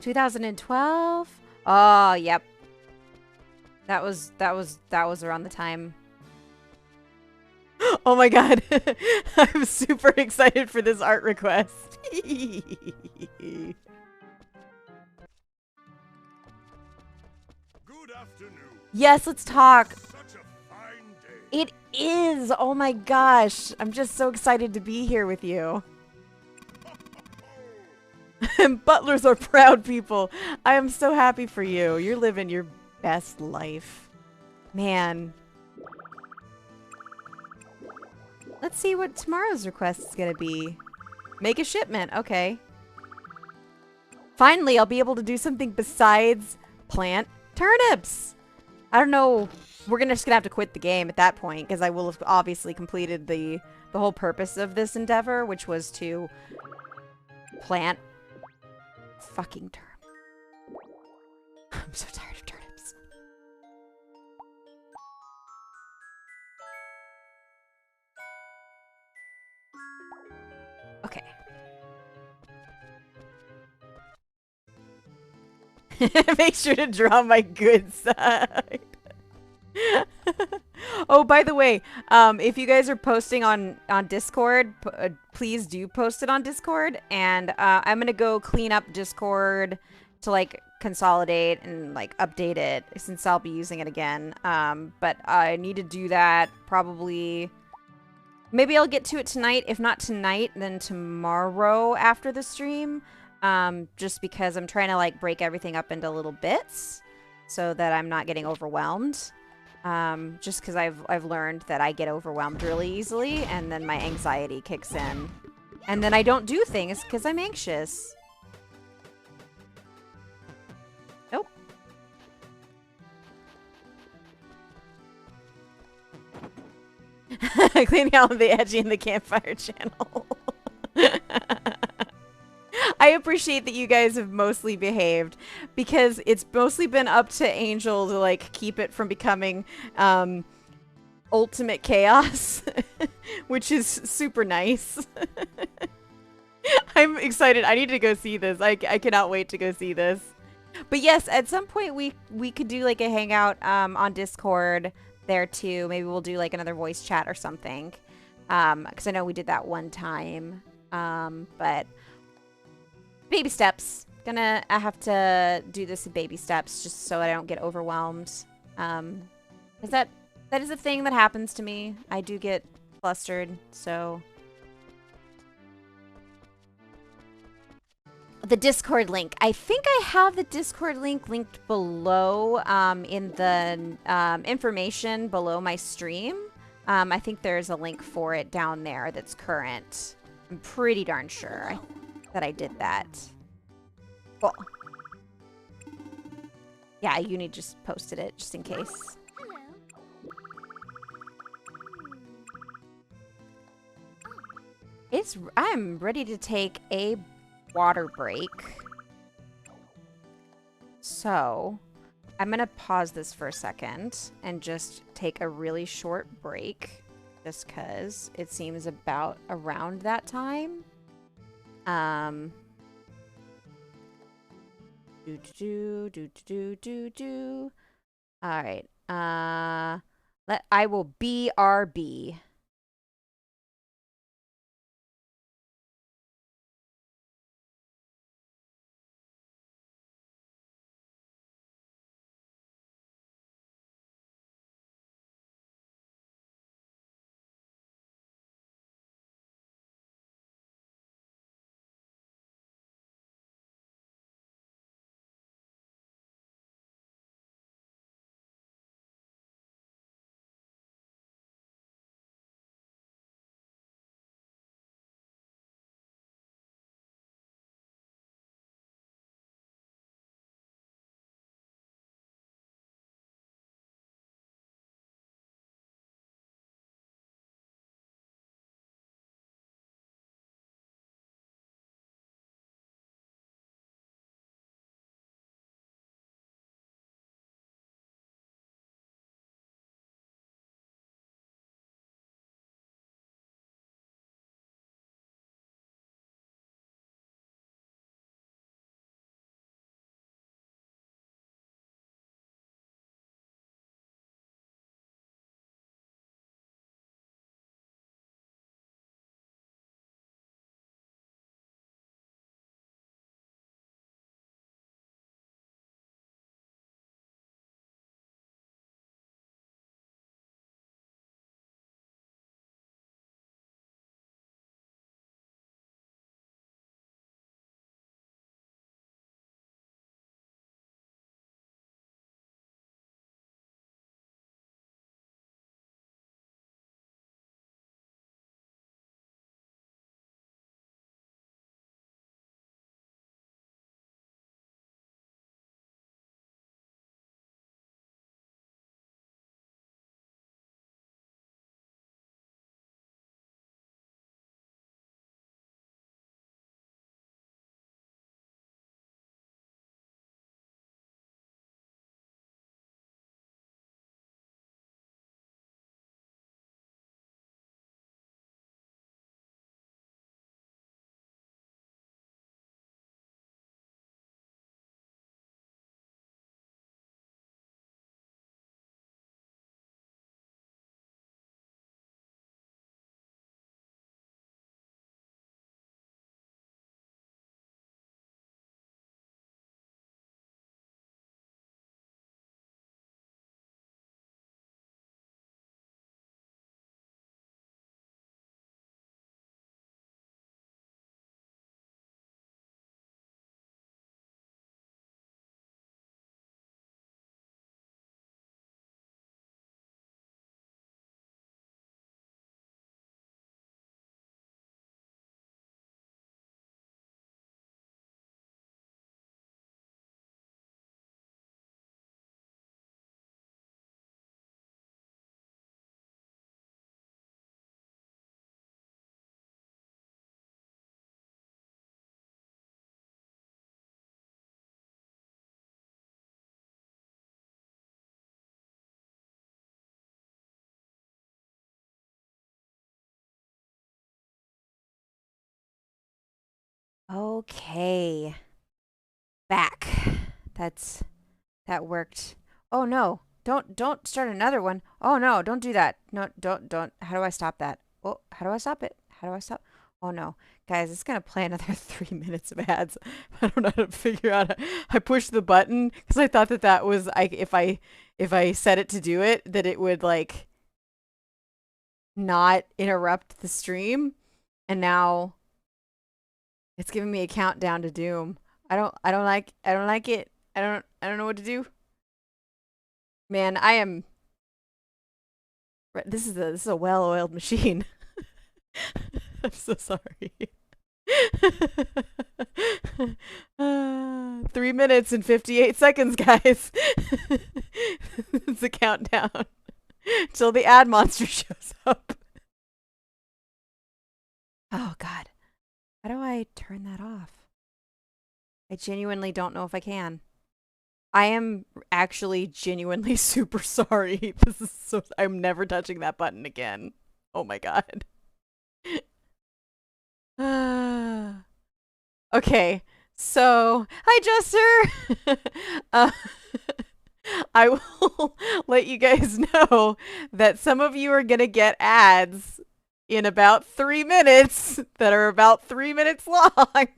2012? Oh, yep. That was around the time. Oh my god. I'm super excited for this art request. Good afternoon. Yes, let's talk. Such a fine day. It is. Oh my gosh. I'm just so excited to be here with you. And butlers are proud people. I am so happy for you. You're living your best life. Man. Let's see what tomorrow's request is going to be. Make a shipment. Okay. Finally, I'll be able to do something besides plant turnips. I don't know. We're just gonna have to quit the game at that point because I will have obviously completed the whole purpose of this endeavor, which was to plant fucking turnip. I'm so tired of turnips. Okay. Make sure to draw my good side. Oh, by the way, if you guys are posting on Discord, please do post it on Discord. And I'm gonna go clean up Discord to like consolidate and like update it since I'll be using it again. But I need to do that probably. Maybe I'll get to it tonight. If not tonight, then tomorrow after the stream. Just because I'm trying to like break everything up into little bits so that I'm not getting overwhelmed. Just because I've learned that I get overwhelmed really easily and then my anxiety kicks in. And then I don't do things because I'm anxious. Nope. Cleaning out the edgy in the campfire channel. I appreciate that you guys have mostly behaved because it's mostly been up to Angel to like keep it from becoming ultimate chaos, which is super nice. I'm excited. I need to go see this. I cannot wait to go see this. But yes, at some point we could do like a hangout on Discord there too. Maybe we'll do like another voice chat or something. Because I know we did that one time. But baby steps. I have to do this in baby steps just so I don't get overwhelmed. Is that is a thing that happens to me. I do get flustered, so. The Discord link. I think I have the Discord link linked below in the information below my stream. I think there's a link for it down there that's current. I'm pretty darn sure that I did that. Cool. Yeah, Uni just posted it just in case. I'm ready to take a water break. So, I'm gonna pause this for a second and just take a really short break just cuz it seems about around that time. All right. I will BRB. Okay. Back. That worked. Oh no. Don't start another one. Oh no, don't do that. No, don't. How do I stop that? Oh, how do I stop it? How do I stop? Oh no. Guys, it's gonna play another 3 minutes of ads. I don't know how to figure out. I pushed the button because I thought that was if I set it to do it, that it would like not interrupt the stream. And now it's giving me a countdown to doom. I don't like it. I don't know what to do. Man, I am this is a well-oiled machine. I'm so sorry. 3 minutes and 58 seconds, guys. It's a countdown till the ad monster shows up. Oh God. How do I turn that off? I genuinely don't know if I can. I am actually genuinely super sorry. This is so I'm never touching that button again. Oh my God. Okay. So, hi Jester. uh, I will let you guys know that some of you are going to get ads in about 3 minutes that are about 3 minutes long.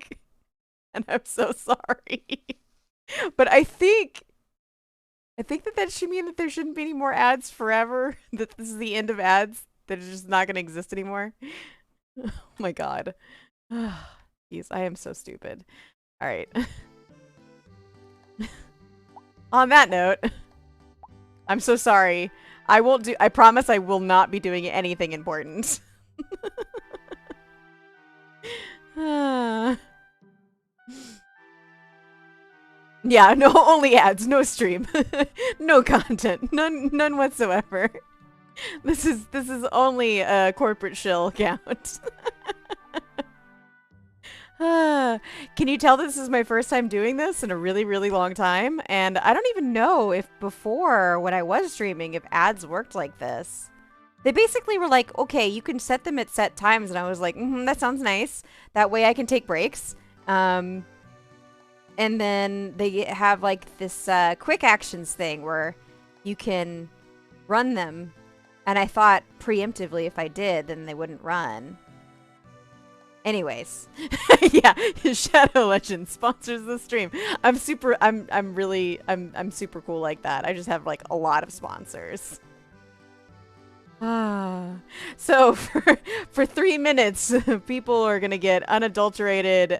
And I'm so sorry. But I think that should mean that there shouldn't be any more ads forever. That this is the end of ads. That it's just not going to exist anymore. Oh my God. Jeez, I am so stupid. All right. On that note, I'm so sorry. I promise I will not be doing anything important. Yeah, no, only ads, no stream. No content. None whatsoever. This is only a corporate shill account. Can you tell this is my first time doing this in a really, really long time? And I don't even know if before, when I was streaming, if ads worked like this. They basically were like, okay, you can set them at set times. And I was like, that sounds nice. That way I can take breaks. And then they have like this quick actions thing where you can run them. And I thought preemptively if I did, then they wouldn't run. Anyways, yeah, Shadow Legends sponsors the stream. I'm super cool like that. I just have like a lot of sponsors. So for 3 minutes, people are gonna get unadulterated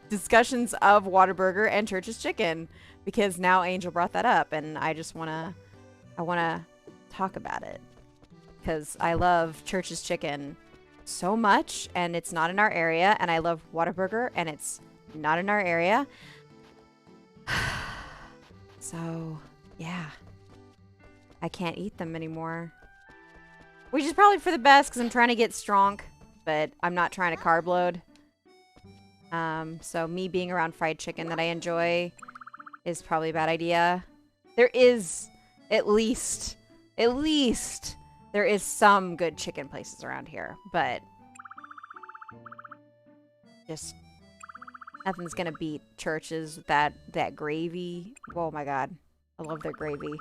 discussions of Whataburger and Church's Chicken because now Angel brought that up, and I wanna talk about it because I love Church's Chicken so much, and it's not in our area, and I love Whataburger, and it's not in our area. So, yeah. I can't eat them anymore. Which is probably for the best, because I'm trying to get strong, but I'm not trying to carb load. So me being around fried chicken that I enjoy is probably a bad idea. There is, at least, there is some good chicken places around here, but just nothing's gonna beat Church's. That gravy. Oh my God, I love their gravy.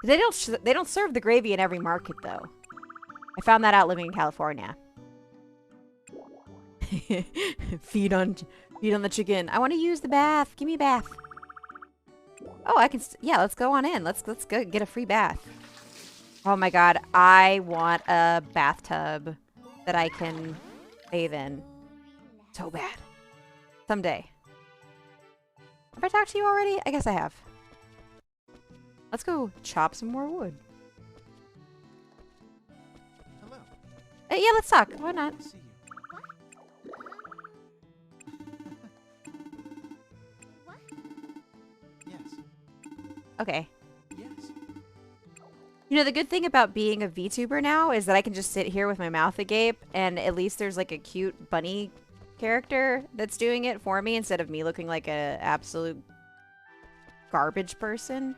They don't serve the gravy in every market though. I found that out living in California. feed on the chicken. I want to use the bath. Give me a bath. Oh, I can. Yeah, let's go on in. Let's go get a free bath. Oh my God, I want a bathtub that I can bathe in. So bad. Someday. Have I talked to you already? I guess I have. Let's go chop some more wood. Hello. Yeah, let's talk. Why not? I'll see you. Yes. Okay. Yes. You know, the good thing about being a VTuber now is that I can just sit here with my mouth agape, and at least there's like a cute bunny character that's doing it for me instead of me looking like a absolute garbage person.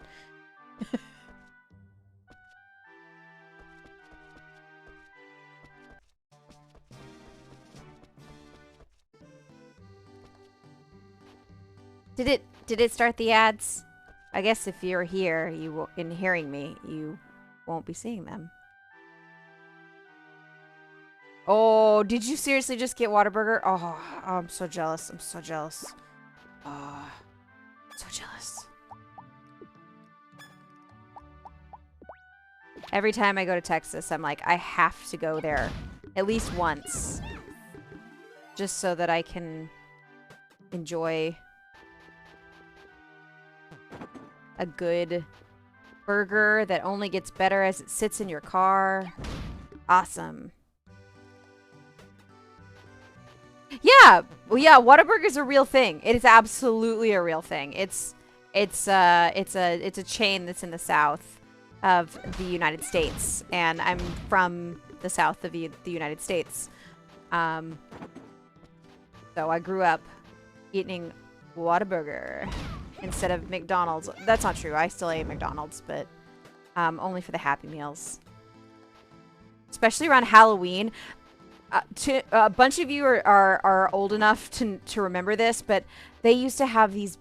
Did it start the ads? I guess if you're here, in hearing me, you won't be seeing them. Oh, did you seriously just get Whataburger? Oh, I'm so jealous. I'm so jealous. Oh, so jealous. Every time I go to Texas, I'm like, I have to go there at least once. Just so that I can enjoy a good burger that only gets better as it sits in your car. Awesome. Yeah, well, yeah. Whataburger's a real thing. It is absolutely a real thing. It's a chain that's in the South of the United States, and I'm from the South of the United States. So I grew up eating Whataburger instead of McDonald's. That's not true. I still ate McDonald's, but only for the Happy Meals. Especially around Halloween. A bunch of you are old enough to remember this, but they used to have these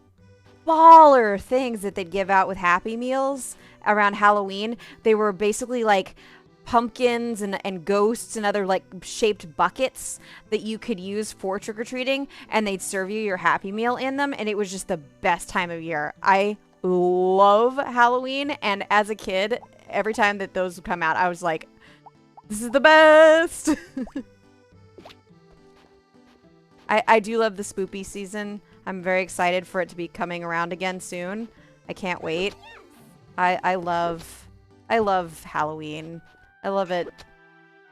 baller things that they'd give out with Happy Meals around Halloween. They were basically like pumpkins and ghosts and other like shaped buckets that you could use for trick-or-treating, and they'd serve you your Happy Meal in them, and it was just the best time of year. I love Halloween, and as a kid, every time that those would come out, I was like, this is the best. I do love the spoopy season. I'm very excited for it to be coming around again soon. I can't wait. I love Halloween. I love it.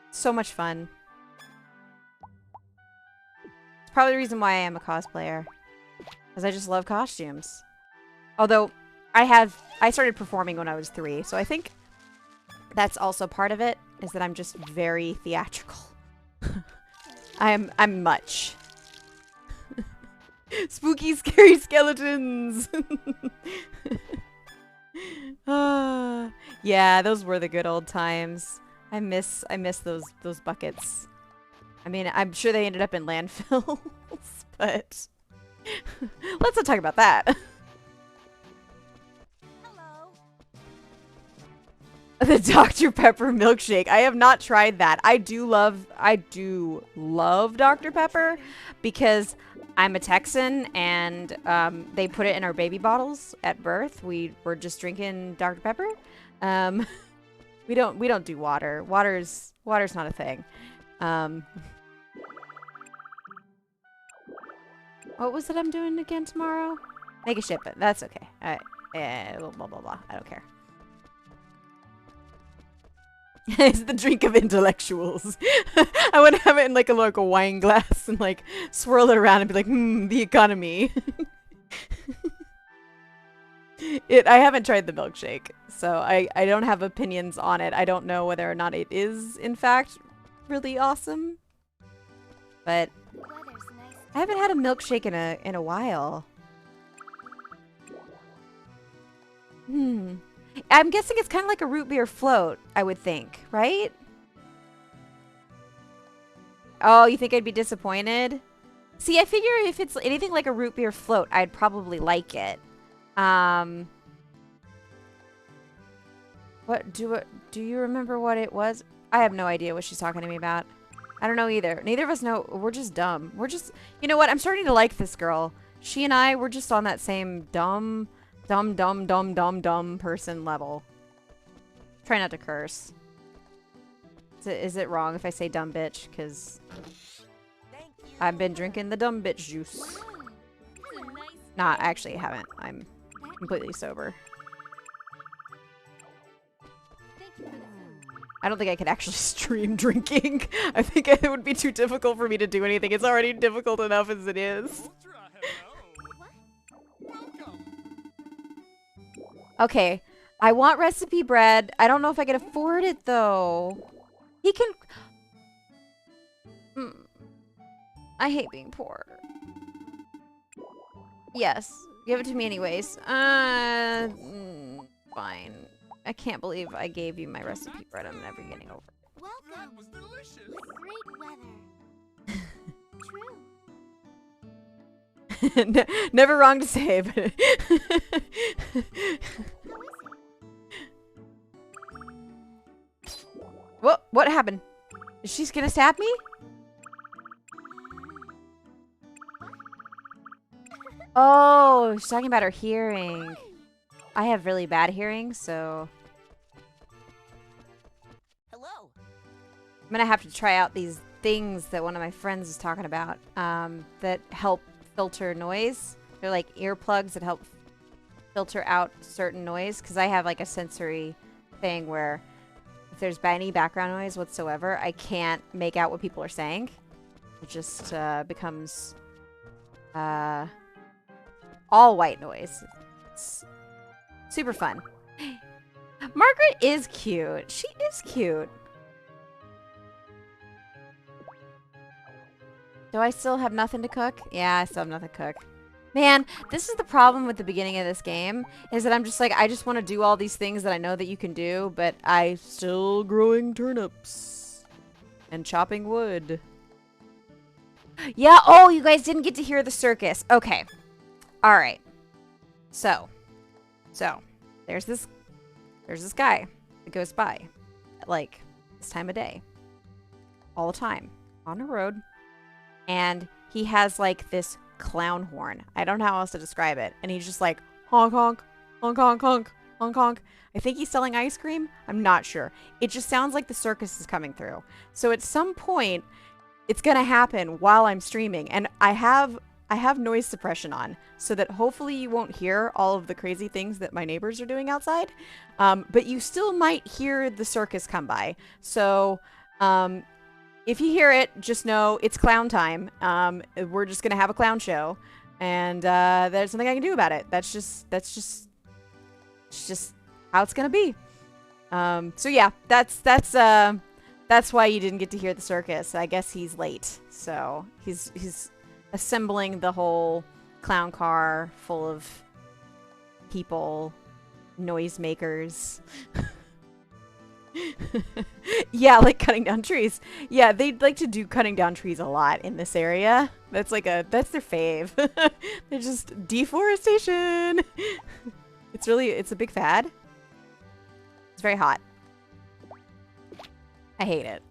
So much fun. It's probably the reason why I am a cosplayer. Because I just love costumes. Although, I started performing when I was 3, so I think that's also part of it, is that I'm just very theatrical. I'm much. Spooky, scary skeletons! Yeah, those were the good old times. I miss those buckets. I mean, I'm sure they ended up in landfills, but let's not talk about that. Hello. The Dr. Pepper milkshake. I have not tried that. I do love Dr. Pepper because I'm a Texan, and they put it in our baby bottles at birth. We were just drinking Dr. Pepper. We don't do water. Water's not a thing. What was it I'm doing again tomorrow? Make a shipment. That's okay. Blah blah blah. I don't care. It's the drink of intellectuals. I want to have it in like a wine glass and like swirl it around and be like, the economy. I haven't tried the milkshake, so I don't have opinions on it. I don't know whether or not it is in fact really awesome. But Weather's nice. I haven't had a milkshake in a while. I'm guessing it's kind of like a root beer float, I would think, right? Oh, you think I'd be disappointed? See, I figure if it's anything like a root beer float, I'd probably like it. Do you remember what it was? I have no idea what she's talking to me about. I don't know either. Neither of us know. We're just dumb. We're just, you know what? I'm starting to like this girl. She and I, we're just on that same dumb person level. Try not to curse. Is it wrong if I say dumb bitch? Because I've been drinking the dumb bitch juice. Nah, actually I haven't. I'm completely sober. I don't think I could actually stream drinking. I think it would be too difficult for me to do anything. It's already difficult enough as it is. Okay, I want recipe bread. I don't know if I can afford it though. He can... I hate being poor. Yes, give it to me anyways. Fine. I can't believe I gave you my recipe bread. I'm never getting over it. Welcome. That was delicious. Great weather. True. Never wrong to say, but How is it? what happened? Is she gonna stab me? Oh, she's talking about her hearing. I have really bad hearing, so Hello. I'm gonna have to try out these things that one of my friends is talking about that help filter noise. They're like earplugs that help filter out certain noise, because I have like a sensory thing where if there's any background noise whatsoever, I can't make out what people are saying. It just becomes all white noise. It's super fun. Margaret is cute. She is cute. Do I still have nothing to cook? Yeah, I still have nothing to cook. Man, this is the problem with the beginning of this game, is that I'm just like, I just want to do all these things that I know that you can do, but I still growing turnips and chopping wood. Yeah, oh, you guys didn't get to hear the circus. Okay. All right. So, there's this guy that goes by at like this time of day all the time on the road, and he has like this clown horn. I don't know how else to describe it. And he's just like honk honk, honk honk honk, honk honk. I think he's selling ice cream. I'm not sure. It just sounds like the circus is coming through. So at some point, it's gonna happen while I'm streaming, and I have noise suppression on, so that hopefully you won't hear all of the crazy things that my neighbors are doing outside. But you still might hear the circus come by. So if you hear it, just know it's clown time. We're just gonna have a clown show, and there's nothing I can do about it. It's just how it's gonna be. So yeah, that's why you didn't get to hear the circus. I guess he's late, so he's assembling the whole clown car full of people, noisemakers. Yeah, like cutting down trees. Yeah, they'd like to do cutting down trees a lot in this area. That's their fave. They're just deforestation. It's a big fad. It's very hot. I hate it.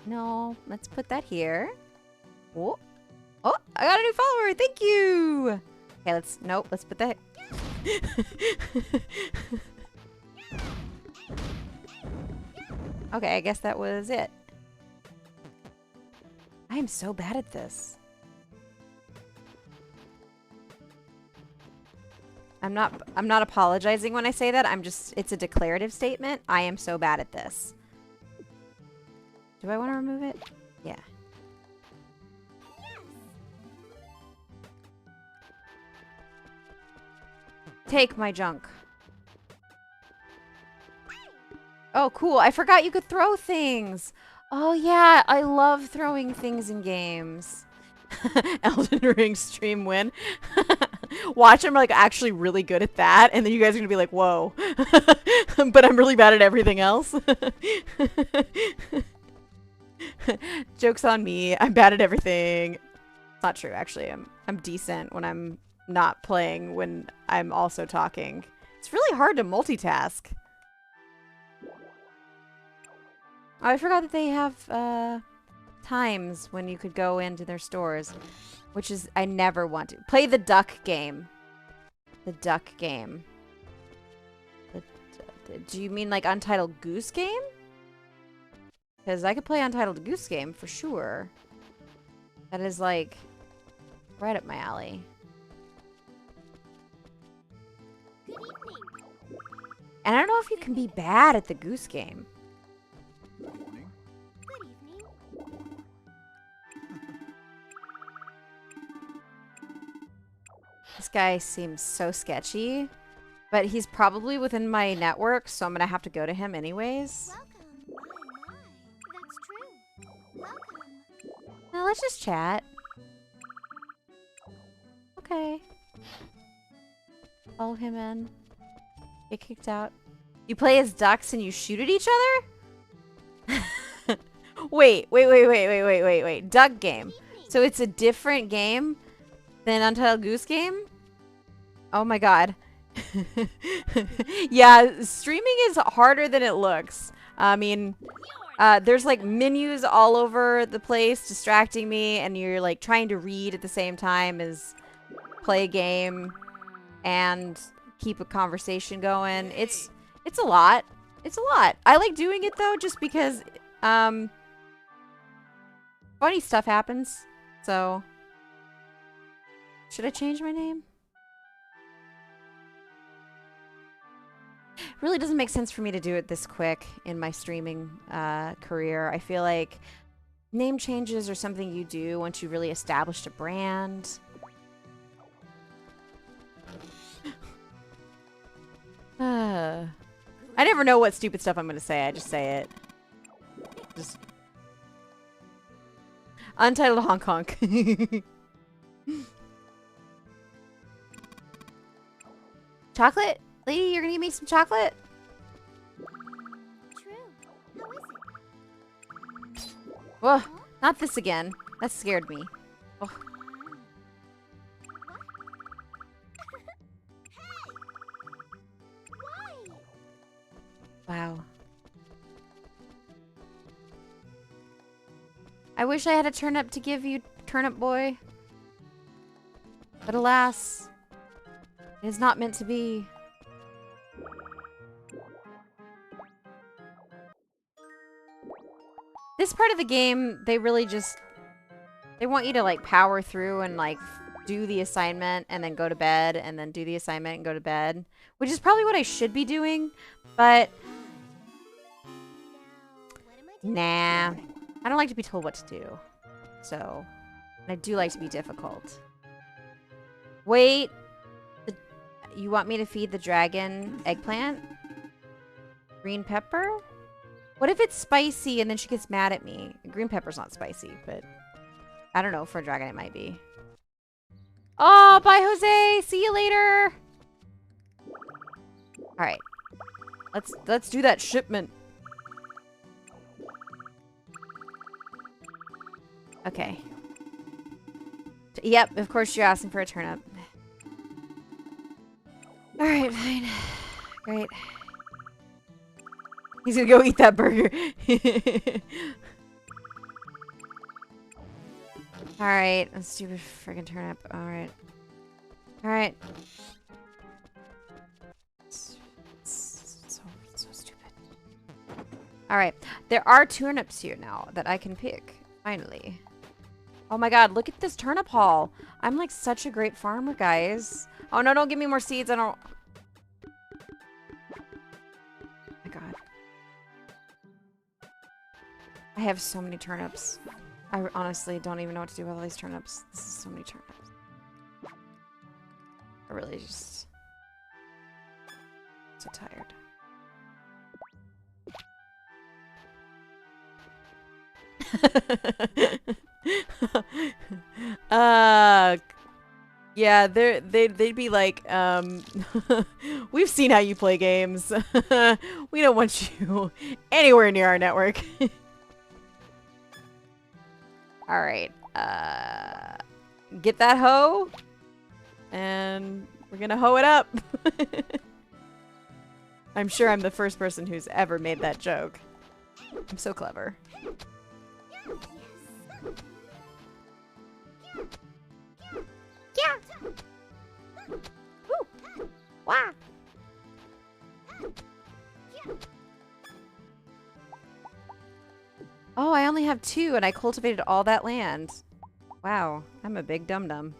No, let's put that here. Oh, I got a new follower. Thank you. Okay, let's put that. Okay, I guess that was it. I am so bad at this. I'm not apologizing when I say that. It's a declarative statement. I am so bad at this. Do I want to remove it? Yeah. Take my junk. Oh, cool. I forgot you could throw things. Oh, yeah. I love throwing things in games. Elden Ring stream win. Watch, I'm like actually really good at that. And then you guys are going to be like, whoa. But I'm really bad at everything else. Joke's on me. I'm bad at everything. It's not true, actually. I'm decent when I'm not playing, when I'm also talking. It's really hard to multitask. Oh, I forgot that they have times when you could go into their stores, which is I never want to. Play the duck game. The duck game. Do you mean like Untitled Goose Game? Because I could play Untitled Goose Game for sure. That is like right up my alley. Good evening. And I don't know if you can be bad at the Goose Game. Good morning. Good evening. This guy seems so sketchy, but he's probably within my network, so I'm gonna have to go to him anyways. Welcome. My. That's true. Welcome. Now let's just chat. Okay. Follow him in. Get kicked out. You play as ducks and you shoot at each other? wait. Duck game. So it's a different game Than Untitled Goose Game? Oh my god. Yeah, streaming is harder than it looks. I mean, there's like menus all over the place distracting me, and you're like trying to read at the same time as play a game and keep a conversation going. It's a lot. It's a lot. I like doing it though just because funny stuff happens. So should I change my name? Really doesn't make sense for me to do it this quick in my streaming career. I feel like name changes are something you do once you really established a brand. I never know what stupid stuff I'm going to say. I just say it. Just Untitled Hong Kong. Chocolate? Lady, you're gonna give me some chocolate? True. How is it? Whoa, not this again. That scared me. Oh. Why? Wow. I wish I had a turnip to give you, turnip boy. But alas, it is not meant to be. This part of the game, they really just... They want you to, like, power through and, like, do the assignment and then go to bed and then do the assignment and go to bed. Which is probably what I should be doing, but... Now, what am I doing? Nah. I don't like to be told what to do. So... And I do like to be difficult. Wait. You want me to feed the dragon eggplant? Green pepper? What if it's spicy and then she gets mad at me? Green pepper's not spicy, but I don't know. For a dragon, it might be. Oh, bye, Jose. See you later. All right, let's do that shipment. Okay. Yep, of course you're asking for a turnip. All right, fine. Great. He's gonna go eat that burger. Alright, let's do a friggin' turnip. Alright. Alright. So stupid. Alright. There are turnips here now that I can pick. Finally. Oh my god, look at this turnip haul. I'm like such a great farmer, guys. Oh no, don't give me more seeds. I don't... Oh my god. I have so many turnips. I honestly don't even know what to do with all these turnips. This is so many turnips. I really just... so tired. Yeah, they'd be like, we've seen how you play games. We don't want you anywhere near our network. All right, get that hoe, and we're gonna hoe it up. I'm sure I'm the first person who's ever made that joke. I'm so clever. Yeah. Woo. Wow. Oh, I only have 2 and I cultivated all that land. Wow, I'm a big dum-dum.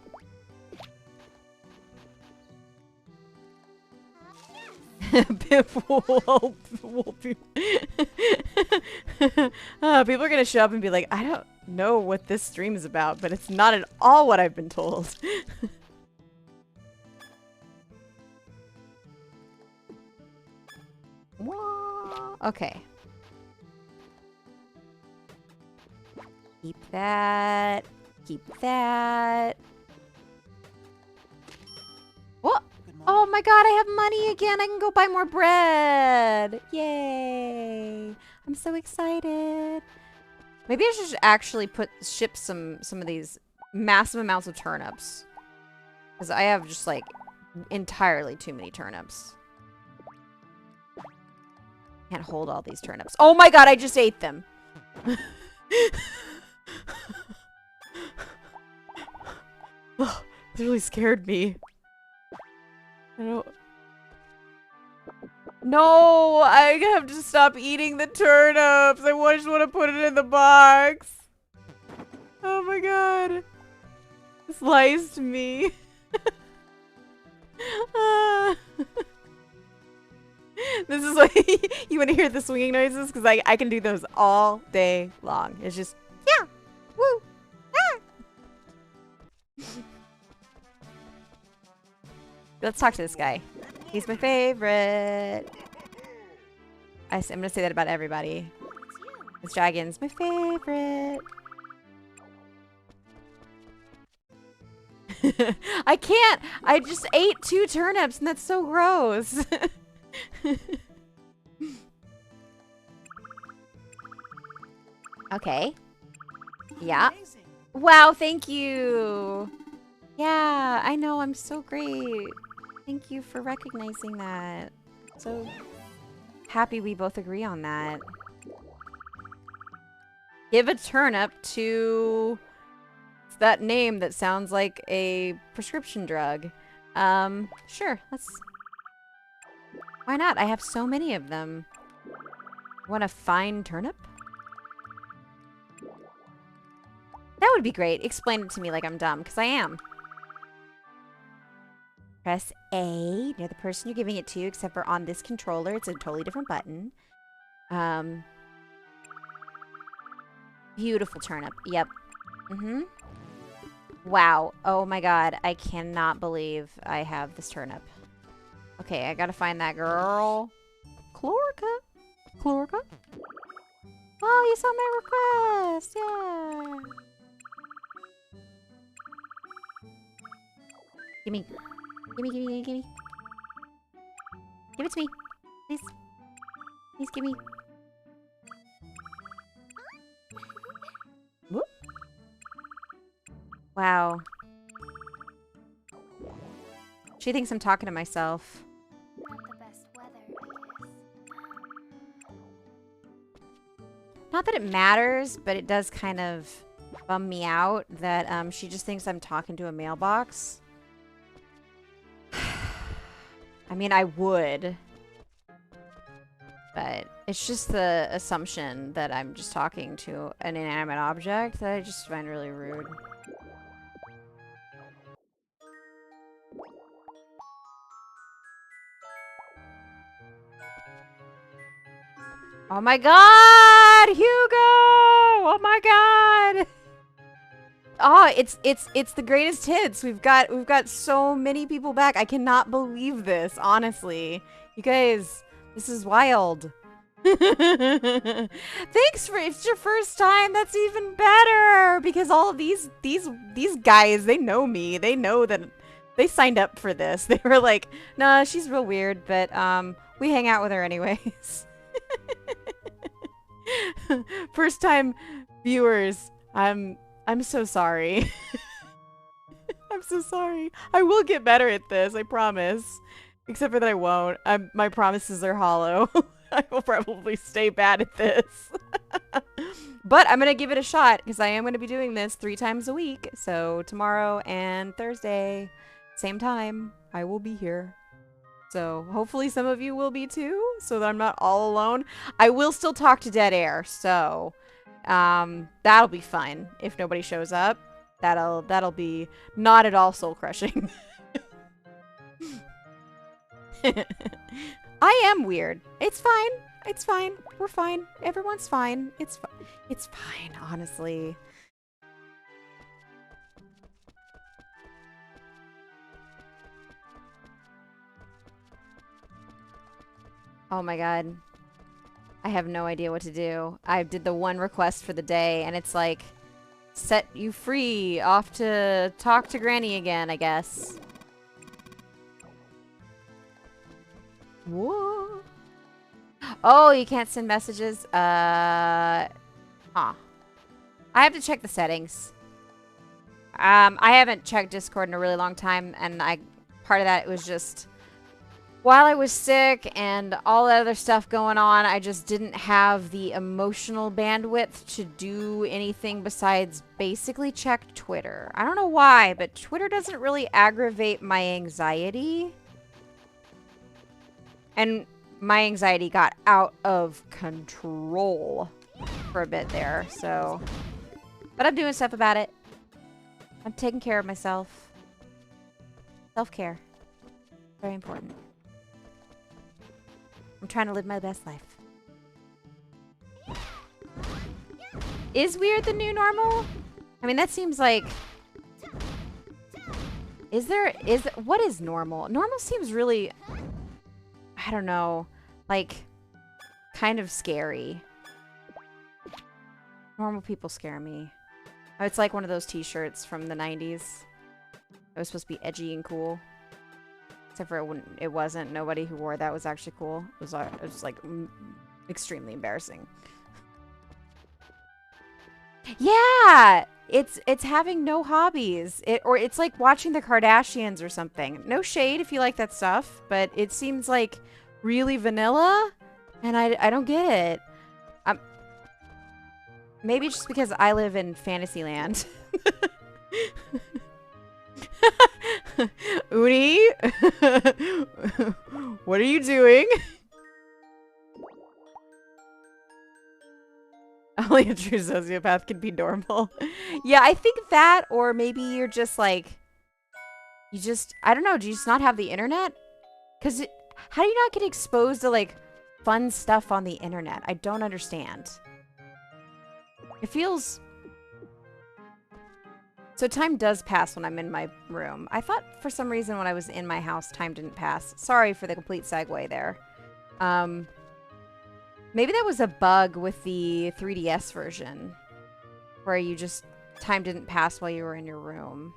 People are gonna show up and be like, I don't know what this stream is about, but it's not at all what I've been told. Okay. Keep that. Keep that. What? Oh my god, I have money again. I can go buy more bread. Yay. I'm so excited. Maybe I should actually ship some of these massive amounts of turnips Because I have just, like, entirely too many turnips. Can't hold all these turnips. Oh my god, I just ate them! Oh, this really scared me. I don't... No! I have to stop eating the turnips! I just want to put it in the box! Oh my god. Sliced me. This is like... You want to hear the swinging noises? Because I can do those all day long. It's just... Yeah! Woo! Ah! Let's talk to this guy. He's my favorite. I'm going to say that about everybody. This dragon's my favorite. I can't. I just ate 2 turnips and that's so gross. Okay. Yeah. Amazing. Wow, thank you. Yeah, I know. I'm so great. Thank you for recognizing that. So happy we both agree on that. Give a turnip to that name that sounds like a prescription drug. Sure, let's... Why not? I have so many of them. Want a fine turnip? That would be great. Explain it to me like I'm dumb, because I am. Press A near the person you're giving it to, except for on this controller. It's a totally different button. Beautiful turnip. Yep. Mm-hmm. Wow. Oh my god. I cannot believe I have this turnip. Okay, I gotta find that girl. Chlorica? Chlorica? Oh, you saw my request! Yeah! Gimme. Gimme, gimme, gimme. Give it to me. Please. Please give me. Whoop. Wow. She thinks I'm talking to myself. Not the best weather, I guess. Not that it matters, but it does kind of bum me out that she just thinks I'm talking to a mailbox. I mean, I would. But it's just the assumption that I'm just talking to an inanimate object that I just find really rude. Oh my god! Hugo! Oh my god! Oh, it's the greatest hits. We've got so many people back. I cannot believe this, honestly. You guys, this is wild. Thanks for if it's your first time, that's even better because all of these guys, they know me. They know that they signed up for this. They were like, "Nah, she's real weird, but we hang out with her anyways." First time viewers, I'm so sorry. I'm so sorry. I will get better at this, I promise. Except for that I won't. My promises are hollow. I will probably stay bad at this. But I'm going to give it a shot because I am going to be doing this 3 times a week. So tomorrow and Thursday, same time, I will be here. So hopefully some of you will be too, so that I'm not all alone. I will still talk to dead air, so that'll be fun if nobody shows up. That'll be not at all soul crushing. I am weird. It's fine. It's fine. We're fine. Everyone's fine. It's fine, honestly. Oh my god. I have no idea what to do. I did the one request for the day, and it's like, set you free, off to talk to Granny again, I guess. Whoa. Oh, you can't send messages? Huh. I have to check the settings. I haven't checked Discord in a really long time, and part of that it was just while I was sick and all that other stuff going on, I just didn't have the emotional bandwidth to do anything besides basically check Twitter. I don't know why, but Twitter doesn't really aggravate my anxiety. And my anxiety got out of control for a bit there, so. But I'm doing stuff about it. I'm taking care of myself. Self-care. Very important. I'm trying to live my best life. Is weird the new normal? I mean, that seems like... what is normal? Normal seems really... I don't know. Like, kind of scary. Normal people scare me. Oh, it's like one of those t-shirts from the 90s. It was supposed to be edgy and cool. Except for it wasn't. Nobody who wore that was actually cool. It was like extremely embarrassing. Yeah! It's having no hobbies. Or it's like watching the Kardashians or something. No shade if you like that stuff, but it seems like really vanilla, and I don't get it. Maybe just because I live in Fantasyland. Uni? What are you doing? Only a true sociopath can be normal. Yeah, I think that, or maybe you're just like, I don't know, do you just not have the internet? Because how do you not get exposed to like fun stuff on the internet? I don't understand. It feels... So time does pass when I'm in my room. I thought for some reason when I was in my house, time didn't pass. Sorry for the complete segue there. Maybe that was a bug with the 3DS version. Where you just... Time didn't pass while you were in your room.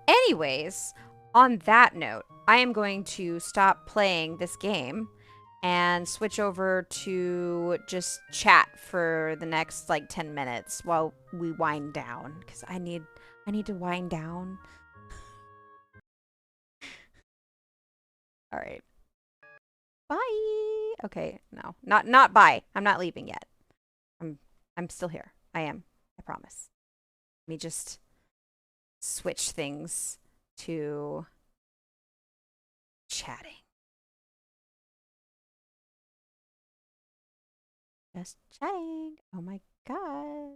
Anyways, on that note, I am going to stop playing this game and switch over to just chat for the next like 10 minutes while we wind down, because I need to wind down. All right. Bye. Okay, no. Not bye. I'm not leaving yet. I'm still here. I am. I promise. Let me just switch things to chatting. Just chatting. Oh my god.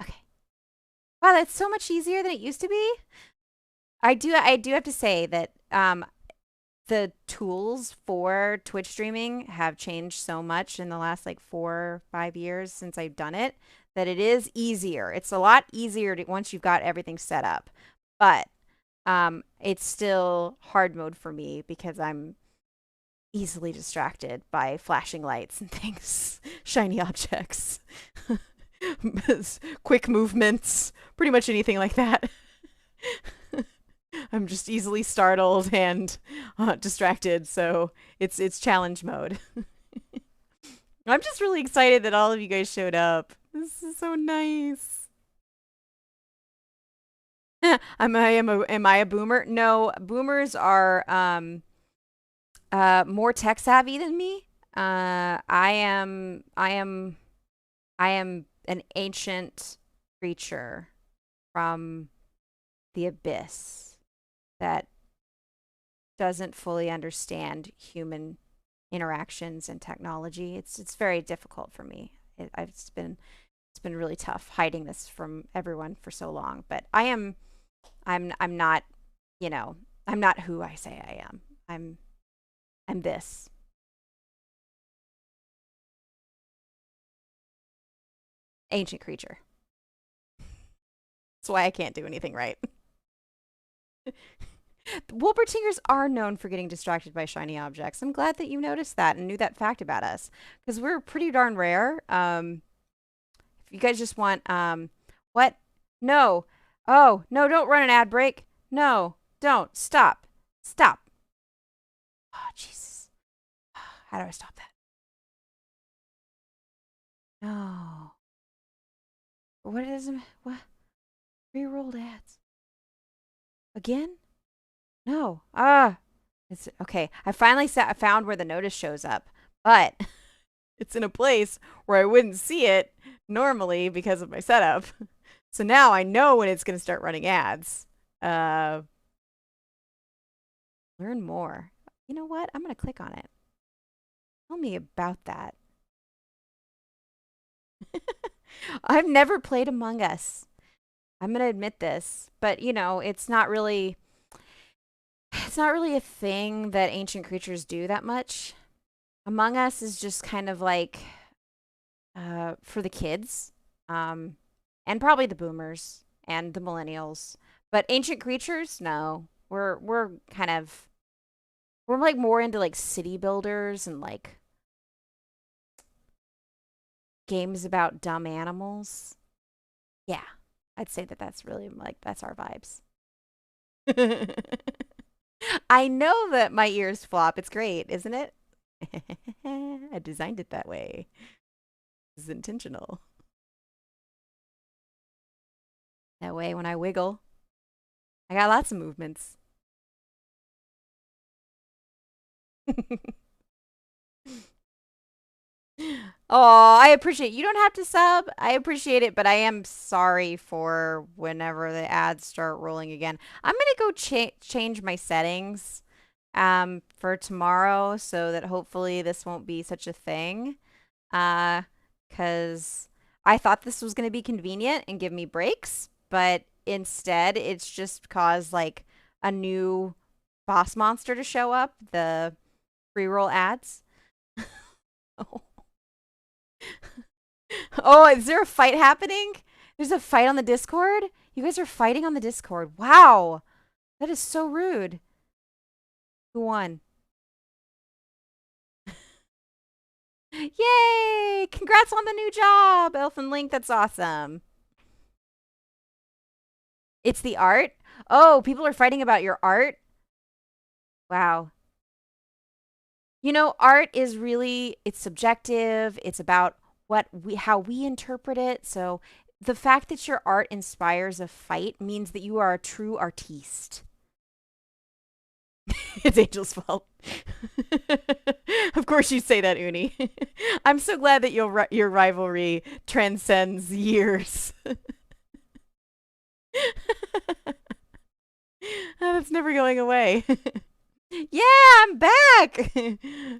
Okay. Wow, that's so much easier than it used to be. I do have to say that the tools for Twitch streaming have changed so much in the last like 4 or 5 years since I've done it that it is easier. It's a lot easier once you've got everything set up. But it's still hard mode for me because I'm easily distracted by flashing lights and things, shiny objects, quick movements, pretty much anything like that. I'm just easily startled and distracted, so it's challenge mode. I'm just really excited that all of you guys showed up. This is so nice. Am I a boomer? No, boomers are more tech savvy than me. I am an ancient creature from the abyss that doesn't fully understand human interactions and technology. It's very difficult for me. It's been really tough hiding this from everyone for so long. But I'm not, you know, I'm not who I say I am. I'm this. Ancient creature. That's why I can't do anything right. Wolpertingers are known for getting distracted by shiny objects. I'm glad that you noticed that and knew that fact about us, because we're pretty darn rare. If you guys just want, what? No. Oh, no, don't run an ad break. No, don't. Stop. Stop. Oh, Jesus. How do I stop that? No. What is it? What? Pre-rolled ads. Again? No. Ah. It's okay. I finally found where the notice shows up, but it's in a place where I wouldn't see it normally because of my setup. So now I know when it's going to start running ads. Learn more. You know what? I'm going to click on it. Tell me about that. I've never played Among Us. I'm going to admit this, but you know, it's not really a thing that ancient creatures do that much. Among Us is just kind of like for the kids, and probably the boomers and the millennials. But ancient creatures, no. We're kind of we're like more into like city builders and like games about dumb animals. Yeah, I'd say that that's really like that's our vibes. I know that my ears flop. It's great, isn't it? I designed it that way. This is intentional. That way, when I wiggle, I got lots of movements. Oh, I appreciate it. You don't have to sub. I appreciate it, but I am sorry for whenever the ads start rolling again. I'm gonna go change my settings for tomorrow so that hopefully this won't be such a thing. Because I thought this was gonna be convenient and give me breaks, but instead it's just caused like a new boss monster to show up, the pre-roll ads. Oh. Oh, is there a fight happening? There's a fight on the Discord? You guys are fighting on the Discord. Wow. That is so rude. Who won? Yay! Congrats on the new job, Elfin Link. That's awesome. It's the art? Oh, people are fighting about your art? Wow. You know, art is really, it's subjective. It's about how we interpret it. So the fact that your art inspires a fight means that you are a true artiste. It's Angel's fault. Of course you say that, Uni. I'm so glad that your rivalry transcends years. That's never going away. Yeah, I'm back.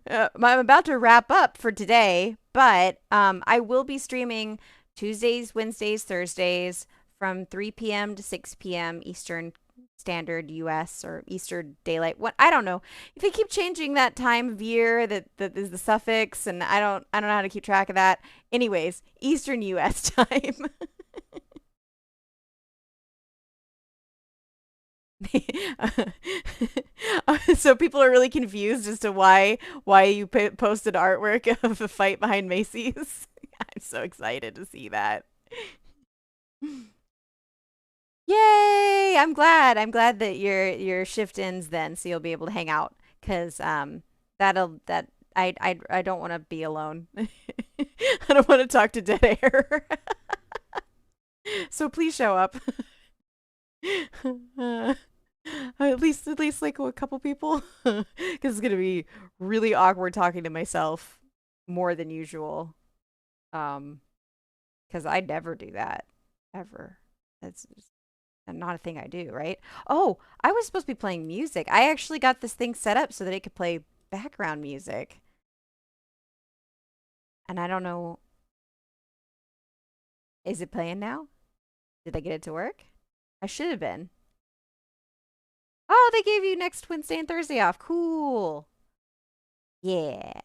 I'm about to wrap up for today, but I will be streaming Tuesdays, Wednesdays, Thursdays from 3 p.m. to 6 p.m. Eastern Standard US or Eastern Daylight. What I don't know. If they keep changing that time of year that is the suffix and I don't know how to keep track of that. Anyways, Eastern US time. So people are really confused as to why you posted artwork of the fight behind Macy's. I'm so excited to see that. Yay! I'm glad. I'm glad that your shift ends then, so you'll be able to hang out. Cause I don't want to be alone. I don't want to talk to dead air. So please show up. At least like a couple people, because it's gonna be really awkward talking to myself more than usual. Because I never do that ever. That's just not a thing I do, right? Oh, I was supposed to be playing music. I actually got this thing set up so that it could play background music, and I don't know. Is it playing now? Did I get it to work? I should have been. Oh, they gave you next Wednesday and Thursday off. Cool. Yeah.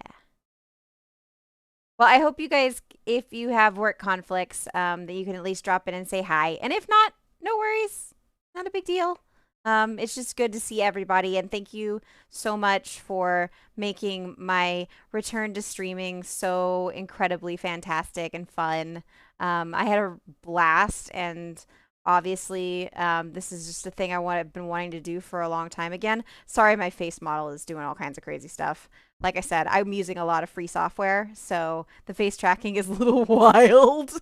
Well, I hope you guys, if you have work conflicts, that you can at least drop in and say hi. And if not, no worries. Not a big deal. It's just good to see everybody. And thank you so much for making my return to streaming so incredibly fantastic and fun. I had a blast and Obviously, this is just a thing I've been wanting to do for a long time again. Sorry, my face model is doing all kinds of crazy stuff. Like I said, I'm using a lot of free software, so the face tracking is a little wild.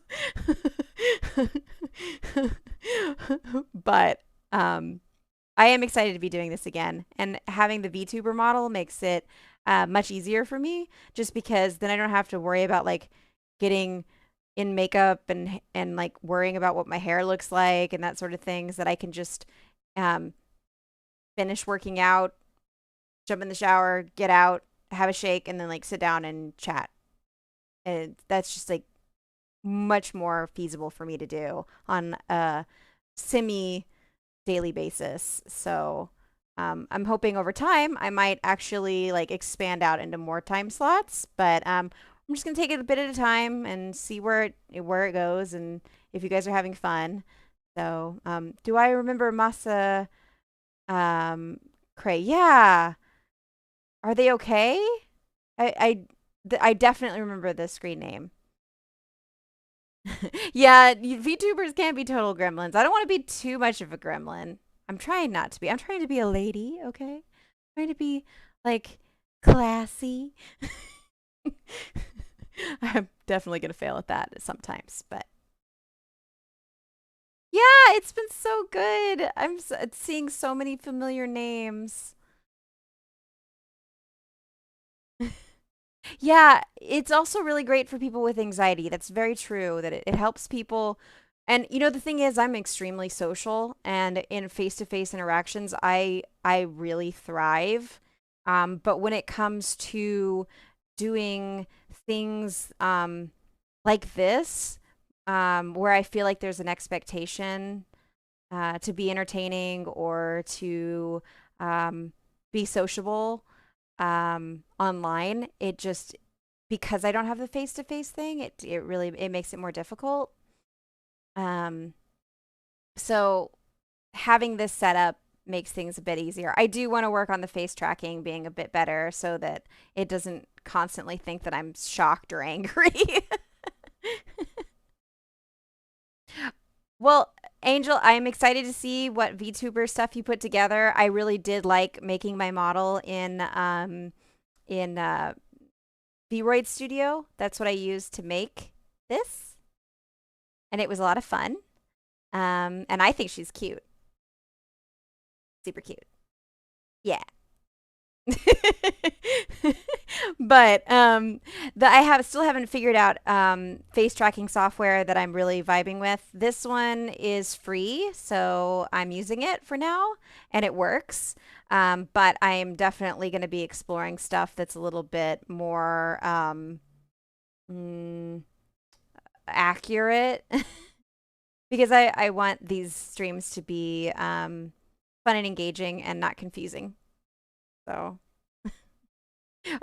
But I am excited to be doing this again, and having the VTuber model makes it much easier for me, just because then I don't have to worry about like getting in makeup and like worrying about what my hair looks like and that sort of things. That I can just um, finish working out, jump in the shower, get out, have a shake, and then like sit down and chat. And that's just like much more feasible for me to do on a semi daily basis. So I'm hoping over time I might actually like expand out into more time slots, but I'm just gonna take it a bit at a time and see where it goes and if you guys are having fun. So do I remember Masa Cray? Yeah. Are they okay? I definitely remember the screen name. Yeah, VTubers can't be total gremlins. I don't want to be too much of a gremlin. I'm trying not to be. I'm trying to be a lady, okay? I'm trying to be like classy. I'm definitely going to fail at that sometimes, but yeah, it's been so good. Seeing so many familiar names. Yeah, it's also really great for people with anxiety. That's very true, that it helps people. And you know, the thing is, I'm extremely social, and in face-to-face interactions, I really thrive. But when it comes to doing things like this, where I feel like there's an expectation to be entertaining or to be sociable online, it just because I don't have the face to face thing, it really it makes it more difficult. Um, so having this setup makes things a bit easier. I do want to work on the face tracking being a bit better so that it doesn't constantly think that I'm shocked or angry. Well, Angel, I'm excited to see what VTuber stuff you put together. I really did like making my model in Vroid Studio. That's what I used to make this, and it was a lot of fun. And I think she's cute, super cute. Yeah. But I have still haven't figured out face tracking software that I'm really vibing with. This one is free, so I'm using it for now, and it works. But I am definitely going to be exploring stuff that's a little bit more mm, accurate because I want these streams to be fun and engaging and not confusing. So.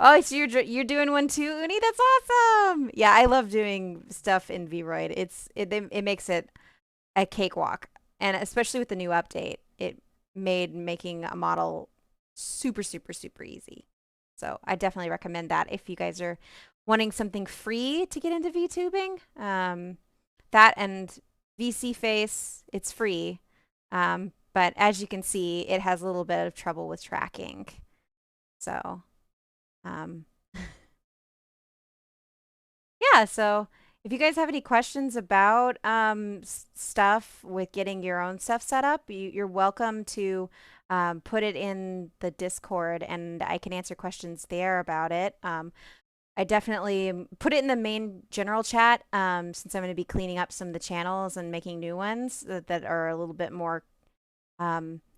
Oh, so you're doing one too, Uni? That's awesome. Yeah, I love doing stuff in Vroid. It makes it a cakewalk, and especially with the new update, it made making a model super super super easy. So I definitely recommend that if you guys are wanting something free to get into VTubing. That and VC Face, it's free, but as you can see, it has a little bit of trouble with tracking. So. Um, yeah, so if you guys have any questions about stuff with getting your own stuff set up, you're welcome to put it in the Discord and I can answer questions there about it. I definitely put it in the main general chat since I'm going to be cleaning up some of the channels and making new ones that are a little bit more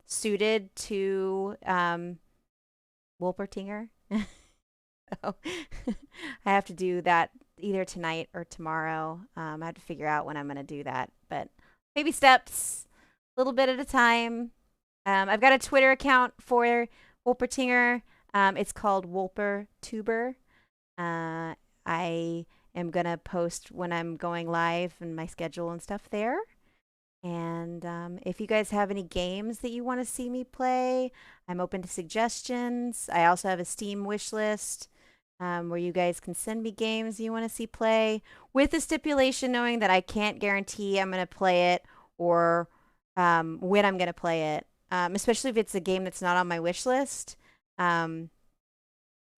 suited to Wolpertinger. So I have to do that either tonight or tomorrow. I have to figure out when I'm going to do that, but baby steps, a little bit at a time. I've got a Twitter account for Wolpertinger. It's called Wolpertuber. I am going to post when I'm going live and my schedule and stuff there. And if you guys have any games that you want to see me play, I'm open to suggestions. I also have a Steam wish list where you guys can send me games you want to see play with the stipulation knowing that I can't guarantee I'm going to play it or when I'm going to play it, especially if it's a game that's not on my wish list,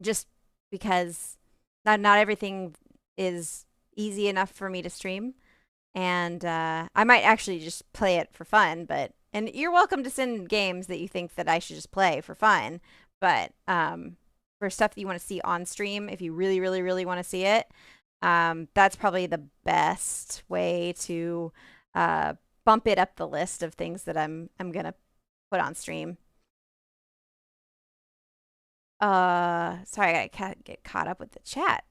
just because not everything is easy enough for me to stream. And I might actually just play it for fun, and you're welcome to send games that you think that I should just play for fun. But for stuff that you want to see on stream, if you really, really, really want to see it, that's probably the best way to bump it up the list of things that I'm gonna put on stream. Sorry, I gotta get caught up with the chat.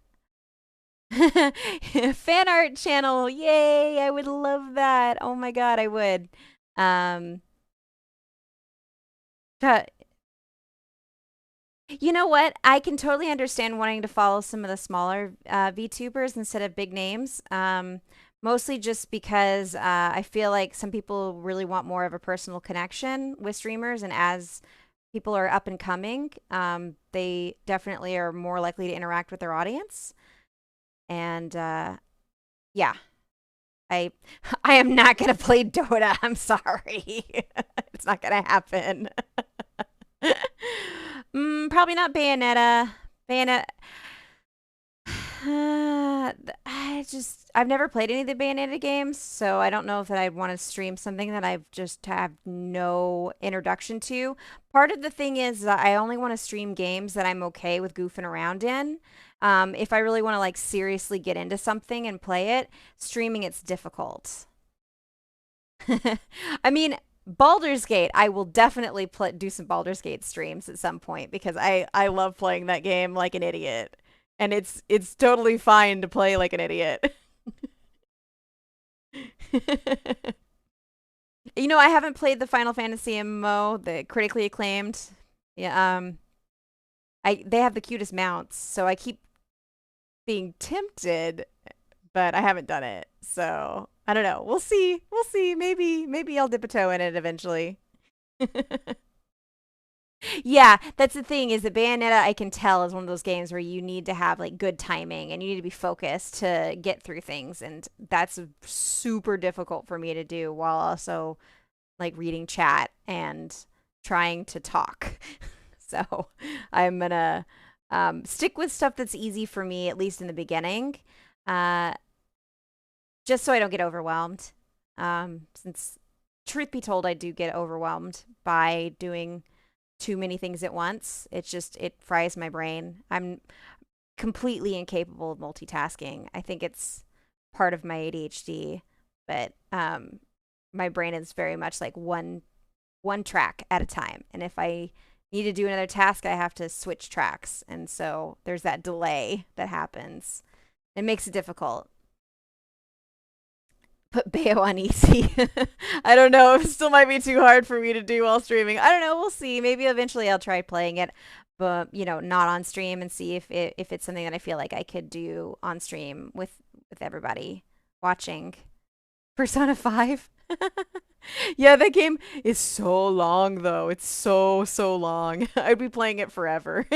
Fan art channel, yay! I would love that. Oh my god, I would. But you know what? I can totally understand wanting to follow some of the smaller VTubers instead of big names. Mostly just because I feel like some people really want more of a personal connection with streamers, and as people are up and coming, they definitely are more likely to interact with their audience. And yeah, I I am not gonna play Dota. I'm sorry, it's not gonna happen. Probably not Bayonetta. Bayonetta. I've never played any of the Bayonetta games, so I don't know if that I'd want to stream something that I've just have no introduction to. Part of the thing is that I only want to stream games that I'm okay with goofing around in. If I really want to like seriously get into something and play it, streaming it's difficult. I mean, Baldur's Gate, I will definitely do some Baldur's Gate streams at some point because I love playing that game like an idiot. And it's totally fine to play like an idiot. You know, I haven't played the Final Fantasy MMO, the critically acclaimed. Yeah, they have the cutest mounts, so I keep being tempted, but I haven't done it. So, I don't know. We'll see. We'll see. Maybe I'll dip a toe in it eventually. Yeah, that's the thing is that Bayonetta, I can tell, is one of those games where you need to have like good timing and you need to be focused to get through things, and that's super difficult for me to do while also like reading chat and trying to talk. So I'm gonna stick with stuff that's easy for me, at least in the beginning, just so I don't get overwhelmed. Since truth be told, I do get overwhelmed by doing too many things at once. It fries my brain. I'm completely incapable of multitasking. I think it's part of my ADHD, but my brain is very much like one track at a time. And if I need to do another task, I have to switch tracks. And so there's that delay that happens. It makes it difficult. Put Bayo on easy. I don't know. It still might be too hard for me to do while streaming. I don't know. We'll see. Maybe eventually I'll try playing it, but not on stream, and see if it's something that I feel like I could do on stream with everybody watching. Persona 5. Yeah, that game is so long though. It's so long. I'd be playing it forever.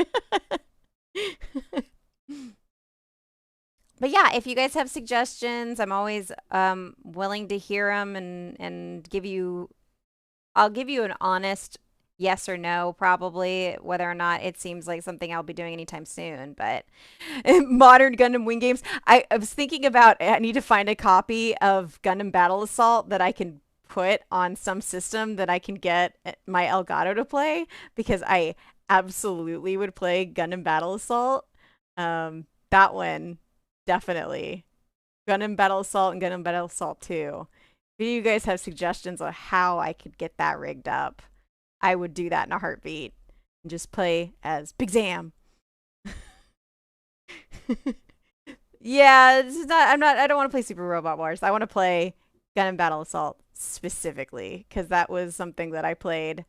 But yeah, if you guys have suggestions, I'm always willing to hear them and I'll give you an honest yes or no, probably, whether or not it seems like something I'll be doing anytime soon. But modern Gundam Wing games, I was thinking about, I need to find a copy of Gundam Battle Assault that I can put on some system that I can get my Elgato to play, because I absolutely would play Gundam Battle Assault. That one. Definitely. Gundam Battle Assault and Gundam Battle Assault 2. If you guys have suggestions on how I could get that rigged up, I would do that in a heartbeat and just play as Big Zam. Yeah, this is not I don't want to play Super Robot Wars. I want to play Gundam Battle Assault specifically, because that was something that I played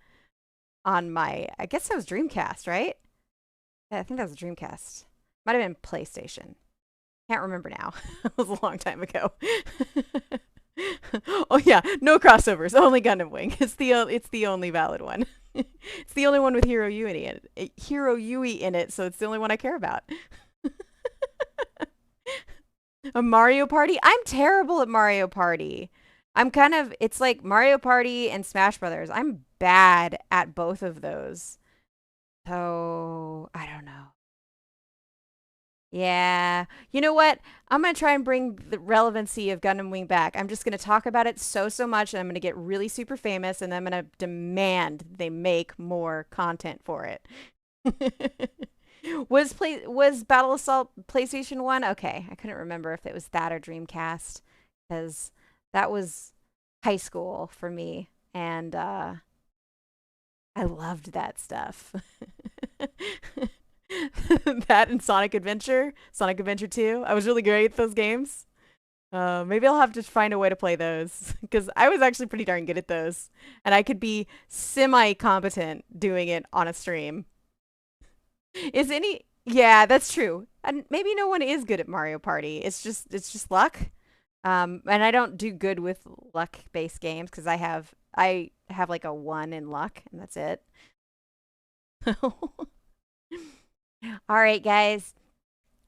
on my, I guess that was Dreamcast, right? Yeah, I think that was Dreamcast. Might have been PlayStation. Can't remember now. It was a long time ago. Oh yeah, no crossovers, only Gundam Wing. It's the only valid one. It's the only one with Hiro Yui in it, so it's the only one I care about. A Mario Party? I'm terrible at Mario Party. It's like Mario Party and Smash Brothers. I'm bad at both of those. So, I don't know. Yeah. You know what? I'm going to try and bring the relevancy of Gundam Wing back. I'm just going to talk about it so much, and I'm going to get really super famous, and then I'm going to demand they make more content for it. Was Battle Assault PlayStation 1? Okay. I couldn't remember if it was that or Dreamcast, because that was high school for me, and I loved that stuff. That and Sonic Adventure 2. I was really great at those games. Maybe I'll have to find a way to play those because I was actually pretty darn good at those, and I could be semi-competent doing it on a stream. Is any? Yeah, that's true. And maybe no one is good at Mario Party. It's just luck. And I don't do good with luck-based games because I have like a 1 in luck, and that's it. All right, guys.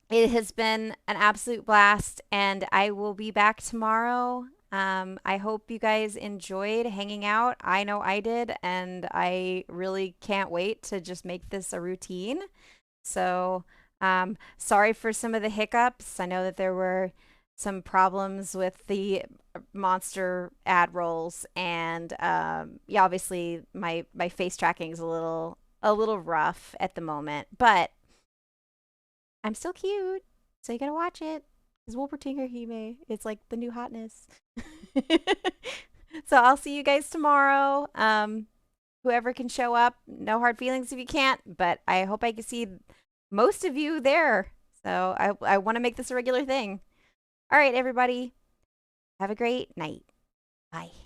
It has been an absolute blast, and I will be back tomorrow. I hope you guys enjoyed hanging out. I know I did, and I really can't wait to just make this a routine. So, sorry for some of the hiccups. I know that there were some problems with the monster ad rolls, and yeah, obviously my face tracking is a little rough at the moment, but I'm still cute, so you gotta watch it. It's Wolpertinger-hime. It's like the new hotness. So I'll see you guys tomorrow. Whoever can show up, no hard feelings if you can't, but I hope I can see most of you there. So I want to make this a regular thing. All right, everybody. Have a great night. Bye.